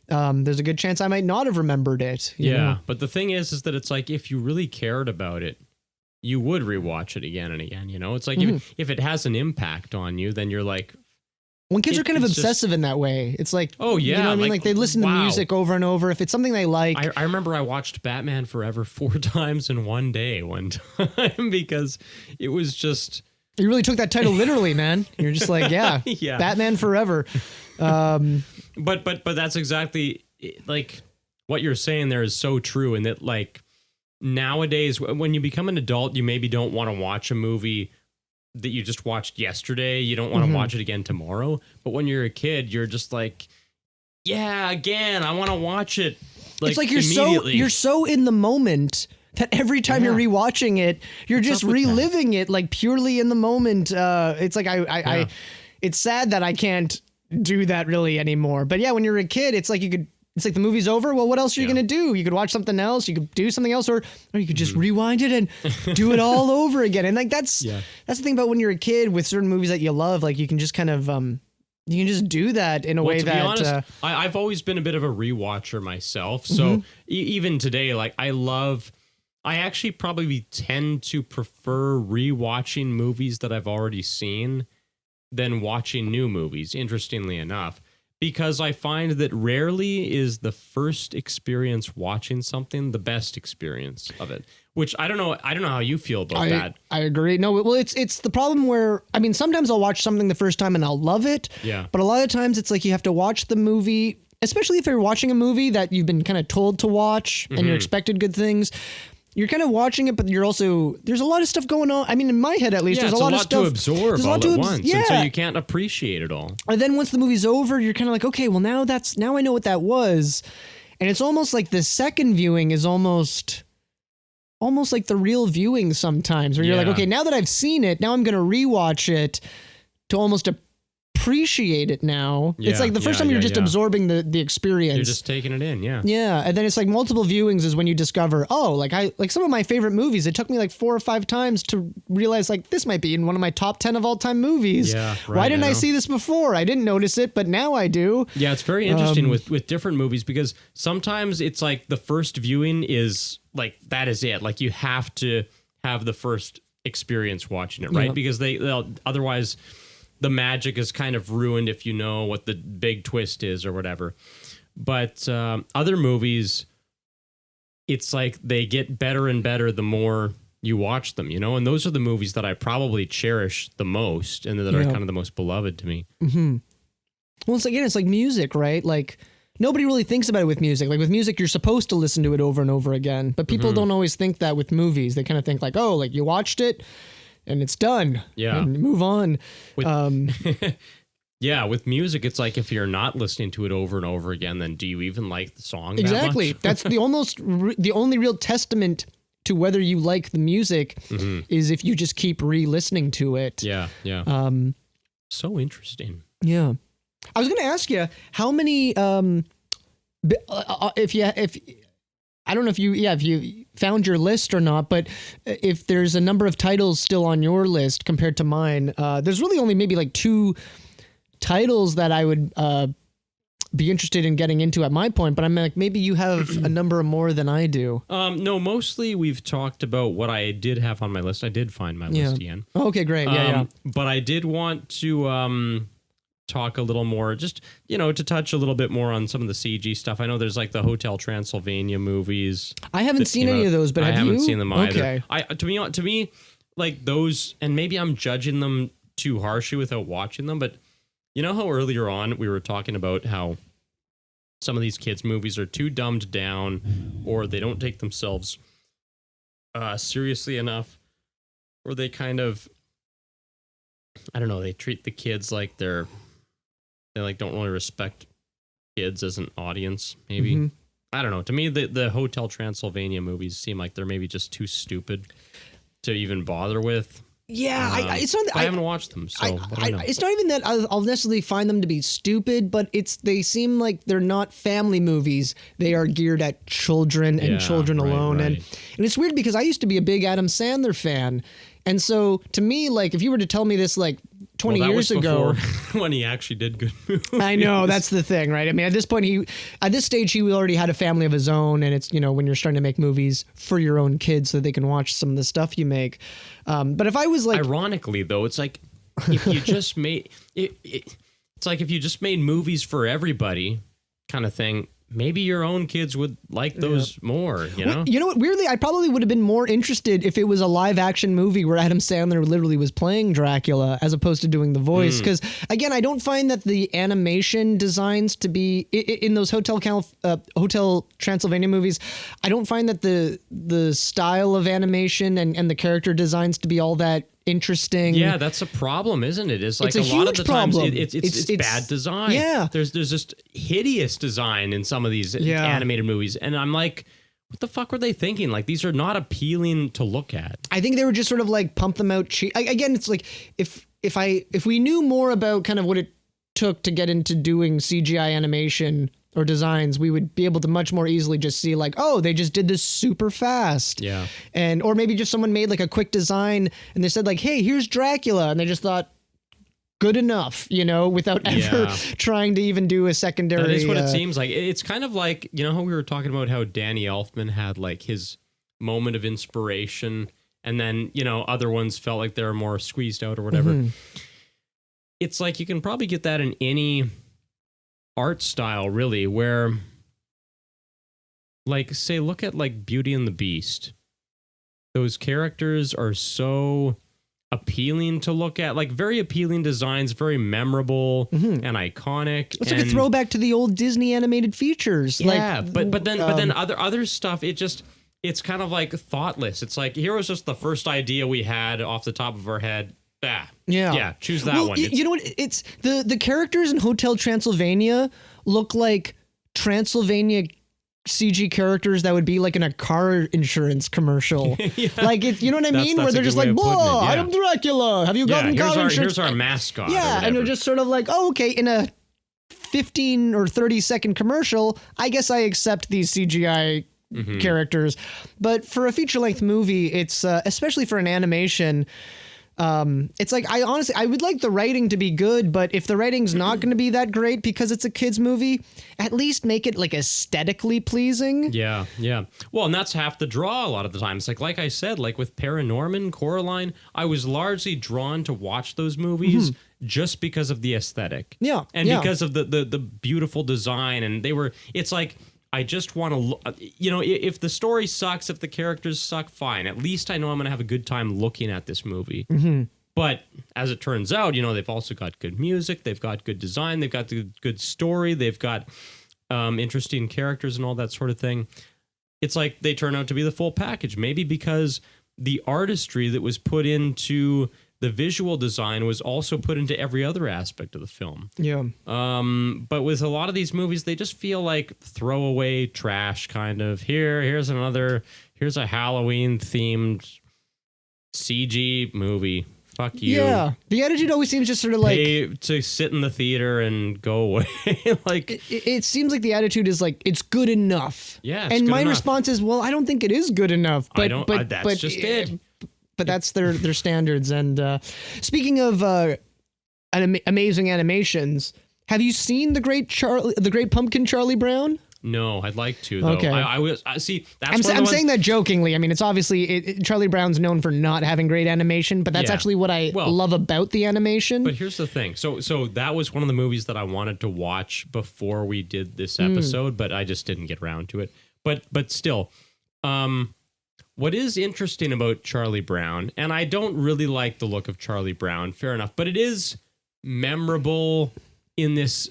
there's a good chance I might not have remembered it. You know? But the thing is that it's like, if you really cared about it, you would rewatch it again and again. It's like if it has an impact on you, then you're like, when kids are kind of it's obsessive in that way, it's like, oh yeah, you know what I mean? Like they listen to music over and over. If it's something they like, I remember I watched Batman Forever 4 times in one day one time because it was just. You really took that title literally, man. You're just like, yeah, Batman Forever. But that's exactly like what you're saying there is so true. And that like nowadays, when you become an adult, you maybe don't want to watch a movie that you just watched yesterday. You don't want to watch it again tomorrow. But when you're a kid, you're just like, yeah, again, I want to watch it. Like, it's like you're immediately. so in the moment that every time you're rewatching it, you're just reliving it like purely in the moment. It's like it's sad that I can't do that really anymore. But yeah, when you're a kid, it's like it's like the movie's over. Well, what else are you going to do? You could watch something else. You could do something else, or you could just rewind it and do it all over again. And like that's the thing about when you're a kid with certain movies that you love. Like you can just kind of you can just do that in a way to that. Be honest, I've always been a bit of a rewatcher myself. So even today, like I actually probably tend to prefer rewatching movies that I've already seen than watching new movies, interestingly enough, because I find that rarely is the first experience watching something the best experience of it, which I don't know how you feel about that. I agree. No, well, it's the problem where, I mean, sometimes I'll watch something the first time and I'll love it. Yeah. But a lot of times it's like you have to watch the movie, especially if you're watching a movie that you've been kind of told to watch and you're expected good things. you're kind of watching it, but you're also there's a lot of stuff going on. I mean, in my head at least, Yeah, there's it's a lot of stuff to absorb there's a all lot at to once, yeah. and so you can't appreciate it all. And then once the movie's over, you're kind of like, okay, well now I know what that was, and it's almost like the second viewing is almost like the real viewing sometimes, where you're like, Yeah. okay, now that I've seen it, now I'm gonna rewatch it to almost appreciate it now. It's Yeah, like the first yeah, time you're yeah, just yeah. absorbing the experience. You're just taking it in, yeah. Yeah, and then it's like multiple viewings is when you discover, oh, like some of my favorite movies, it took me like 4 or 5 times to realize like this might be in one of my top 10 of all time movies. Yeah, Why right, didn't I I know. see this before? I didn't notice it, but now I do. Yeah, it's very interesting with different movies because sometimes it's like the first viewing is like that is it. Like you have to have the first experience watching it, right? Yeah. Because they'll otherwise the magic is kind of ruined if you know what the big twist is or whatever. But other movies, it's like they get better and better the more you watch them, you know? And those are the movies that I probably cherish the most and that are Yeah. kind of the most beloved to me. Well, it's like music, right? Like nobody really thinks about it with music. Like with music, you're supposed to listen to it over and over again, but people don't always think that with movies. They kind of think like, oh, like you watched it and it's done. Yeah. And move on. Yeah, with music, it's like if you're not listening to it over and over again, then do you even like the song Exactly. that much? That's the only real testament to whether you like the music is if you just keep re-listening to it. Yeah, yeah. So interesting. Yeah. I was going to ask you how many if I don't know if you found your list or not, but if there's a number of titles still on your list compared to mine, there's really only maybe like 2 titles that I would be interested in getting into at my point, but I'm like, maybe you have a number more than I do. No, mostly we've talked about what I did have on my list. I did find my list again. Okay, great. Yeah. But I did want to talk a little more, just, you know, to touch a little bit more on some of the CG stuff. I know there's like the Hotel Transylvania movies. I haven't that seen came any out. of those, but I have haven't you? seen them either. Okay. To me, like those, and maybe I'm judging them too harshly without watching them, but you know how earlier on we were talking about how some of these kids' movies are too dumbed down, or they don't take themselves seriously enough, or they kind of, I don't know, they treat the kids like they like don't really respect kids as an audience, maybe. Mhm. I don't know. To me, the Hotel Transylvania movies seem like they're maybe just too stupid to even bother with. Yeah, it's not. I haven't watched them, so what do I know? It's not even that I'll necessarily find them to be stupid, but they seem like they're not family movies. They are geared at children and Yeah, children right, alone, right. and it's weird because I used to be a big Adam Sandler fan, and so to me, like if you were to tell me this like 20 Well, that years was ago. before when he actually did good movies. I know, that's the thing, right? I mean, at this stage, he already had a family of his own, and it's, you know, when you're starting to make movies for your own kids so they can watch some of the stuff you make. But if I was like, Ironically, though, it's like if you just made it's like if you just made movies for everybody, kind of thing. Maybe your own kids would like those more, you know? you know what? Weirdly, I probably would have been more interested if it was a live action movie where Adam Sandler literally was playing Dracula as opposed to doing the voice. Because again, I don't find that the animation designs to be in those Hotel Transylvania movies. I don't find that the style of animation and the character designs to be all that interesting. Yeah, that's a problem, isn't it? It's like It's a lot of huge the times problem. it's bad design. Yeah. There's just hideous design in some of these Yeah. animated movies, and I'm like, what the fuck were they thinking? Like, these are not appealing to look at. I think they were just sort of like pump them out cheap. Again, it's like if we knew more about kind of what it took to get into doing CGI animation or designs, we would be able to much more easily just see like, oh, they just did this super fast. Yeah. Or maybe just someone made like a quick design and they said like, hey, here's Dracula. And they just thought, good enough, you know, without ever Yeah. trying to even do a secondary. That is what it seems like. It's kind of like, you know how we were talking about how Danny Elfman had like his moment of inspiration, and then, you know, other ones felt like they were more squeezed out or whatever. Mhm. It's like you can probably get that in any art style, really, where, like, say, look at like Beauty and the Beast. Those characters are so appealing to look at, like very appealing designs, very memorable and iconic. It's like a throwback to the old Disney animated features. Yeah, like, but then other stuff, it it's kind of like thoughtless. It's like, here was just the first idea we had off the top of our head. Yeah, choose that one. You know what? It's the characters in Hotel Transylvania look like Transylvania CG characters that would be like in a car insurance commercial. Like, it, you know what I mean? Where they're just like, "Blah, I'm Dracula. Have you gotten car insurance?" Here's our mascot. Yeah, and they're just sort of like, "Oh, okay." In a 15 or 30-second commercial, I guess I accept these CGI characters. But for a feature-length movie, it's especially for an animation. It's like, I would like the writing to be good, but if the writing's not going to be that great because it's a kid's movie, at least make it like aesthetically pleasing. Yeah. Well, and that's half the draw a lot of the times. Like I said, like with Paranorman, Coraline, I was largely drawn to watch those movies just because of the aesthetic. Yeah. And because of the beautiful design, and it's like, I just want to, if the story sucks, if the characters suck, fine. At least I know I'm going to have a good time looking at this movie. But as it turns out, they've also got good music, they've got good design, they've got the good story, they've got interesting characters and all that sort of thing. It's like they turn out to be the full package. Maybe because the artistry that was put into the visual design was also put into every other aspect of the film. Yeah. But with a lot of these movies, they just feel like throwaway trash, kind of. Here's a Halloween themed CG movie. Fuck you. Yeah. The attitude always seems just sort of like pay to sit in the theater and go away. Like it seems like the attitude is like, it's good enough. Yeah. And my response is, well, I don't think it is good enough. But that's just it. But that's their standards. And speaking of amazing animations, have you seen the Great Pumpkin Charlie Brown? No, I'd like to though. Okay. I see. That's I'm saying that jokingly. I mean, it's obviously Charlie Brown's known for not having great animation, but that's actually what I love about the animation. But here's the thing. So that was one of the movies that I wanted to watch before we did this episode, but I just didn't get around to it. But still, what is interesting about Charlie Brown, and I don't really like the look of Charlie Brown, fair enough, but it is memorable in this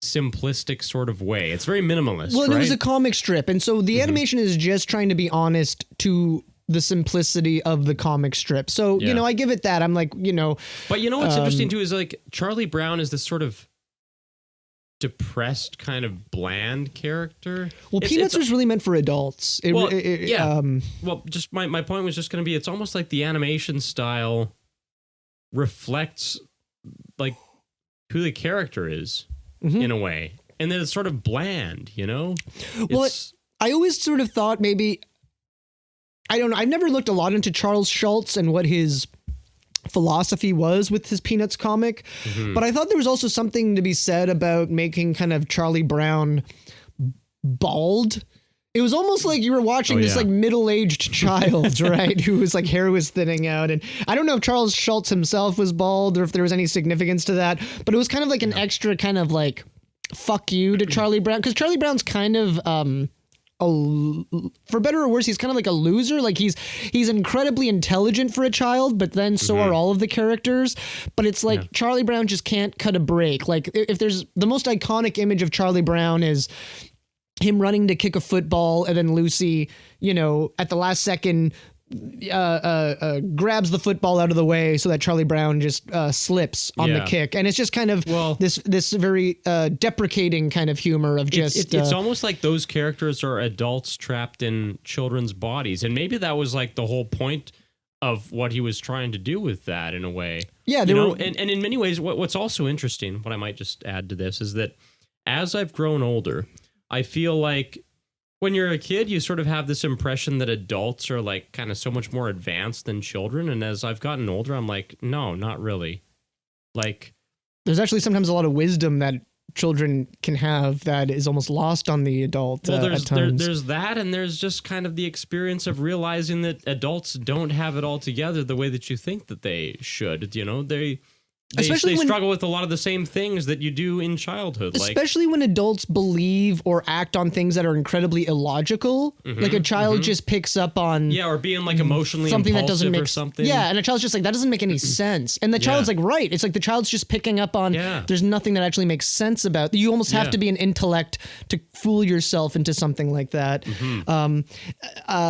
simplistic sort of way. It's very minimalist. Well, right? It was a comic strip, and so the animation is just trying to be honest to the simplicity of the comic strip. So, I give it that. I'm like, But what's interesting too is like Charlie Brown is this sort of depressed, kind of bland character. Well, Peanuts was really meant for adults. Well, just my point was just going to be, it's almost like the animation style reflects like who the character is in a way, and then it's sort of bland. Well, I always sort of thought maybe, I don't know. I've never looked a lot into Charles Schultz and what his philosophy was with his Peanuts comic, but I thought there was also something to be said about making kind of Charlie Brown bald. It was almost like you were watching this like middle-aged child, right? Who was like hair was thinning out. And I don't know if Charles Schultz himself was bald or if there was any significance to that, but it was kind of like an extra kind of like fuck you to Charlie Brown. Because Charlie Brown's kind of for better or worse, he's kind of like a loser. Like he's incredibly intelligent for a child, but then so are all of the characters. But it's like Charlie Brown just can't cut a break. Like if there's the most iconic image of Charlie Brown is him running to kick a football, and then Lucy, at the last second, grabs the football out of the way so that Charlie Brown just slips on the kick, and it's just kind of this very deprecating kind of humor of just. It's almost like those characters are adults trapped in children's bodies, and maybe that was like the whole point of what he was trying to do with that in a way. Yeah, and in many ways, what's also interesting, what I might just add to this is that as I've grown older, I feel like when you're a kid, you sort of have this impression that adults are like kind of so much more advanced than children. And as I've gotten older, I'm like, no, not really. Like, there's actually sometimes a lot of wisdom that children can have that is almost lost on the adult. Well, at times. There's that, and there's just kind of the experience of realizing that adults don't have it all together the way that you think that they should. Especially they when- struggle with a lot of the same things that you do in childhood. Like, Especially when adults believe or act on things that are incredibly illogical. Like a child just picks up on yeah, or being like emotionally something that impulsive doesn't make or something. Yeah, and a child's just like, that doesn't make any sense. And the child's like, right. It's like the child's just picking up on there's nothing that actually makes sense about. You almost have to be an intellect to fool yourself into something like that.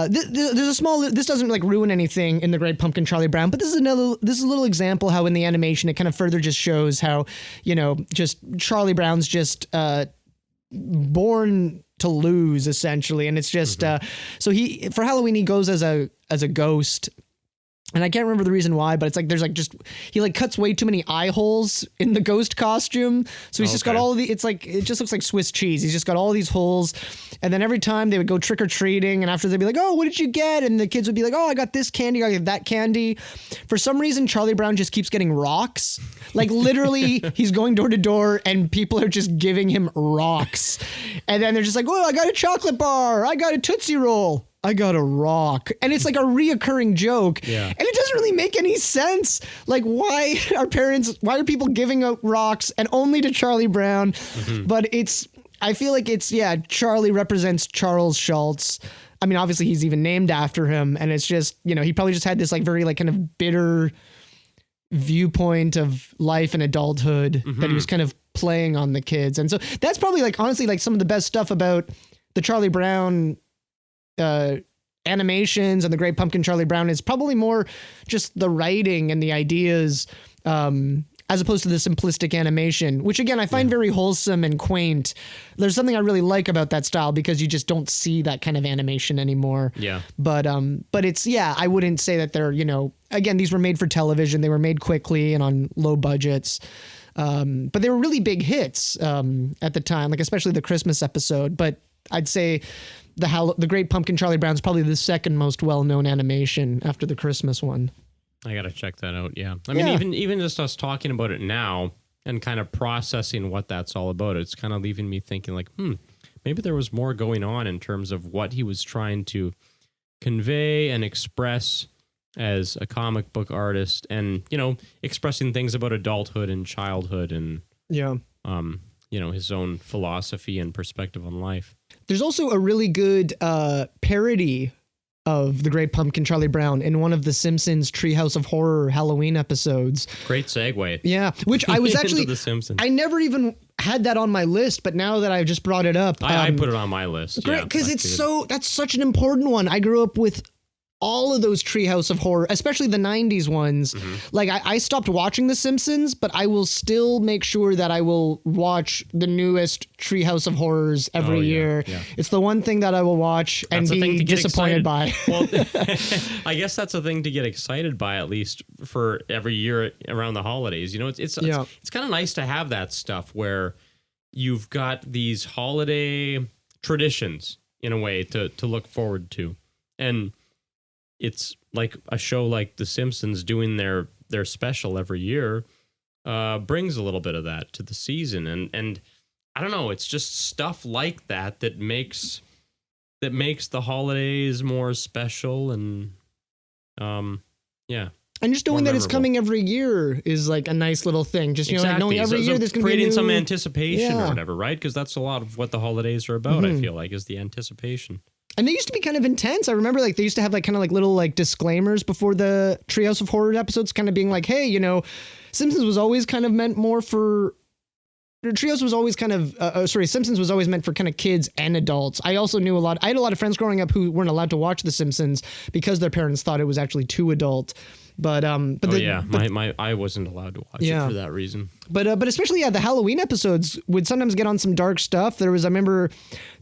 There's a small, this doesn't like ruin anything in The Great Pumpkin, Charlie Brown, but this is a little example how in the animation it kind of further just shows how, you know, just Charlie Brown's just born to lose essentially. And it's just, so he, for Halloween, he goes as a ghost. And I can't remember the reason why, but it's like there's like just he like cuts way too many eye holes in the ghost costume. So he's just got all of the it's like it just looks like Swiss cheese. He's just got all these holes. And then every time they would go trick or treating, and after they'd be like, "Oh, what did you get?" And the kids would be like, "Oh, I got this candy, I got that candy." For some reason, Charlie Brown just keeps getting rocks. Like literally, he's going door to door, and people are just giving him rocks. And then they're just like, "Oh, I got a chocolate bar, I got a Tootsie Roll, I got a rock." And it's like a reoccurring joke. Yeah. And it doesn't really make any sense. Like, why are people giving out rocks and only to Charlie Brown? But I feel like Charlie represents Charles Schultz. I mean, obviously he's even named after him. And it's just, you know, he probably just had this like very like kind of bitter viewpoint of life and adulthood that he was kind of playing on the kids. And so that's probably like, honestly, like some of the best stuff about the Charlie Brown animations and The Great Pumpkin, Charlie Brown is probably more just the writing and the ideas as opposed to the simplistic animation, which again I find very wholesome and quaint. There's something I really like about that style because you just don't see that kind of animation anymore. Yeah. But it's I wouldn't say that they're, you know, again, these were made for television. They were made quickly and on low budgets. But they were really big hits at the time, like especially the Christmas episode. But I'd say the Great Pumpkin, Charlie Brown is probably the second most well-known animation after the Christmas one. I gotta check that out. Yeah, I mean, even just us talking about it now and kind of processing what that's all about, it's kind of leaving me thinking like, maybe there was more going on in terms of what he was trying to convey and express as a comic book artist, and you know, expressing things about adulthood and childhood, and you know, his own philosophy and perspective on life. There's also a really good parody of The Great Pumpkin, Charlie Brown in one of the Simpsons Treehouse of Horror Halloween episodes. Great segue. Yeah, which I was actually, The Simpsons. I never even had that on my list, but now that I've just brought it up. I put it on my list. Great, because that's such an important one. I grew up with all of those Treehouse of Horror, especially the 90s ones. Like I stopped watching The Simpsons, but I will still make sure that I will watch the newest Treehouse of Horrors every year. Yeah. It's the one thing that I will watch and be disappointed by. Well, I guess that's a thing to get excited by, at least for every year around the holidays. You know, it's kind of nice to have that stuff where you've got these holiday traditions in a way to look forward to. And it's like a show like The Simpsons doing their special every year brings a little bit of that to the season. And I don't know, it's just stuff like that makes the holidays more special and And just knowing that it's coming every year is like a nice little thing. Just, you know, like knowing every year there's going to be creating some anticipation or whatever, right? Because that's a lot of what the holidays are about, Mm-hmm. I feel like, is the anticipation. And they used to be kind of intense. I remember like they used to have like kind of like little like disclaimers before the Treehouse of Horror episodes, kind of being like, hey, you know, Simpsons was always kind of meant more for... Trios was always kind of, Simpsons was always meant for kind of kids and adults. I also knew I had a lot of friends growing up who weren't allowed to watch The Simpsons because their parents thought it was actually too adult. I wasn't allowed to watch it for that reason. But especially, the Halloween episodes would sometimes get on some dark stuff. I remember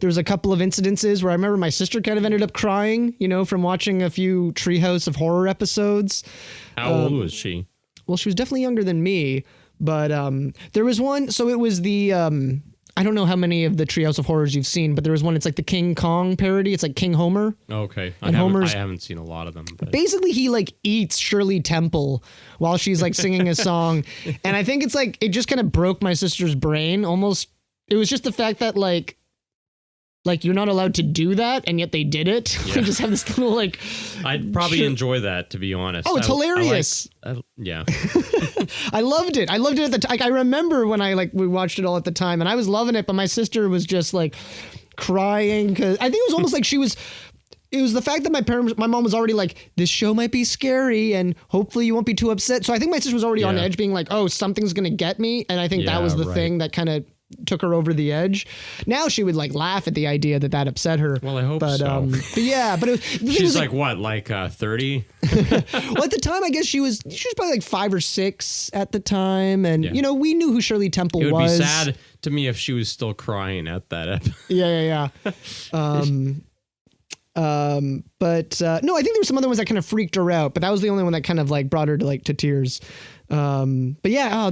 there was a couple of incidences where I remember my sister kind of ended up crying, you know, from watching a few Treehouse of Horror episodes. How old was she? Well, she was definitely younger than me. But there was one, so it was the, I don't know how many of the Treehouse of Horrors you've seen, but there was one, it's like the King Kong parody. It's like King Homer. Okay. I haven't seen a lot of them. But. Basically, he like eats Shirley Temple while she's like singing a song. And I think it's like, it just kind of broke my sister's brain almost. It was just the fact that like, like you're not allowed to do that, and yet they did it. Yeah. They just have this little like. I'd probably enjoy that, to be honest. Oh, it's hilarious. Yeah. I loved it. I loved it at the time. I remember when we watched it all at the time, and I was loving it, but my sister was just like crying because I think it was almost like it was the fact that my mom was already like, this show might be scary and hopefully you won't be too upset. So I think my sister was already on edge, being like, oh, something's going to get me. And I think that was the thing that kind of took her over the edge. Now she would like laugh at the idea that upset her. Well, I hope so. But yeah, but she's like what, like 30? Well, at the time, I guess she was probably like 5 or 6 at the time. And, we knew who Shirley Temple was. It would be sad to me if she was still crying at that episode. Yeah. But no, I think there were some other ones that kind of freaked her out, but that was the only one that kind of like brought her to tears. But yeah,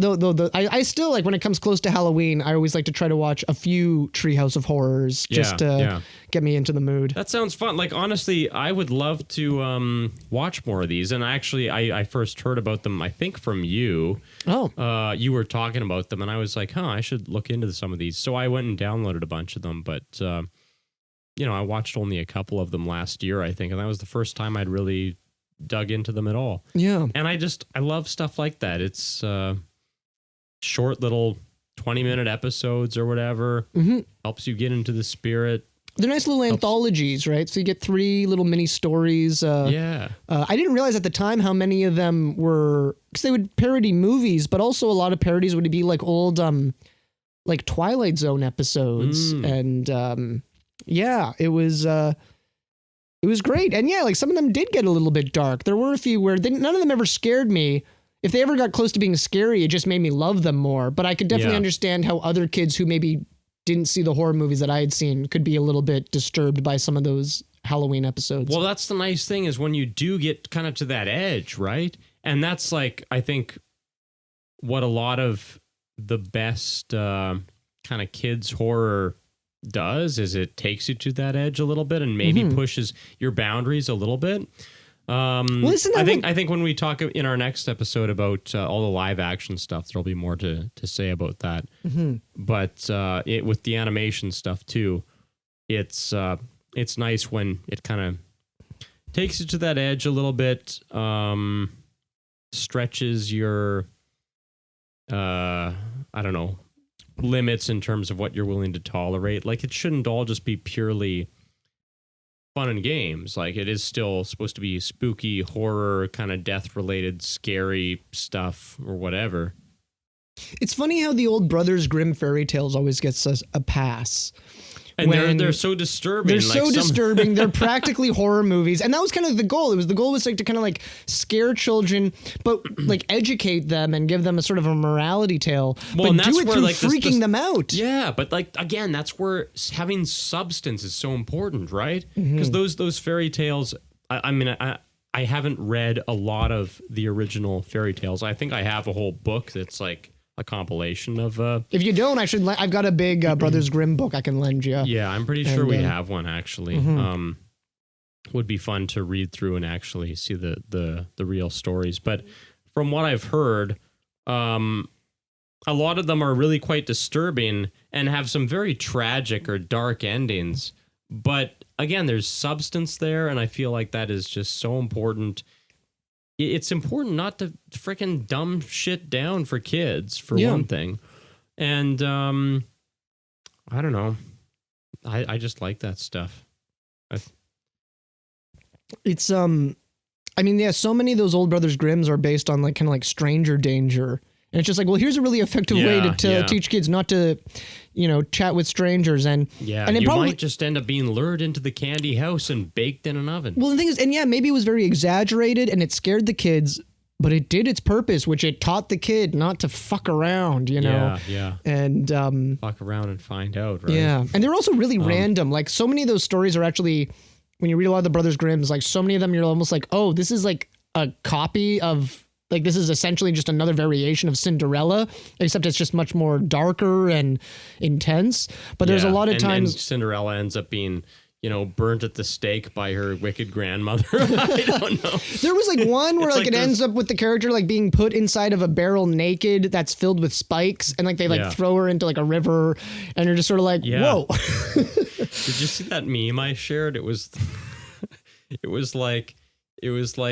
I still like when it comes close to Halloween, I always like to try to watch a few Treehouse of Horrors just to get me into the mood. That sounds fun. Like, honestly, I would love to watch more of these. And actually, I first heard about them, I think, from you. Oh. You were talking about them, and I was like, I should look into some of these. So I went and downloaded a bunch of them, but I watched only a couple of them last year, I think, and that was the first time I'd really dug into them at all. Yeah. And I love stuff like that. It's short little 20-minute episodes or whatever. Mm-hmm. Helps you get into the spirit. They're nice little anthologies, right? So you get 3 little mini stories. Yeah. I didn't realize at the time how many of them were, because they would parody movies, but also a lot of parodies would be like old, like Twilight Zone episodes. And yeah, it was great. And yeah, like some of them did get a little bit dark. There were a few where none of them ever scared me. If they ever got close to being scary, it just made me love them more. But I could definitely understand how other kids who maybe didn't see the horror movies that I had seen could be a little bit disturbed by some of those Halloween episodes. Well, that's the nice thing is when you do get kind of to that edge, right? And that's like, I think what a lot of the best kind of kids horror does is it takes you to that edge a little bit and maybe pushes your boundaries a little bit. I think when we talk in our next episode about all the live action stuff, there'll be more to say about that. But with the animation stuff too, it's nice when it kind of takes you to that edge a little bit, stretches your I don't know, limits in terms of what you're willing to tolerate. Like, it shouldn't all just be purely fun and games. Like, it is still supposed to be spooky, horror, kind of death-related, scary stuff or whatever. It's funny how the old Brothers Grimm fairy tales always gets us a pass. And they're so disturbing. They're so disturbing. They're practically horror movies. And that was kind of the goal. The goal was like to kind of like scare children, but like educate them and give them a sort of a morality tale. Well, but do it through like freaking them out. Yeah, but like, again, that's where having substance is so important, right? Because those fairy tales, I mean, I haven't read a lot of the original fairy tales. I think I have a whole book that's like a compilation of if you don't, I've got a big Brothers Grimm book I can lend you. Yeah, I'm pretty sure we have one actually. Would be fun to read through and actually see the real stories. But from what I've heard, a lot of them are really quite disturbing and have some very tragic or dark endings. But again, there's substance there, and I feel like that is just so important. It's important not to freaking dumb shit down for kids, for one thing. And I don't know. I just like that stuff. It's I mean, yeah, so many of those old Brothers Grimms are based on like kind of like stranger danger. And it's just like, well, here's a really effective way to teach kids not to, chat with strangers. And you might just end up being lured into the candy house and baked in an oven. Well, the thing is, and maybe it was very exaggerated and it scared the kids, but it did its purpose, which it taught the kid not to fuck around, Yeah. And fuck around and find out, right? Yeah. And they're also really random. Like, so many of those stories are actually, when you read a lot of the Brothers Grimm's, like so many of them, you're almost like, oh, this is like a copy of, like, this is essentially just another variation of Cinderella, except it's just much more darker and intense. But there's a lot of times and Cinderella ends up being, burnt at the stake by her wicked grandmother. I don't know. There was like one where It's like like it ends up with the character like being put inside of a barrel naked that's filled with spikes, and like they like Yeah. throw her into like a river, and you're just sort of like, Yeah. whoa. Did you see that meme I shared? It was like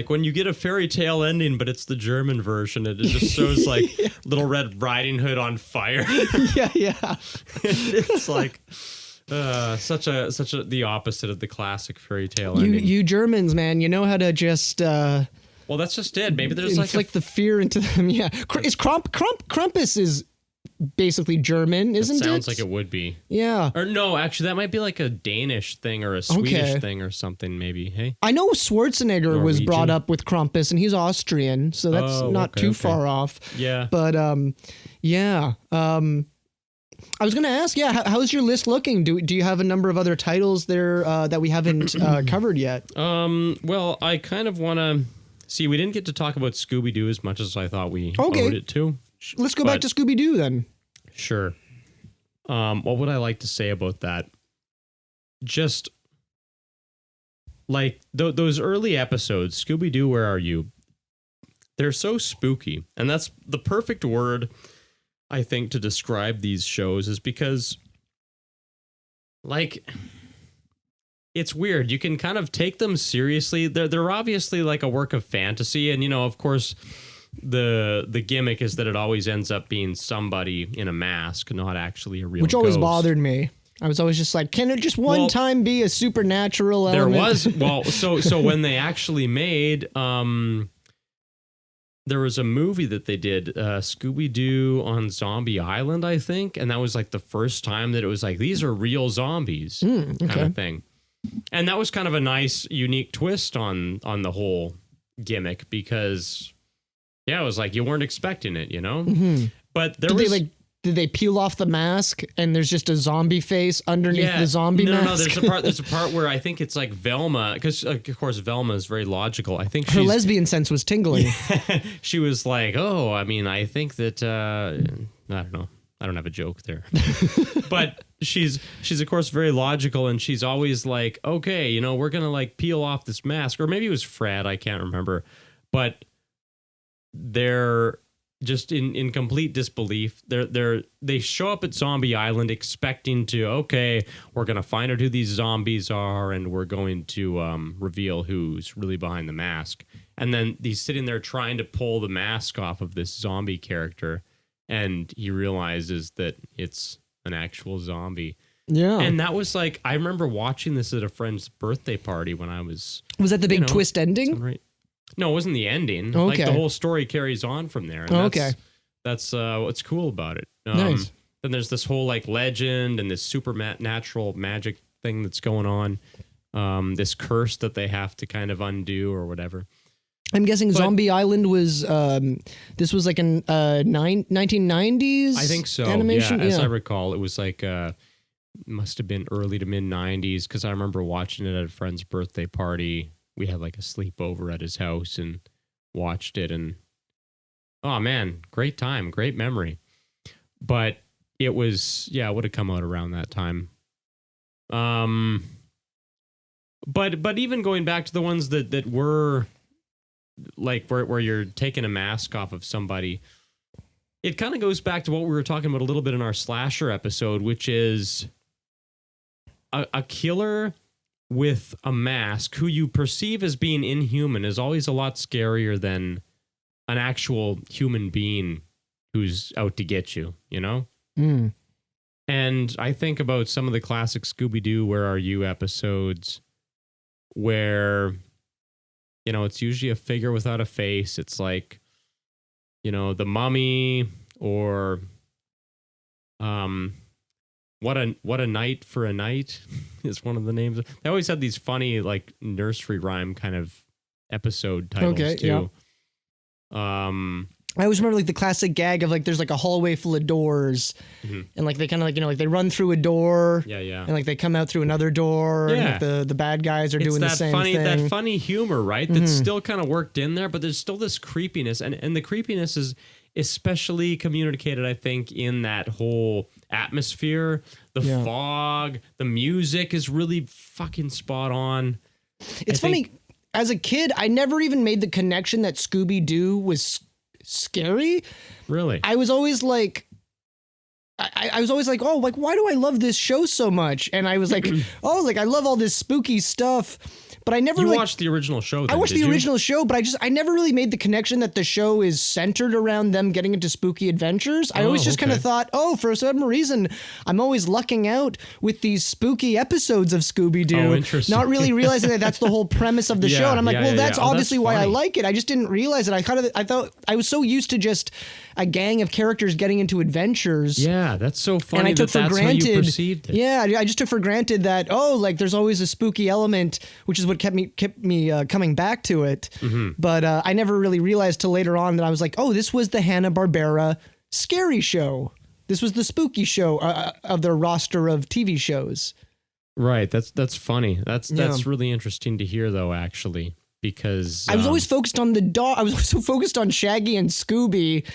when you get a fairy tale ending, but it's the German version. It just shows like Little Red Riding Hood on fire. yeah. It's like such a the opposite of the classic fairy tale ending. You Germans, man, you know how to just Well, that's just it. Maybe there's like inflict the fear into them. Yeah, is Krampus is basically German, isn't it? sounds like it would be. Yeah. Or no, actually, that might be like a Danish thing or a Swedish thing or something. Maybe. Hey. I know Schwarzenegger was Norwegian. brought up with Krampus, and he's Austrian, so that's not okay, too okay. far off. Yeah. But yeah. I was gonna ask, how's your list looking? Do you have a number of other titles there that we haven't covered yet? Well, I kind of want to see. We didn't get to talk about Scooby Doo as much as I thought we owed it to. Let's go back to Scooby Doo then. Sure. What would I like to say about that? Just like those early episodes, Scooby Doo, Where Are You? They're so spooky, and that's the perfect word, I think, to describe these shows, is because, like, it's weird. You can kind of take them seriously. They're obviously like a work of fantasy, and of course, the gimmick is that it always ends up being somebody in a mask, not actually a real Which always ghost. bothered me. I was always just like, can it just one time be a supernatural There element? was so when they actually made there was a movie that they did, Scooby-Doo on Zombie Island, I think, and that was like the first time that it was like, these are real zombies kind of thing. And that was kind of a nice, unique twist on the whole gimmick, because it was like you weren't expecting it, But there Did they peel off the mask and there's just a zombie face underneath the zombie mask? No, there's a part where I think it's like Velma, because of course Velma is very logical. I think her lesbian sense was tingling. She was like, oh, I mean, I think that I don't know. I don't have a joke there. But she's of course very logical, and she's always like, okay, we're gonna like peel off this mask. Or maybe it was Fred, I can't remember. But they're just in complete disbelief. They show up at Zombie Island expecting to, okay, we're gonna find out who these zombies are, and we're going to reveal who's really behind the mask. And then he's sitting there trying to pull the mask off of this zombie character, and he realizes that it's an actual zombie. Yeah. And that was like, I remember watching this at a friend's birthday party when I was that the big twist ending? right. No, it wasn't the ending. Okay. Like the whole story carries on from there. And Okay. That's what's cool about it. Nice. Then there's this whole like legend and this supernatural magic thing that's going on. This curse that they have to kind of undo or whatever. I'm guessing Zombie Island was this was like an 1990s. I think so. Animation. Yeah, as I recall, it was like must have been early to mid 90s, because I remember watching it at a friend's birthday party. We had like a sleepover at his house and watched it, and oh man, great time, great memory. But it was, it would have come out around that time. But even going back to the ones that were like where you're taking a mask off of somebody, it kind of goes back to what we were talking about a little bit in our slasher episode, which is a killer with a mask who you perceive as being inhuman is always a lot scarier than an actual human being who's out to get you, Mm. And I think about some of the classic Scooby-Doo Where Are You episodes where, it's usually a figure without a face. It's like, the Mummy, or What a Night for a Night is one of the names. They always had these funny like nursery rhyme kind of episode titles too. Yeah. I always remember like the classic gag of like there's like a hallway full of doors, and like they kind of like like they run through a door, and like they come out through another door, and like the bad guys are doing the same thing. That funny humor, right? That's still kind of worked in there, but there's still this creepiness, and the creepiness is especially communicated, I think, in that whole atmosphere The Yeah. fog, the music is really fucking spot on. It's funny. As a kid, I never even made the connection that Scooby-Doo was scary. Really? I was always like, I was always like, oh, like, why do I love this show so much? And I was like, oh, like, I love all this spooky stuff. But I never You like, watched the original show, I then, watched did the you? original show, but I never really made the connection that the show is centered around them getting into spooky adventures. I always just kind of okay. thought, oh, for some reason, I'm always lucking out with these spooky episodes of Scooby-Doo. Oh, interesting. Not really realizing that that's the whole premise of the Yeah, show. And I'm like, yeah, well, yeah, that's yeah. Oh, obviously that's why I funny. like it. I just didn't realize it. I thought I was so used to just a gang of characters getting into adventures. Yeah, that's so funny And I took that for that's granted, how you perceived it. yeah, I just took for granted that like there's always a spooky element, which is what kept me coming back to it. Mm-hmm. But I never really realized till later on that I was like, oh, this was the Hanna-Barbera scary show. This was the spooky show of their roster of TV shows. Right. That's funny. That's really interesting to hear, though. Actually, because I was always focused on the dog. I was so focused on Shaggy and Scooby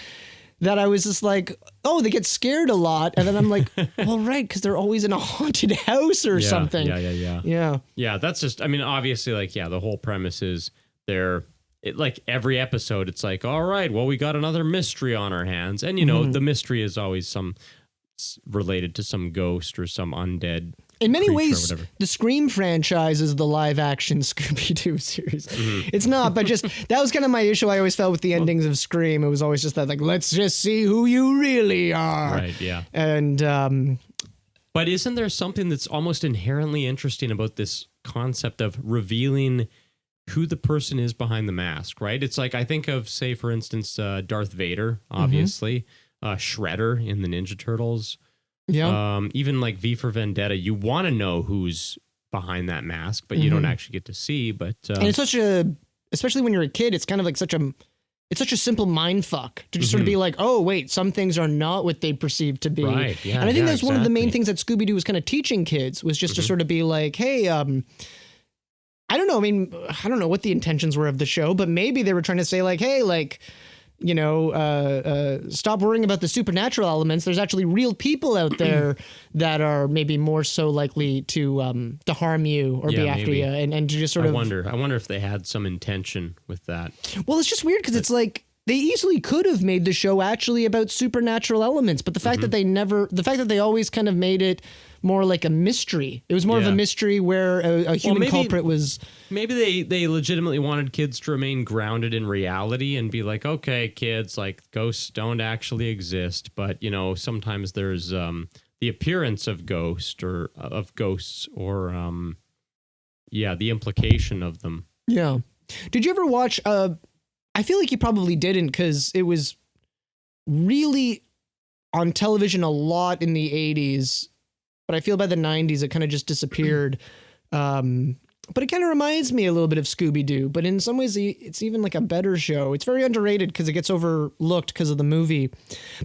that I was just like, oh, they get scared a lot. And then I'm like, well, right, because they're always in a haunted house or something. Yeah, that's just, I mean, obviously, like, yeah, the whole premise is like every episode, it's like, all right, well, we got another mystery on our hands. And, you know, the mystery is always related to some ghost or some undead. In many creature or ways, whatever. the Scream franchise is the live-action Scooby-Doo series. Mm-hmm. It's not, but just that was kind of my issue. I always felt with the endings of Scream. It was always just that, like, let's just see who you really are. Right, yeah. And But isn't there something that's almost inherently interesting about this concept of revealing who the person is behind the mask, right? It's like, I think of, say, for instance, Darth Vader, obviously, Shredder in the Ninja Turtles. yeah, Even like V for Vendetta, you want to know who's behind that mask, but you don't actually get to see. But and it's especially when you're a kid, it's kind of like such a simple mind fuck to just sort of be like, oh, wait, some things are not what they perceve to be. Right, yeah, and I think yeah, that's one of the main exactly. things that Scooby-Doo was kind of teaching kids was just to sort of be like, hey, I don't know. I mean, I don't know what the intentions were of the show, but maybe they were trying to say like, hey, like, you know, stop worrying about the supernatural elements. There's actually real people out there that are maybe more so likely to harm you or be Yeah, after maybe. you, and to just sort I of wonder if they had some intention with that. Well, it's just weird because it's like they easily could have made the show actually about supernatural elements, but the fact that they always kind of made it more like a mystery. It was more of a Yeah. mystery where a human maybe- culprit was. Maybe they legitimately wanted kids to remain grounded in reality and be like, okay, kids, like ghosts don't actually exist, but you know, sometimes there's the appearance of ghosts or the implication of them. Yeah. Did you ever watch? I feel like you probably didn't because it was really on television a lot in the 80s, but I feel by the 90s it kind of just disappeared. But it kind of reminds me a little bit of Scooby-Doo, but in some ways it's even like a better show. It's very underrated because it gets overlooked because of the movie.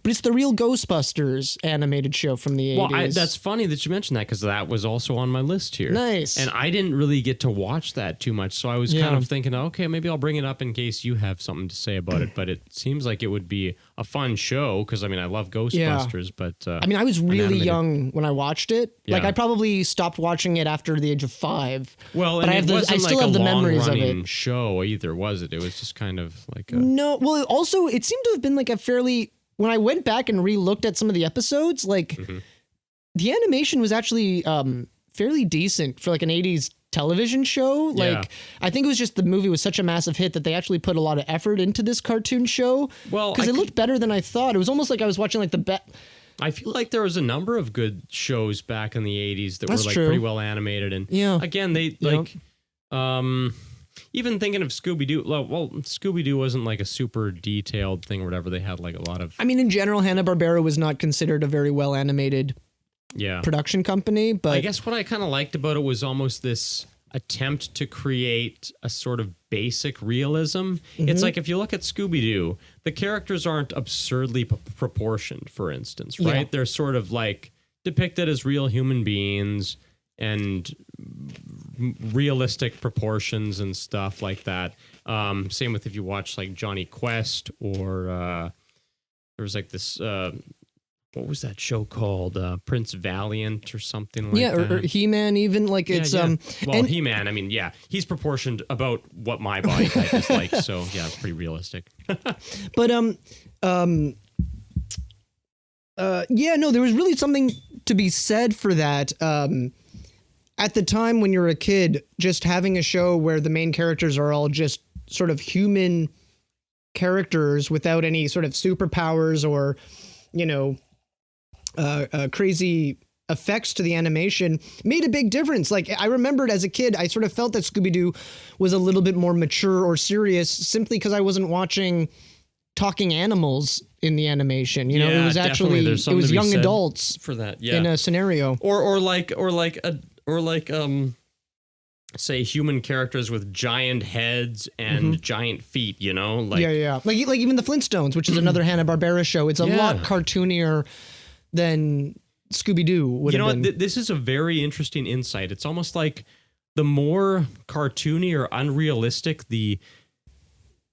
But it's the real Ghostbusters animated show from the 80s. Well, that's funny that you mentioned that because that was also on my list here. Nice. And I didn't really get to watch that too much, so I was kind Yeah. of thinking, okay, maybe I'll bring it up in case you have something to say about it. But it seems like it would be a fun show because, I mean, I love Ghostbusters, but... I mean, I was really animated. young when I watched it. Like, Yeah. I probably stopped watching it after the age of 5. Well, but and I have it wasn't still like have a the memories of long-running it. show either, was it? It was just kind of like a... No, well, also, it seemed to have been like a fairly. When I went back and re-looked at some of the episodes, like the animation was actually fairly decent for like an 80s television show. Like, Yeah. I think it was just the movie was such a massive hit that they actually put a lot of effort into this cartoon show. Well, because I it looked better than I thought. It was almost like I was watching like I feel like there was a number of good shows back in the 80s that That's were like true. pretty well animated. And Yeah. again, they Yeah. like, even thinking of Scooby-Doo, well, Scooby-Doo wasn't like a super detailed thing or whatever. They had like a lot of, I mean, in general, Hanna-Barbera was not considered a very well animated yeah. production company, but I guess what I kind of liked about it was almost this attempt to create a sort of basic realism. It's like if you look at Scooby-Doo, the characters aren't absurdly proportioned, for instance, right? Yeah. They're sort of like depicted as real human beings and realistic proportions and stuff like that. Same with if you watch like Johnny Quest or there was like this what was that show called? Prince Valiant or something like that. or He-Man, even like Yeah, it's yeah. Well, and- He-Man, I mean, yeah, he's proportioned about what my body type is like, so yeah, it's pretty realistic. But yeah, no, there was really something to be said for that. At the time when you're a kid, just having a show where the main characters are all just sort of human characters without any sort of superpowers or, you know, crazy effects to the animation made a big difference. Like, I remembered as a kid, I sort of felt that Scooby-Doo was a little bit more mature or serious simply because I wasn't watching talking animals in the animation. You know, Yeah, it was definitely. actually, There's it something was to be young said adults for that, yeah. in a scenario. Or say human characters with giant heads and giant feet, you know? Like Yeah. Like even the Flintstones, which is another Hanna-Barbera show. It's a Yeah. lot cartoonier than Scooby-Doo would you know have what? been. This is a very interesting insight. It's almost like the more cartoony or unrealistic the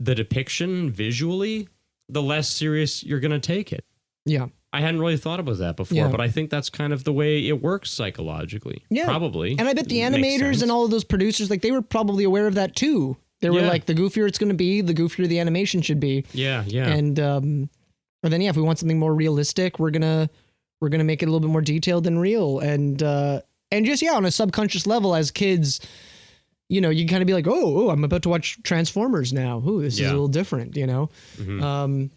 depiction visually, the less serious you're going to take it. Yeah. I hadn't really thought about that before, Yeah. but I think that's kind of the way it works psychologically. Yeah. Probably. And I bet the Makes animators sense. and all of those producers, like, they were probably aware of that too. They were Yeah. like, the goofier it's going to be, the goofier the animation should be. Yeah. And or then if we want something more realistic, we're gonna make it a little bit more detailed and real. And just on a subconscious level as kids, you know, you kind of be like, oh, I'm about to watch Transformers now. Ooh, this is a little different, you know. Mhm.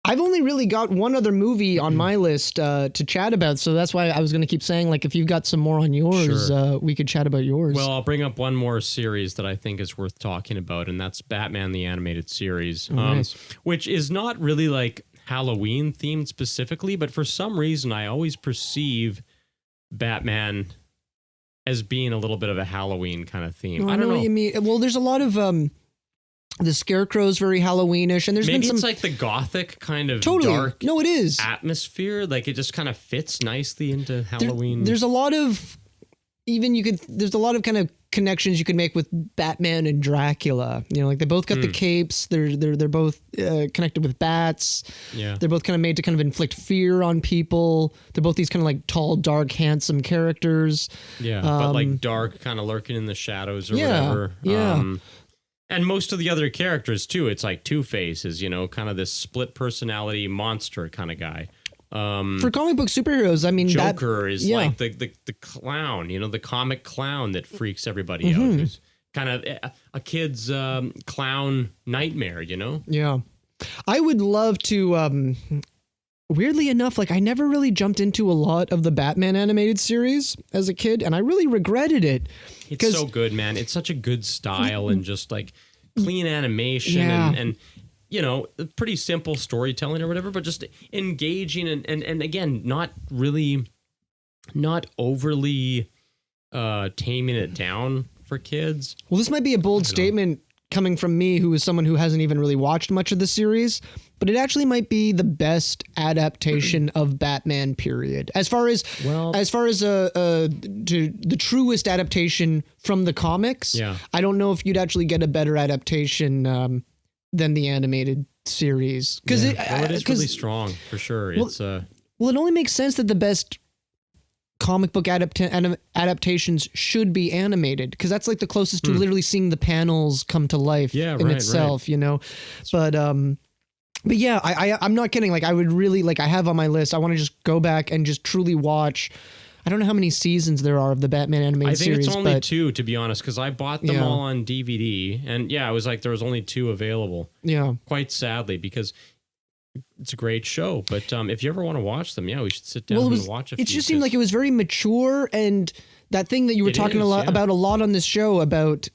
I've only really got one other movie on my list to chat about, so that's why I was going to keep saying, like, if you've got some more on yours, Sure. we could chat about yours. Well, I'll bring up one more series that I think is worth talking about, and that's Batman the Animated Series, nice. which is not really like Halloween themed specifically, but for some reason I always perceive Batman as being a little bit of a Halloween kind of theme. I I don't know. what you mean. Well, there's a lot of the Scarecrow's very Halloweenish, and there's Maybe been some it's like the gothic kind of totally dark no, it is. atmosphere. Like it just kind of fits nicely into Halloween. There's a lot of there's a lot of kind of connections you could make with Batman and Dracula. You know, like they both got the capes. They're both connected with bats. Yeah. They're both kind of made to kind of inflict fear on people. They're both these kind of like tall, dark, handsome characters. Yeah, but like dark, kind of lurking in the shadows or Yeah, whatever. yeah. And most of the other characters too, it's like Two-Face is, you know, kind of this split personality monster kind of guy. For comic book superheroes, I mean, Joker is yeah. like the clown, you know, the comic clown that freaks everybody Mm-hmm. out. Who's kind of a kid's clown nightmare, you know? Yeah. I would love to weirdly enough, like I never really jumped into a lot of the Batman animated series as a kid, and I really regretted it. It's so good, man. It's such a good style and just like clean animation Yeah. and you know, pretty simple storytelling or whatever, but just engaging and again, not overly taming it down for kids. Well, this might be a bold statement coming from me, who is someone who hasn't even really watched much of the series, but it actually might be the best adaptation of Batman. Period. As far as the truest adaptation from the comics, Yeah. I don't know if you'd actually get a better adaptation than the animated series because It is really strong for sure. Well, It's Well, it only makes sense that the best comic book adaptations should be animated because that's like the closest to literally seeing the panels come to life Yeah, in right, itself, you know. But yeah, I'm not kidding. Like I would really like I have on my list. I want to just go back and just truly watch. I don't know how many seasons there are of the Batman animated I think series, it's only but 2, to be honest, because I bought them Yeah. all on DVD, and yeah, it was like there was only 2 available. yeah. Quite sadly, because it's a great show. But if you ever want to watch them, yeah, we should sit down and watch a few. It just seemed like it was very mature, and that thing that you were It talking is, a lot yeah. about on this show about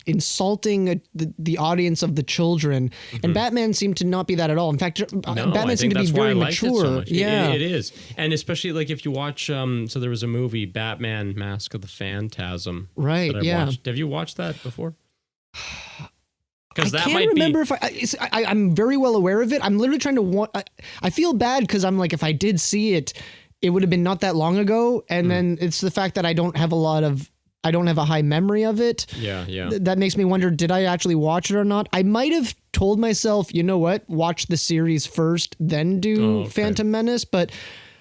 insulting the audience of the children, and Batman seemed to not be that at all. In fact, Mm-hmm. No, I Batman think seemed to be that's why I very liked mature. It so much. Yeah, It is, and especially like if you watch. So there was a movie, Batman: Mask of the Phantasm. Right, that I yeah. watched. Have you watched that before? I Because that can't might remember be. if I'm very well aware of it. I'm literally trying to I feel bad because I'm like, if I did see it, it would have been not that long ago, and then it's the fact that I don't have a high memory of it. Yeah. That makes me wonder, did I actually watch it or not? I might have told myself, you know what, watch the series first, then do Phantom Menace, but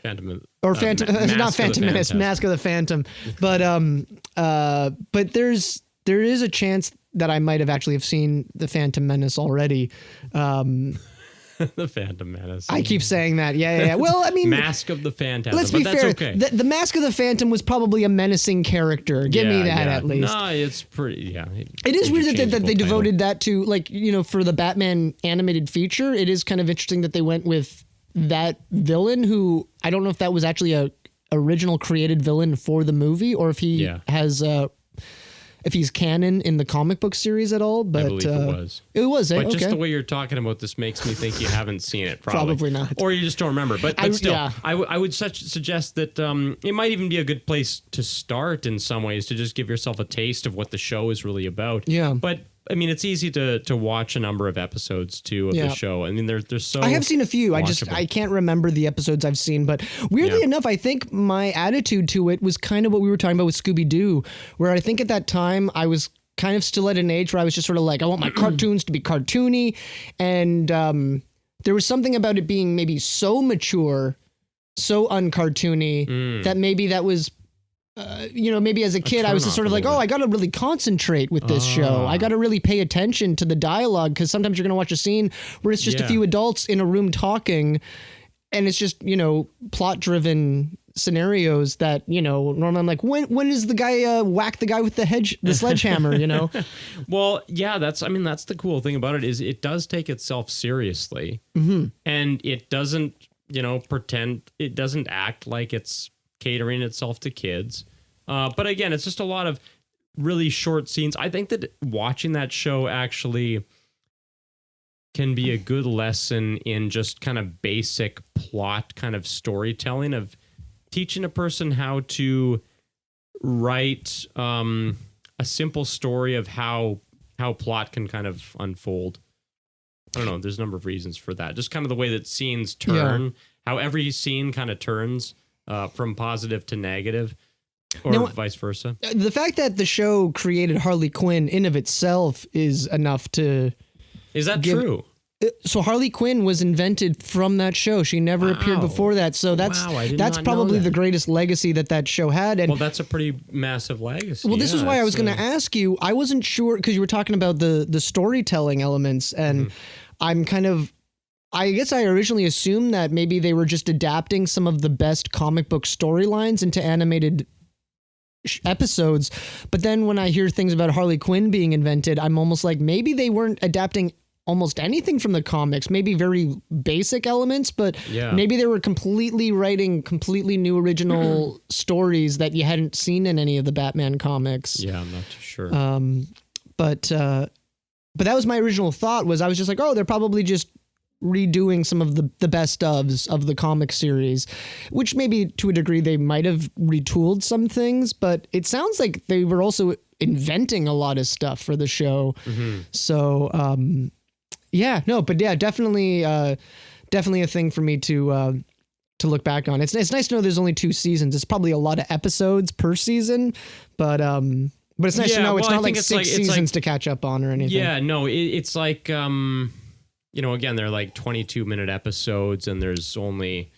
Phantom not Phantom Menace, Mask of the Phantom, but there is a chance that I might have actually have seen the Phantom Menace already. The Phantom Menace. I keep saying that. Yeah. Well, I mean, Mask of the Phantasm. Let's be but that's fair. Okay. The Mask of the Phantom was probably a menacing character. Give me that at least. No, it's pretty. Yeah. It is weird that they Interchangeable devoted that to, like, you know, for the Batman animated feature. It is kind of interesting that they went with that villain who, I don't know if that was actually a original created villain for the movie or if he has if he's canon in the comic book series at all, but I believe it was. It was, but okay. just the way you're talking about this makes me think you haven't seen it. Probably not, or you just don't remember. But still, I would suggest that it might even be a good place to start in some ways to just give yourself a taste of what the show is really about. Yeah, but I mean, it's easy to watch a number of episodes too of the show. I mean, there's so. I have seen a few. Watchable. I can't remember the episodes I've seen, but weirdly enough, I think my attitude to it was kind of what we were talking about with Scooby-Doo, where I think at that time I was kind of still at an age where I was just sort of like, I want my cartoons to be cartoony, and there was something about it being maybe so mature, so uncartoony that maybe that was. Maybe as a kid, I was just sort of like, I got to really concentrate with this show. I got to really pay attention to the dialogue because sometimes you're going to watch a scene where it's just a few adults in a room talking and it's just, plot driven scenarios that, normally I'm like, when is the guy whack the guy with the sledgehammer, Well, yeah, that's the cool thing about it is it does take itself seriously and it doesn't, pretend, it doesn't act like it's catering itself to kids. But again, it's just a lot of really short scenes. I think that watching that show actually can be a good lesson in just kind of basic plot kind of storytelling of teaching a person how to write a simple story of how plot can kind of unfold. I don't know. There's a number of reasons for that. Just kind of the way that scenes turn, how every scene kind of turns from positive to negative, or vice versa. The fact that the show created Harley Quinn in of itself is enough to... Is that true? So Harley Quinn was invented from that show. She never appeared before that. So that's probably the greatest legacy that show had. And that's a pretty massive legacy. Well, this is why I was going to ask you. I wasn't sure because you were talking about the storytelling elements, and I'm kind of... I guess I originally assumed that maybe they were just adapting some of the best comic book storylines into animated episodes. But then when I hear things about Harley Quinn being invented, I'm almost like maybe they weren't adapting almost anything from the comics, maybe very basic elements, but maybe they were completely writing completely new original stories that you hadn't seen in any of the Batman comics. Yeah, I'm not too sure. But that was my original thought was I was just like, they're probably just redoing some of the best ofs of the comic series, which maybe to a degree they might have retooled some things, but it sounds like they were also inventing a lot of stuff for the show. So definitely a thing for me to look back on. It's nice to know there's only 2 seasons. It's probably a lot of episodes per season, but it's nice to know it's not like 6 seasons to catch up on or anything. Yeah, no, it's like again, they're like 22-minute episodes, and there's only,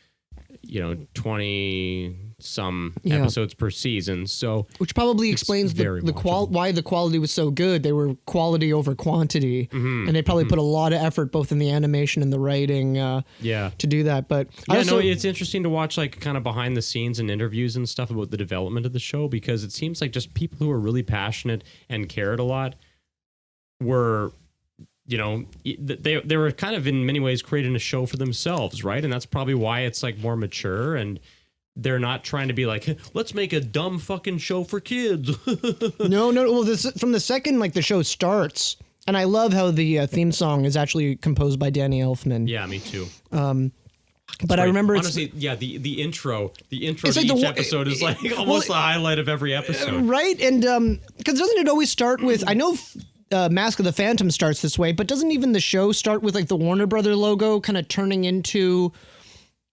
20 some episodes per season. So, which probably explains why the quality was so good. They were quality over quantity, and they probably put a lot of effort both in the animation and the writing, to do that. But it's interesting to watch like kind of behind the scenes and interviews and stuff about the development of the show, because it seems like just people who are really passionate and cared a lot were. They were kind of in many ways creating a show for themselves, right? And that's probably why it's like more mature, and they're not trying to be like, let's make a dumb fucking show for kids. No. Well, from the second the show starts, and I love how the theme song is actually composed by Danny Elfman. Yeah, me too. But I remember honestly, the intro to each episode is like almost the highlight of every episode, right? And because doesn't it always start with? I know. Mask of the Phantom starts this way, but doesn't even the show start with like the Warner Brother logo kind of turning into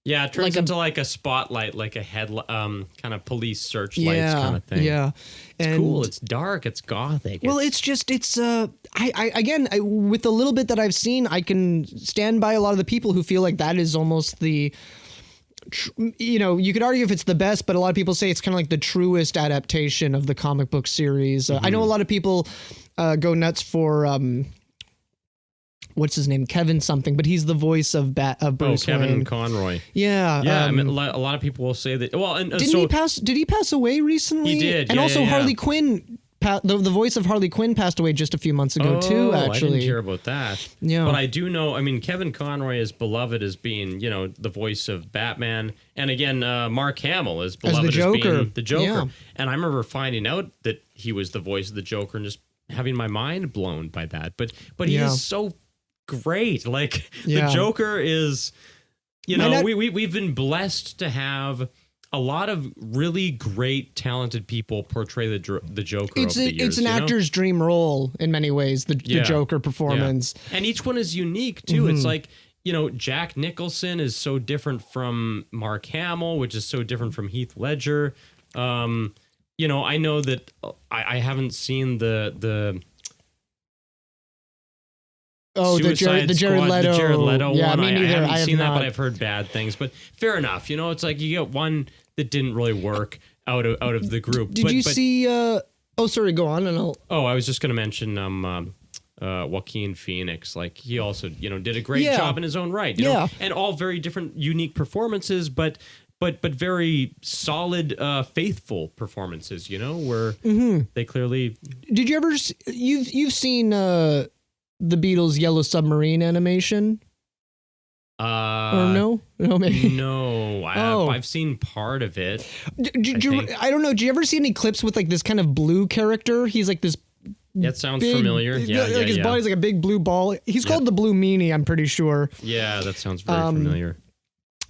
Yeah, it turns like into like a spotlight, like a head, kind of police searchlights kind of thing. Yeah, It's cool. It's dark. It's gothic. Well, it's with the little bit that I've seen, I can stand by a lot of the people who feel like that is almost you could argue if it's the best, but a lot of people say it's kind of like the truest adaptation of the comic book series. I know a lot of people go nuts for what's his name, Kevin something, but he's the voice of Bruce Kevin Wayne. Conroy. Yeah, yeah. I mean, a lot of people will say that. Well, and did he pass away recently? He did, and yeah, also yeah. Harley Quinn. The voice of Harley Quinn passed away just a few months ago too. Actually, I didn't hear about that. Yeah, but I do know. I mean, Kevin Conroy is beloved as being, the voice of Batman, and again, Mark Hamill is beloved as being the Joker. Yeah. And I remember finding out that he was the voice of the Joker and just having my mind blown by that. But he is so great. Like the Joker is, we've been blessed to have a lot of really great, talented people portray the Joker over the years. It's an actor's dream role in many ways, the Joker performance. Yeah. And each one is unique, too. It's like, Jack Nicholson is so different from Mark Hamill, which is so different from Heath Ledger. I know that I haven't seen the the Jared Leto. The Jared Leto one. Me neither. I haven't seen that, not. but I've heard bad things. But fair enough. It's like you get one that didn't really work out of the group. Did you see? Sorry. Go on, and I'll. Oh, I was just going to mention Joaquin Phoenix. Like he also did a great job in his own right. You know? And all very different, unique performances, but very solid, faithful performances. Where they clearly. Did you ever? You've seen the Beatles' Yellow Submarine animation? Or no? No, maybe. No, I've seen part of it. I don't know. Do you ever see any clips with like this kind of blue character? He's like this. That sounds familiar. Yeah, his body's like a big blue ball. He's called the Blue Meanie, I'm pretty sure. Yeah, that sounds very familiar.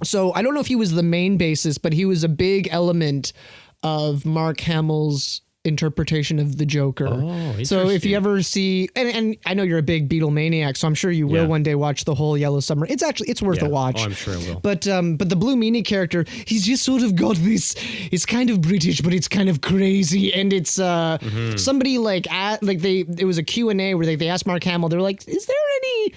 So I don't know if he was the main bassist, but he was a big element of Mark Hamill's interpretation of the Joker. Oh, so if you ever see, and I know you're a big Beatle maniac, so I'm sure you will one day watch the whole Yellow Submarine. It's worth a watch. Oh, I'm sure I will. But the Blue Meanie character, he's just sort of got this. It's kind of British, but it's kind of crazy, and it's somebody it was a Q&A where they asked Mark Hamill. They're like, "Is there any?"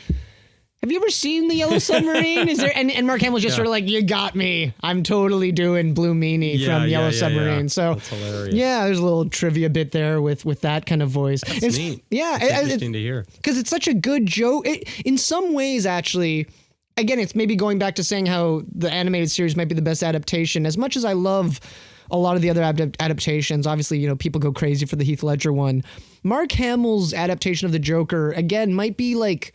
Have you ever seen the Yellow Submarine? Is there? And Mark Hamill's just sort of like, you got me. I'm totally doing Blue Meanie from Yellow Submarine. Yeah. So that's hilarious. Yeah, there's a little trivia bit there with that kind of voice. That's neat. Yeah, it's interesting to hear because it's such a good joke. In some ways, actually, again, it's maybe going back to saying how the animated series might be the best adaptation. As much as I love a lot of the other adaptations, obviously, people go crazy for the Heath Ledger one. Mark Hamill's adaptation of the Joker again might be like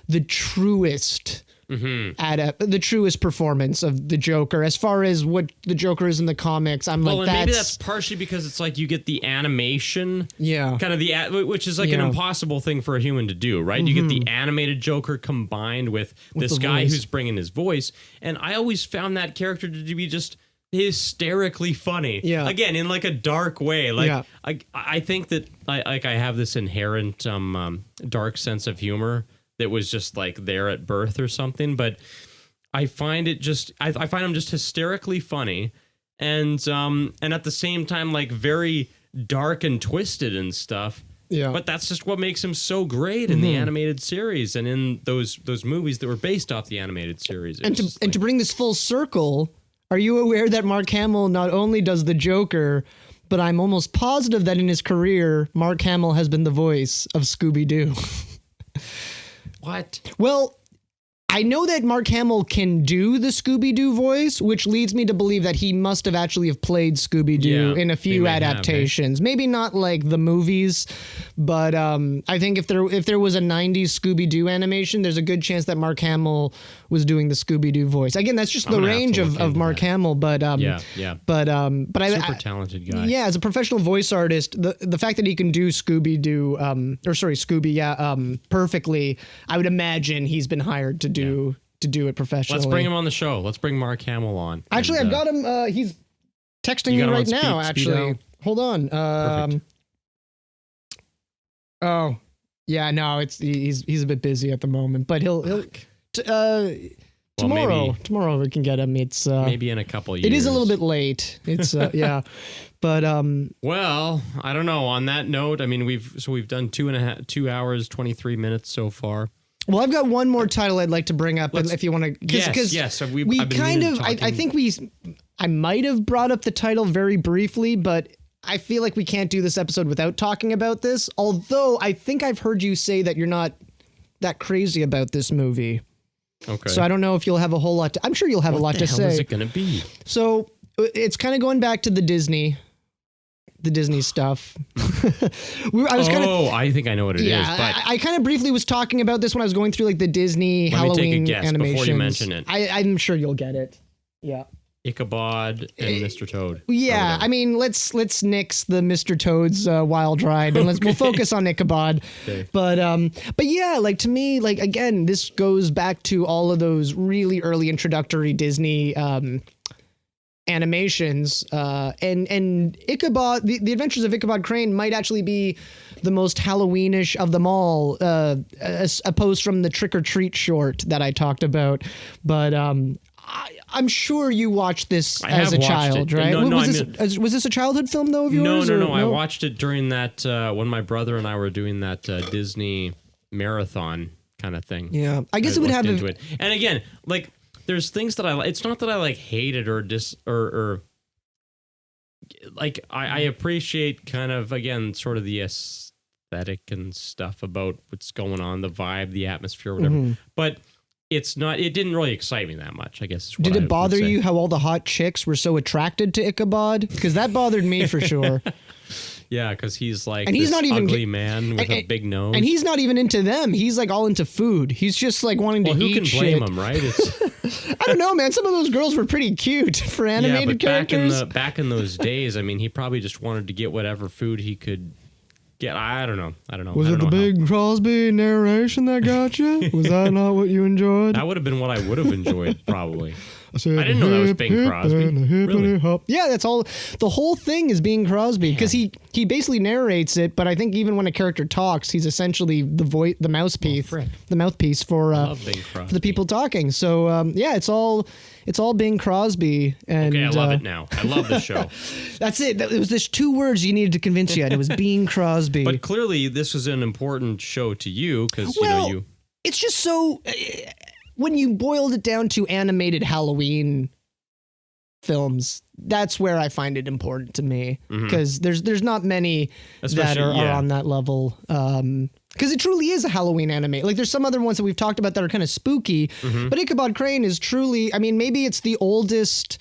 the truest the truest performance of the Joker as far as what the Joker is in the comics. Maybe that's partially because it's like you get the animation, kind of which is like an impossible thing for a human to do, right? You get the animated Joker combined with this guy who's bringing his voice, and I always found that character to be just hysterically funny. Yeah. Again, in like a dark way. Like I think that I have this inherent dark sense of humor that was just like there at birth or something, but I find it just I find him just hysterically funny and at the same time like very dark and twisted and stuff. Yeah. But that's just what makes him so great in the animated series and in those movies that were based off the animated series. And to bring this full circle, are you aware that Mark Hamill not only does the Joker, but I'm almost positive that in his career, Mark Hamill has been the voice of Scooby-Doo. What? Well, I know that Mark Hamill can do the Scooby-Doo voice, which leads me to believe that he must have actually played Scooby-Doo in a few adaptations. Maybe not like the movies, but I think if there was a 90s Scooby-Doo animation, there's a good chance that Mark Hamill was doing the Scooby-Doo voice. Again, that's just the range of Mark Hamill, but super talented guy. Yeah, as a professional voice artist, the fact that he can do Scooby-Doo perfectly, I would imagine he's been hired to do it professionally. Let's bring him on the show. Let's bring Mark Hamill on. Actually, I've got him. He's texting me right now. Actually, hold on. Perfect. Oh, yeah. No, he's a bit busy at the moment, but he'll Well, Tomorrow we can get him. It's maybe in a couple years. It is a little bit late. It's yeah, but Well, I don't know. On that note, I mean, we've done 2 hours 23 minutes so far. Well, I've got one more title I'd like to bring up, if you want to. Yes. We kind of. I think I might have brought up the title very briefly, but I feel like we can't do this episode without talking about this. Although I think I've heard you say that you're not that crazy about this movie. Okay. So I don't know if you'll have a whole lot I'm sure you'll have a lot to say. What the hell is it going to be? So it's kind of going back to the Disney stuff. I think I know what it is. But I kind of briefly was talking about this when I was going through like the Disney Halloween me take a guess animations. before you mention it. I'm sure you'll get it. Yeah. Ichabod and Mr. Toad. Yeah, I mean, let's nix the Mr. Toad's wild ride and we'll focus on Ichabod. Okay. But yeah, like to me, like again, this goes back to all of those really early introductory Disney animations, and Ichabod, the Adventures of Ichabod Crane might actually be the most Halloweenish of them all, as opposed from the Trick or Treat short that I talked about. But I'm sure you watched this as a child, right? Was this a childhood film though of yours? No. I watched it during that when my brother and I were doing that Disney marathon kind of thing. Yeah, I guess it would have into it. And again, like there's things that I like. It's not that I like hate it or like I appreciate kind of again sort of the aesthetic and stuff about what's going on, the vibe, the atmosphere, whatever. But it didn't really excite me that much, I guess. Did it bother you how all the hot chicks were so attracted to Ichabod? Because that bothered me for sure. Yeah, because he's like and he's not even ugly man with a big nose. And he's not even into them. He's like all into food. He's just like wanting to eat shit. Who can blame him, right? I don't know, man. Some of those girls were pretty cute for animated characters. Back in those days, I mean, he probably just wanted to get whatever food he could get. I don't know. Was it the Bing Crosby narration that got you? Was that not what you enjoyed? That would have been what I would have enjoyed, probably. I didn't know that was Bing Crosby. Really? Yeah, that's all. The whole thing is Bing Crosby because he basically narrates it. But I think even when a character talks, he's essentially the mouthpiece for the people talking. So yeah, it's all Bing Crosby. And okay, I love it now. I love the show. That's it. It was just 2 words you needed to convince you. And it was Bing Crosby. But clearly, this is an important show to you because you. It's just so. When you boiled it down to animated Halloween films, that's where I find it important to me because there's not many that are on that level. Because it truly is a Halloween anime. Like there's some other ones that we've talked about that are kind of spooky, but Ichabod Crane is truly. I mean, maybe it's the oldest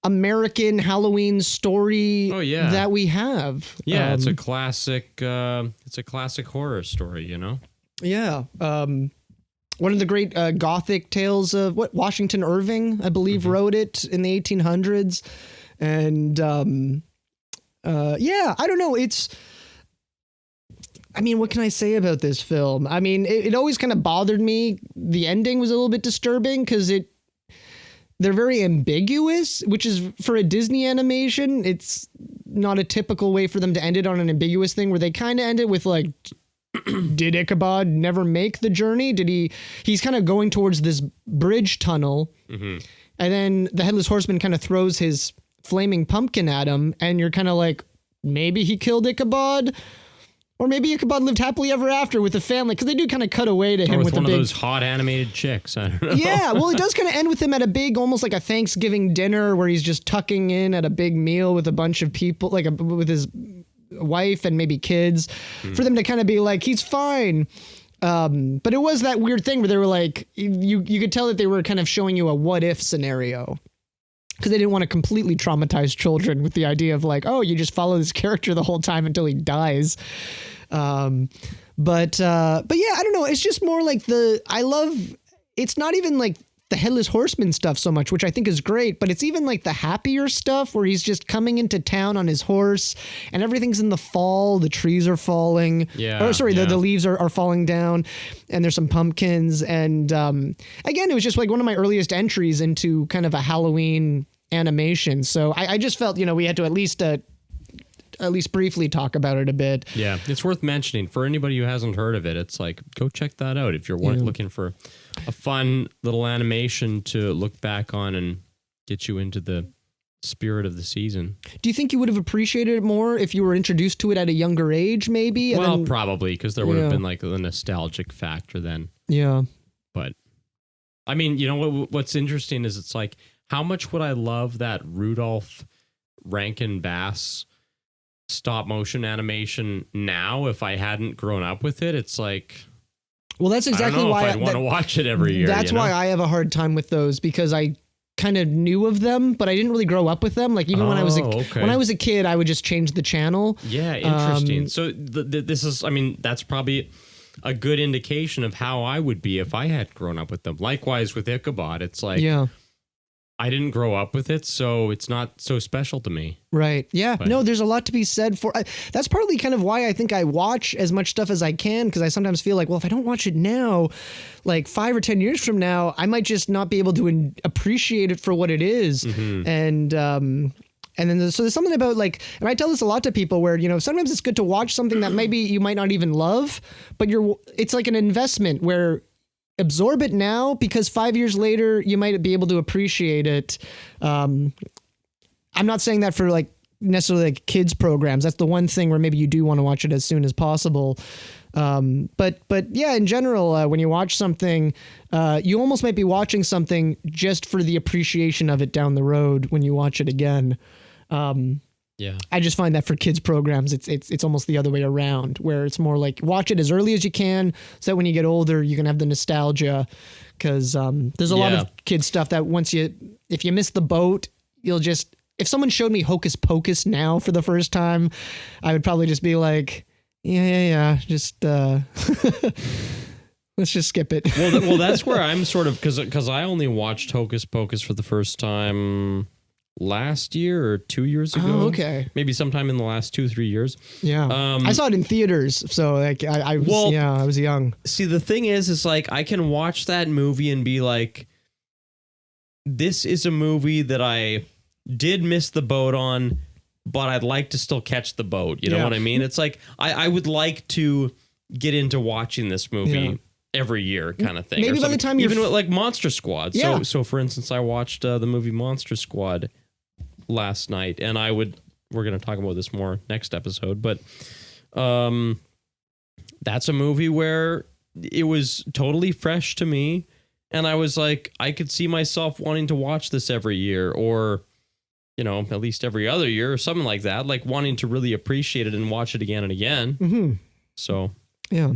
American Halloween story that we have. Yeah, it's a classic. It's a classic horror story. Yeah. One of the great Gothic tales of Washington Irving, I believe, wrote it in the 1800s. And yeah, I don't know. I mean, what can I say about this film? I mean, it always kind of bothered me. The ending was a little bit disturbing because they're very ambiguous, which is for a Disney animation. It's not a typical way for them to end it on an ambiguous thing where they kind of end it with like, did Ichabod never make the journey? He's kind of going towards this bridge tunnel and then the Headless Horseman kind of throws his flaming pumpkin at him and you're kind of like, maybe he killed Ichabod or maybe Ichabod lived happily ever after with the family because they do kind of cut away to him with one of those hot animated chicks. I don't know. Yeah, well, it does kind of end with him at a big, almost like a Thanksgiving dinner where he's just tucking in at a big meal with a bunch of people, with his wife and maybe kids for them to kind of be like, he's fine. But it was that weird thing where they were like, you could tell that they were kind of showing you a what if scenario because they didn't want to completely traumatize children with the idea of like, oh, you just follow this character the whole time until he dies. But yeah, I don't know. It's just more like it's not even like the Headless Horseman stuff so much, which I think is great, but it's even like the happier stuff where he's just coming into town on his horse and everything's in the fall. The trees are falling. The leaves are falling down and there's some pumpkins. And again, it was just like one of my earliest entries into kind of a Halloween animation. So I just felt, we had to at least at least briefly talk about it a bit. Yeah, it's worth mentioning for anybody who hasn't heard of it. It's like, go check that out if you're looking for a fun little animation to look back on and get you into the spirit of the season. Do you think you would have appreciated it more if you were introduced to it at a younger age, maybe? Well, probably, because there would have been like the nostalgic factor then. Yeah. But I mean, you know what's interesting is it's like, how much would I love that Rudolph Rankin Bass stop motion animation now if I hadn't grown up with it? It's like, well, that's exactly why I'd want to watch it every year. That's why I have a hard time with those, because I kind of knew of them, but I didn't really grow up with them. Like even when I was a kid, I would just change the channel. Yeah, interesting. So this is, I mean, that's probably a good indication of how I would be if I had grown up with them. Likewise with Ichabod, it's like, I didn't grow up with it, so it's not so special to me. Right. Yeah. But no, there's a lot to be said for. That's partly kind of why I think I watch as much stuff as I can, because I sometimes feel like, well, if I don't watch it now, like 5 or 10 years from now, I might just not be able to appreciate it for what it is. Mm-hmm. And then so there's something about like, and I tell this a lot to people where, you know, sometimes it's good to watch something that maybe you might not even love, but it's like an investment where absorb it now, because 5 years later you might be able to appreciate it. I'm not saying that for like necessarily like kids programs. That's the one thing where maybe you do want to watch it as soon as possible. But yeah, in general, when you watch something, you almost might be watching something just for the appreciation of it down the road when you watch it again. Yeah, I just find that for kids programs, it's almost the other way around, where it's more like watch it as early as you can, so that when you get older, you can have the nostalgia. Because there's a lot of kids stuff that if you miss the boat, you'll just, if someone showed me Hocus Pocus now for the first time, I would probably just be like, yeah, just let's just skip it. Well, that's where I'm sort of, because I only watched Hocus Pocus for the first time last year or 2 years ago. Oh, okay. Maybe sometime in the last 2-3 years. Yeah. I saw it in theaters, so like I was young. See, the thing is like I can watch that movie and be like, this is a movie that I did miss the boat on, but I'd like to still catch the boat. You know what I mean? It's like I would like to get into watching this movie every year, kind of thing. Maybe by the time even with like Monster Squad. Yeah. So for instance, I watched the movie Monster Squad last night, and we're going to talk about this more next episode, but that's a movie where it was totally fresh to me, and I was like, I could see myself wanting to watch this every year, or you know, at least every other year or something like that, like wanting to really appreciate it and watch it again and again. Mm-hmm. So yeah.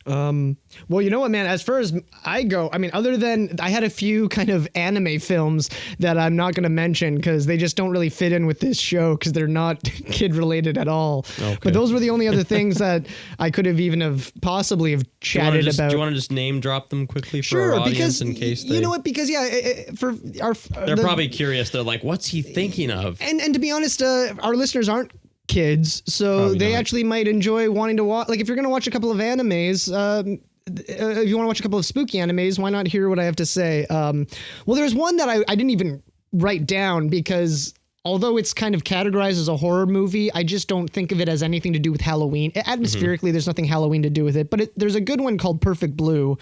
Well, you know what, man, as far as I go, I mean, other than I had a few kind of anime films that I'm not going to mention because they just don't really fit in with this show because they're not kid related at all. Okay. But those were the only other things that I could have possibly have chatted about. Do you want to just name drop them quickly for our audience in case they... You know what? Because for our... They're probably curious. They're like, what's he thinking of? And to be honest, our listeners aren't kids, so probably they actually might enjoy wanting to watch. Like if you're going to watch a couple of animes, if you want to watch a couple of spooky animes, why not hear what I have to say? Well, there's one that I didn't even write down because although it's kind of categorized as a horror movie, I just don't think of it as anything to do with Halloween. Atmospherically, there's nothing Halloween to do with it, but there's a good one called Perfect Blue.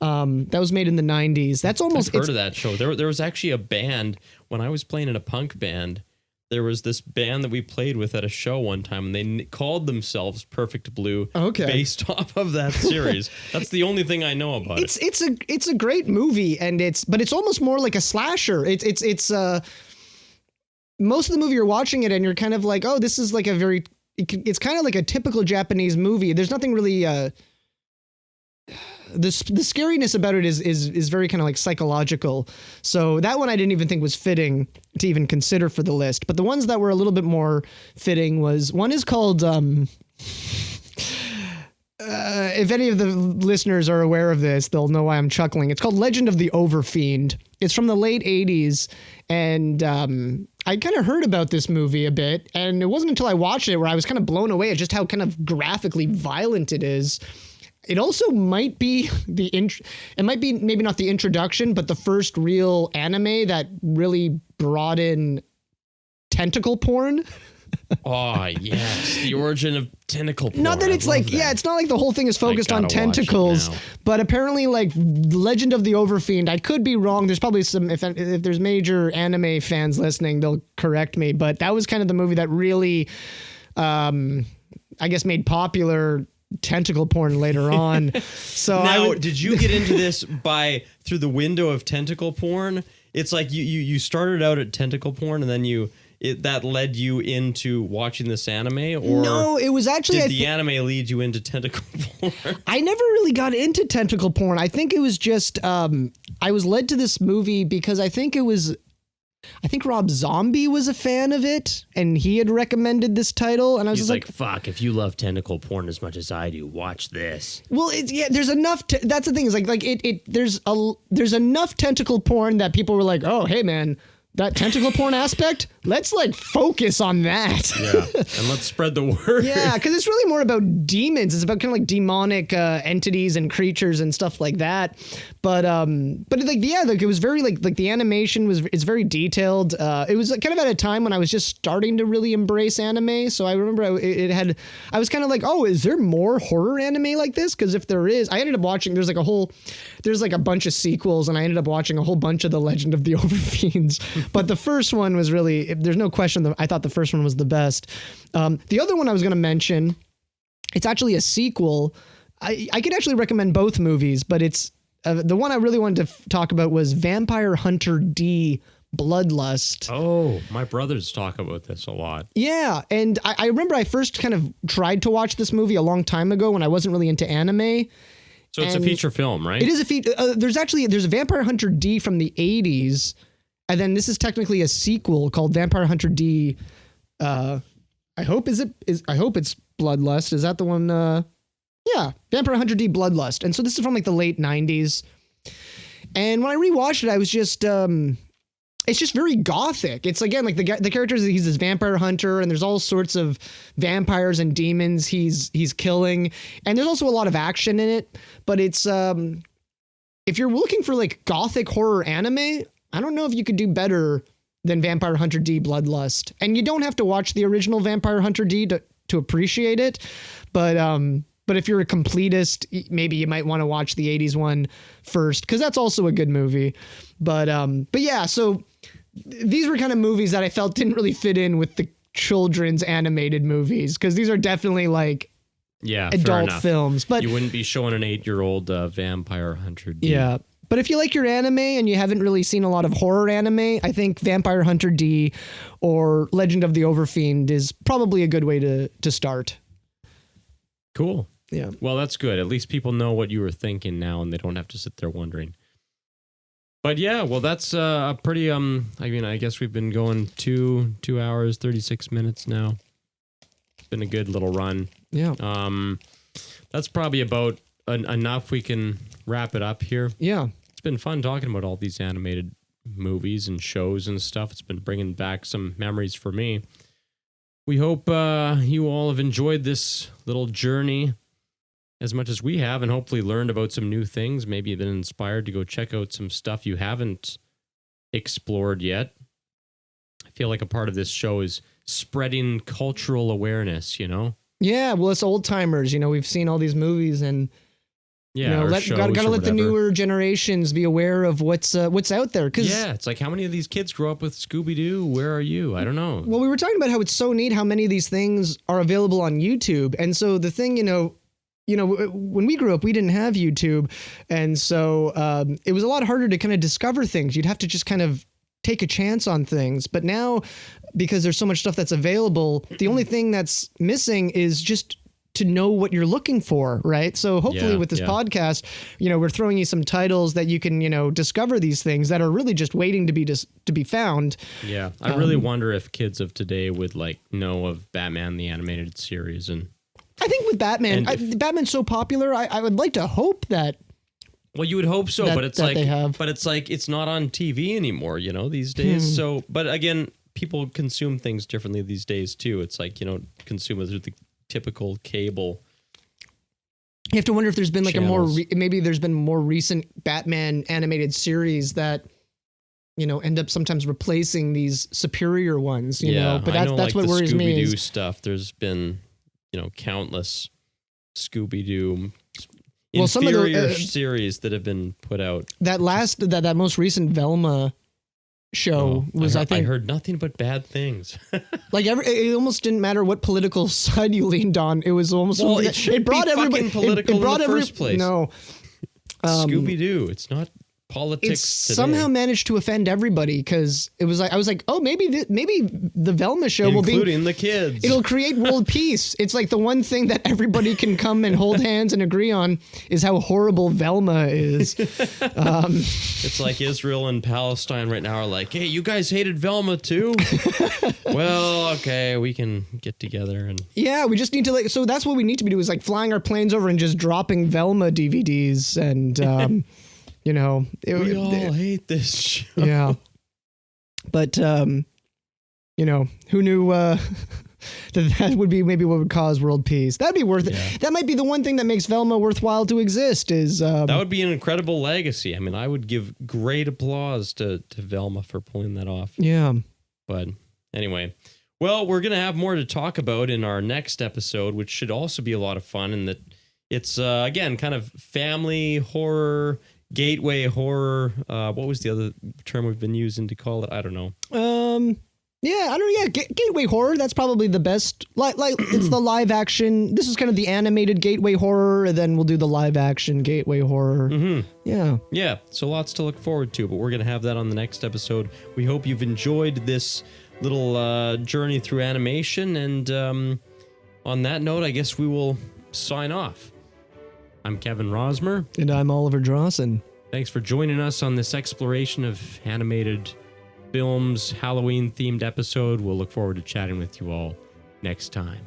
That was made in the 90s. That's almost... I've heard of that show. There was actually a band when I was playing in a punk band. There was this band that we played with at a show one time, and they called themselves Perfect Blue, based off of that series. That's the only thing I know about it. It's a great movie, and it's almost more like a slasher. It's most of the movie you're watching it, and you're kind of like, oh, this is like it's kind of like a typical Japanese movie. There's nothing really. The scariness about it is very kind of like psychological. So that one I didn't even think was fitting to even consider for the list. But the ones that were a little bit more fitting one is called, if any of the listeners are aware of this, they'll know why I'm chuckling. It's called Legend of the Overfiend. It's from the late 80s. And I kind of heard about this movie a bit. And it wasn't until I watched it where I was kind of blown away at just how kind of graphically violent it is. It also might be maybe not the introduction, but the first real anime that really brought in tentacle porn. Oh yes, the origin of tentacle porn. Not that it's like, yeah, it's not like the whole thing is focused on gotta watch it tentacles, now. but apparently like Legend of the Overfiend, I could be wrong. There's probably some, if there's major anime fans listening, they'll correct me, but that was kind of the movie that really, I guess made popular tentacle porn later on. So Now, did you get into this through the window of tentacle porn? It's like you started out at tentacle porn and then that led you into watching this anime, or no, it was actually did the anime lead you into tentacle porn? I never really got into tentacle porn. I think it was just I was led to this movie because I think Rob Zombie was a fan of it and he had recommended this title, and I was He's just like, fuck, if you love tentacle porn as much as I do, watch this. well, there's enough. That's the thing, is there's enough tentacle porn that people were like, oh, hey man, that tentacle porn aspect, let's like focus on that. Yeah, and let's spread the word. Yeah, because it's really more about demons. It's about kind of like demonic entities and creatures and stuff like that. But it was very like the animation it's very detailed. It was kind of at a time when I was just starting to really embrace anime. So I remember I was kind of like, oh, is there more horror anime like this? Because if there is, I ended up watching. There's like a bunch of sequels, and I ended up watching a whole bunch of the Legend of the Overfiends. But the first one was really, there's no question, I thought the first one was the best. The other one I was going to mention, it's actually a sequel. I could actually recommend both movies, but it's the one I really wanted to talk about was Vampire Hunter D: Bloodlust. Oh, my brothers talk about this a lot. Yeah, and I remember I first kind of tried to watch this movie a long time ago when I wasn't really into anime. So it's a feature film, right? It is a feature. There's a Vampire Hunter D from the 80s. And then this is technically a sequel called Vampire Hunter D. I hope it's Bloodlust. Is that the one? Yeah, Vampire Hunter D: Bloodlust. And so this is from like the late 90s. And when I rewatched it, I was just, it's just very gothic. It's again like the characters. He's this vampire hunter, and there's all sorts of vampires and demons he's killing, and there's also a lot of action in it. But it's if you're looking for like gothic horror anime, I don't know if you could do better than Vampire Hunter D: Bloodlust. And you don't have to watch the original Vampire Hunter D to appreciate it. But if you're a completist, maybe you might want to watch the 80s one first, because that's also a good movie. But yeah, so these were kind of movies that I felt didn't really fit in with the children's animated movies, because these are definitely like adult films. But you wouldn't be showing an 8-year-old Vampire Hunter D. Yeah. But if you like your anime and you haven't really seen a lot of horror anime, I think Vampire Hunter D or Legend of the Overfiend is probably a good way to start. Cool. Yeah. Well, that's good. At least people know what you were thinking now, and they don't have to sit there wondering. But yeah, well, that's a pretty, I mean, I guess we've been going 2 hours, 36 minutes now. It's been a good little run. Yeah. That's probably about enough. We can wrap it up here. Yeah. It's been fun talking about all these animated movies and shows and stuff. It's been bringing back some memories for me. We hope you all have enjoyed this little journey as much as we have, and hopefully learned about some new things. Maybe you've been inspired to go check out some stuff you haven't explored yet. I feel like a part of this show is spreading cultural awareness, you know? Yeah, well, it's old timers. You know, we've seen all these movies, and yeah, gotta let the newer generations be aware of what's out there. Yeah, it's like, how many of these kids grow up with Scooby-Doo? Where are you? I don't know. Well, we were talking about how it's so neat how many of these things are available on YouTube, and so the thing, when we grew up, we didn't have YouTube, and so it was a lot harder to kind of discover things. You'd have to just kind of take a chance on things. But now, because there's so much stuff that's available, the only thing that's missing is just to know what you're looking for, right? So hopefully with this podcast, we're throwing you some titles that you can, discover these things that are really just waiting to be found. Yeah, I really wonder if kids of today would know of Batman the Animated Series. And I think with Batman, Batman's so popular, I would like to hope that. Well, you would hope so, but it's it's not on TV anymore, these days. So, but again, people consume things differently these days too. It's like, consume it through the typical cable. You have to wonder if there's been maybe there's been more recent Batman animated series that end up sometimes replacing these superior ones, you know, but I know, that's like what the worries me Scooby-Doo is, stuff. There's been, countless Scooby-Doo Well, some of the, inferior series that have been put out. that most recent Velma show was, I think, I heard nothing but bad things. like it almost didn't matter what political side you leaned on. It was almost something it should brought be everybody fucking political it brought in the first place. No, Scooby-Doo. It's not politics. it's today. somehow managed to offend everybody because it was like I was like, oh, maybe the Velma show will be including the kids. It'll create world peace. It's like the one thing that everybody can come and hold hands and agree on is how horrible Velma is. It's like Israel and Palestine right now are like, hey, you guys hated Velma too? Well, okay, we can get together and Yeah, we just need to so that's what we need to be doing is like flying our planes over and just dropping Velma DVDs and we all hate this show. Yeah. But who knew that would be maybe what would cause world peace. That'd be worth it. That might be the one thing that makes Velma worthwhile to exist is that would be an incredible legacy. I mean, I would give great applause to Velma for pulling that off. Yeah. But anyway, well, we're going to have more to talk about in our next episode, which should also be a lot of fun. And that it's, again, kind of family horror, gateway horror. What was the other term we've been using to call it? I don't know. Yeah, I don't know. Yeah, gateway horror. That's probably the best. Like it's the live action. This is kind of the animated gateway horror, and then we'll do the live action gateway horror. Mm-hmm. Yeah. Yeah. So lots to look forward to, but we're going to have that on the next episode. We hope you've enjoyed this little journey through animation. And on that note, I guess we will sign off. I'm Kevin Rosmer. And I'm Oliver Drawson. Thanks for joining us on this exploration of animated films, Halloween-themed episode. We'll look forward to chatting with you all next time.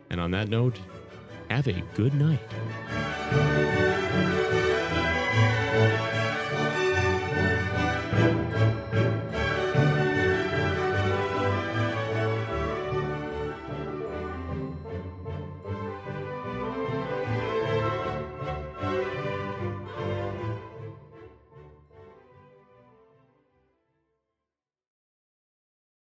And on that note, have a good night.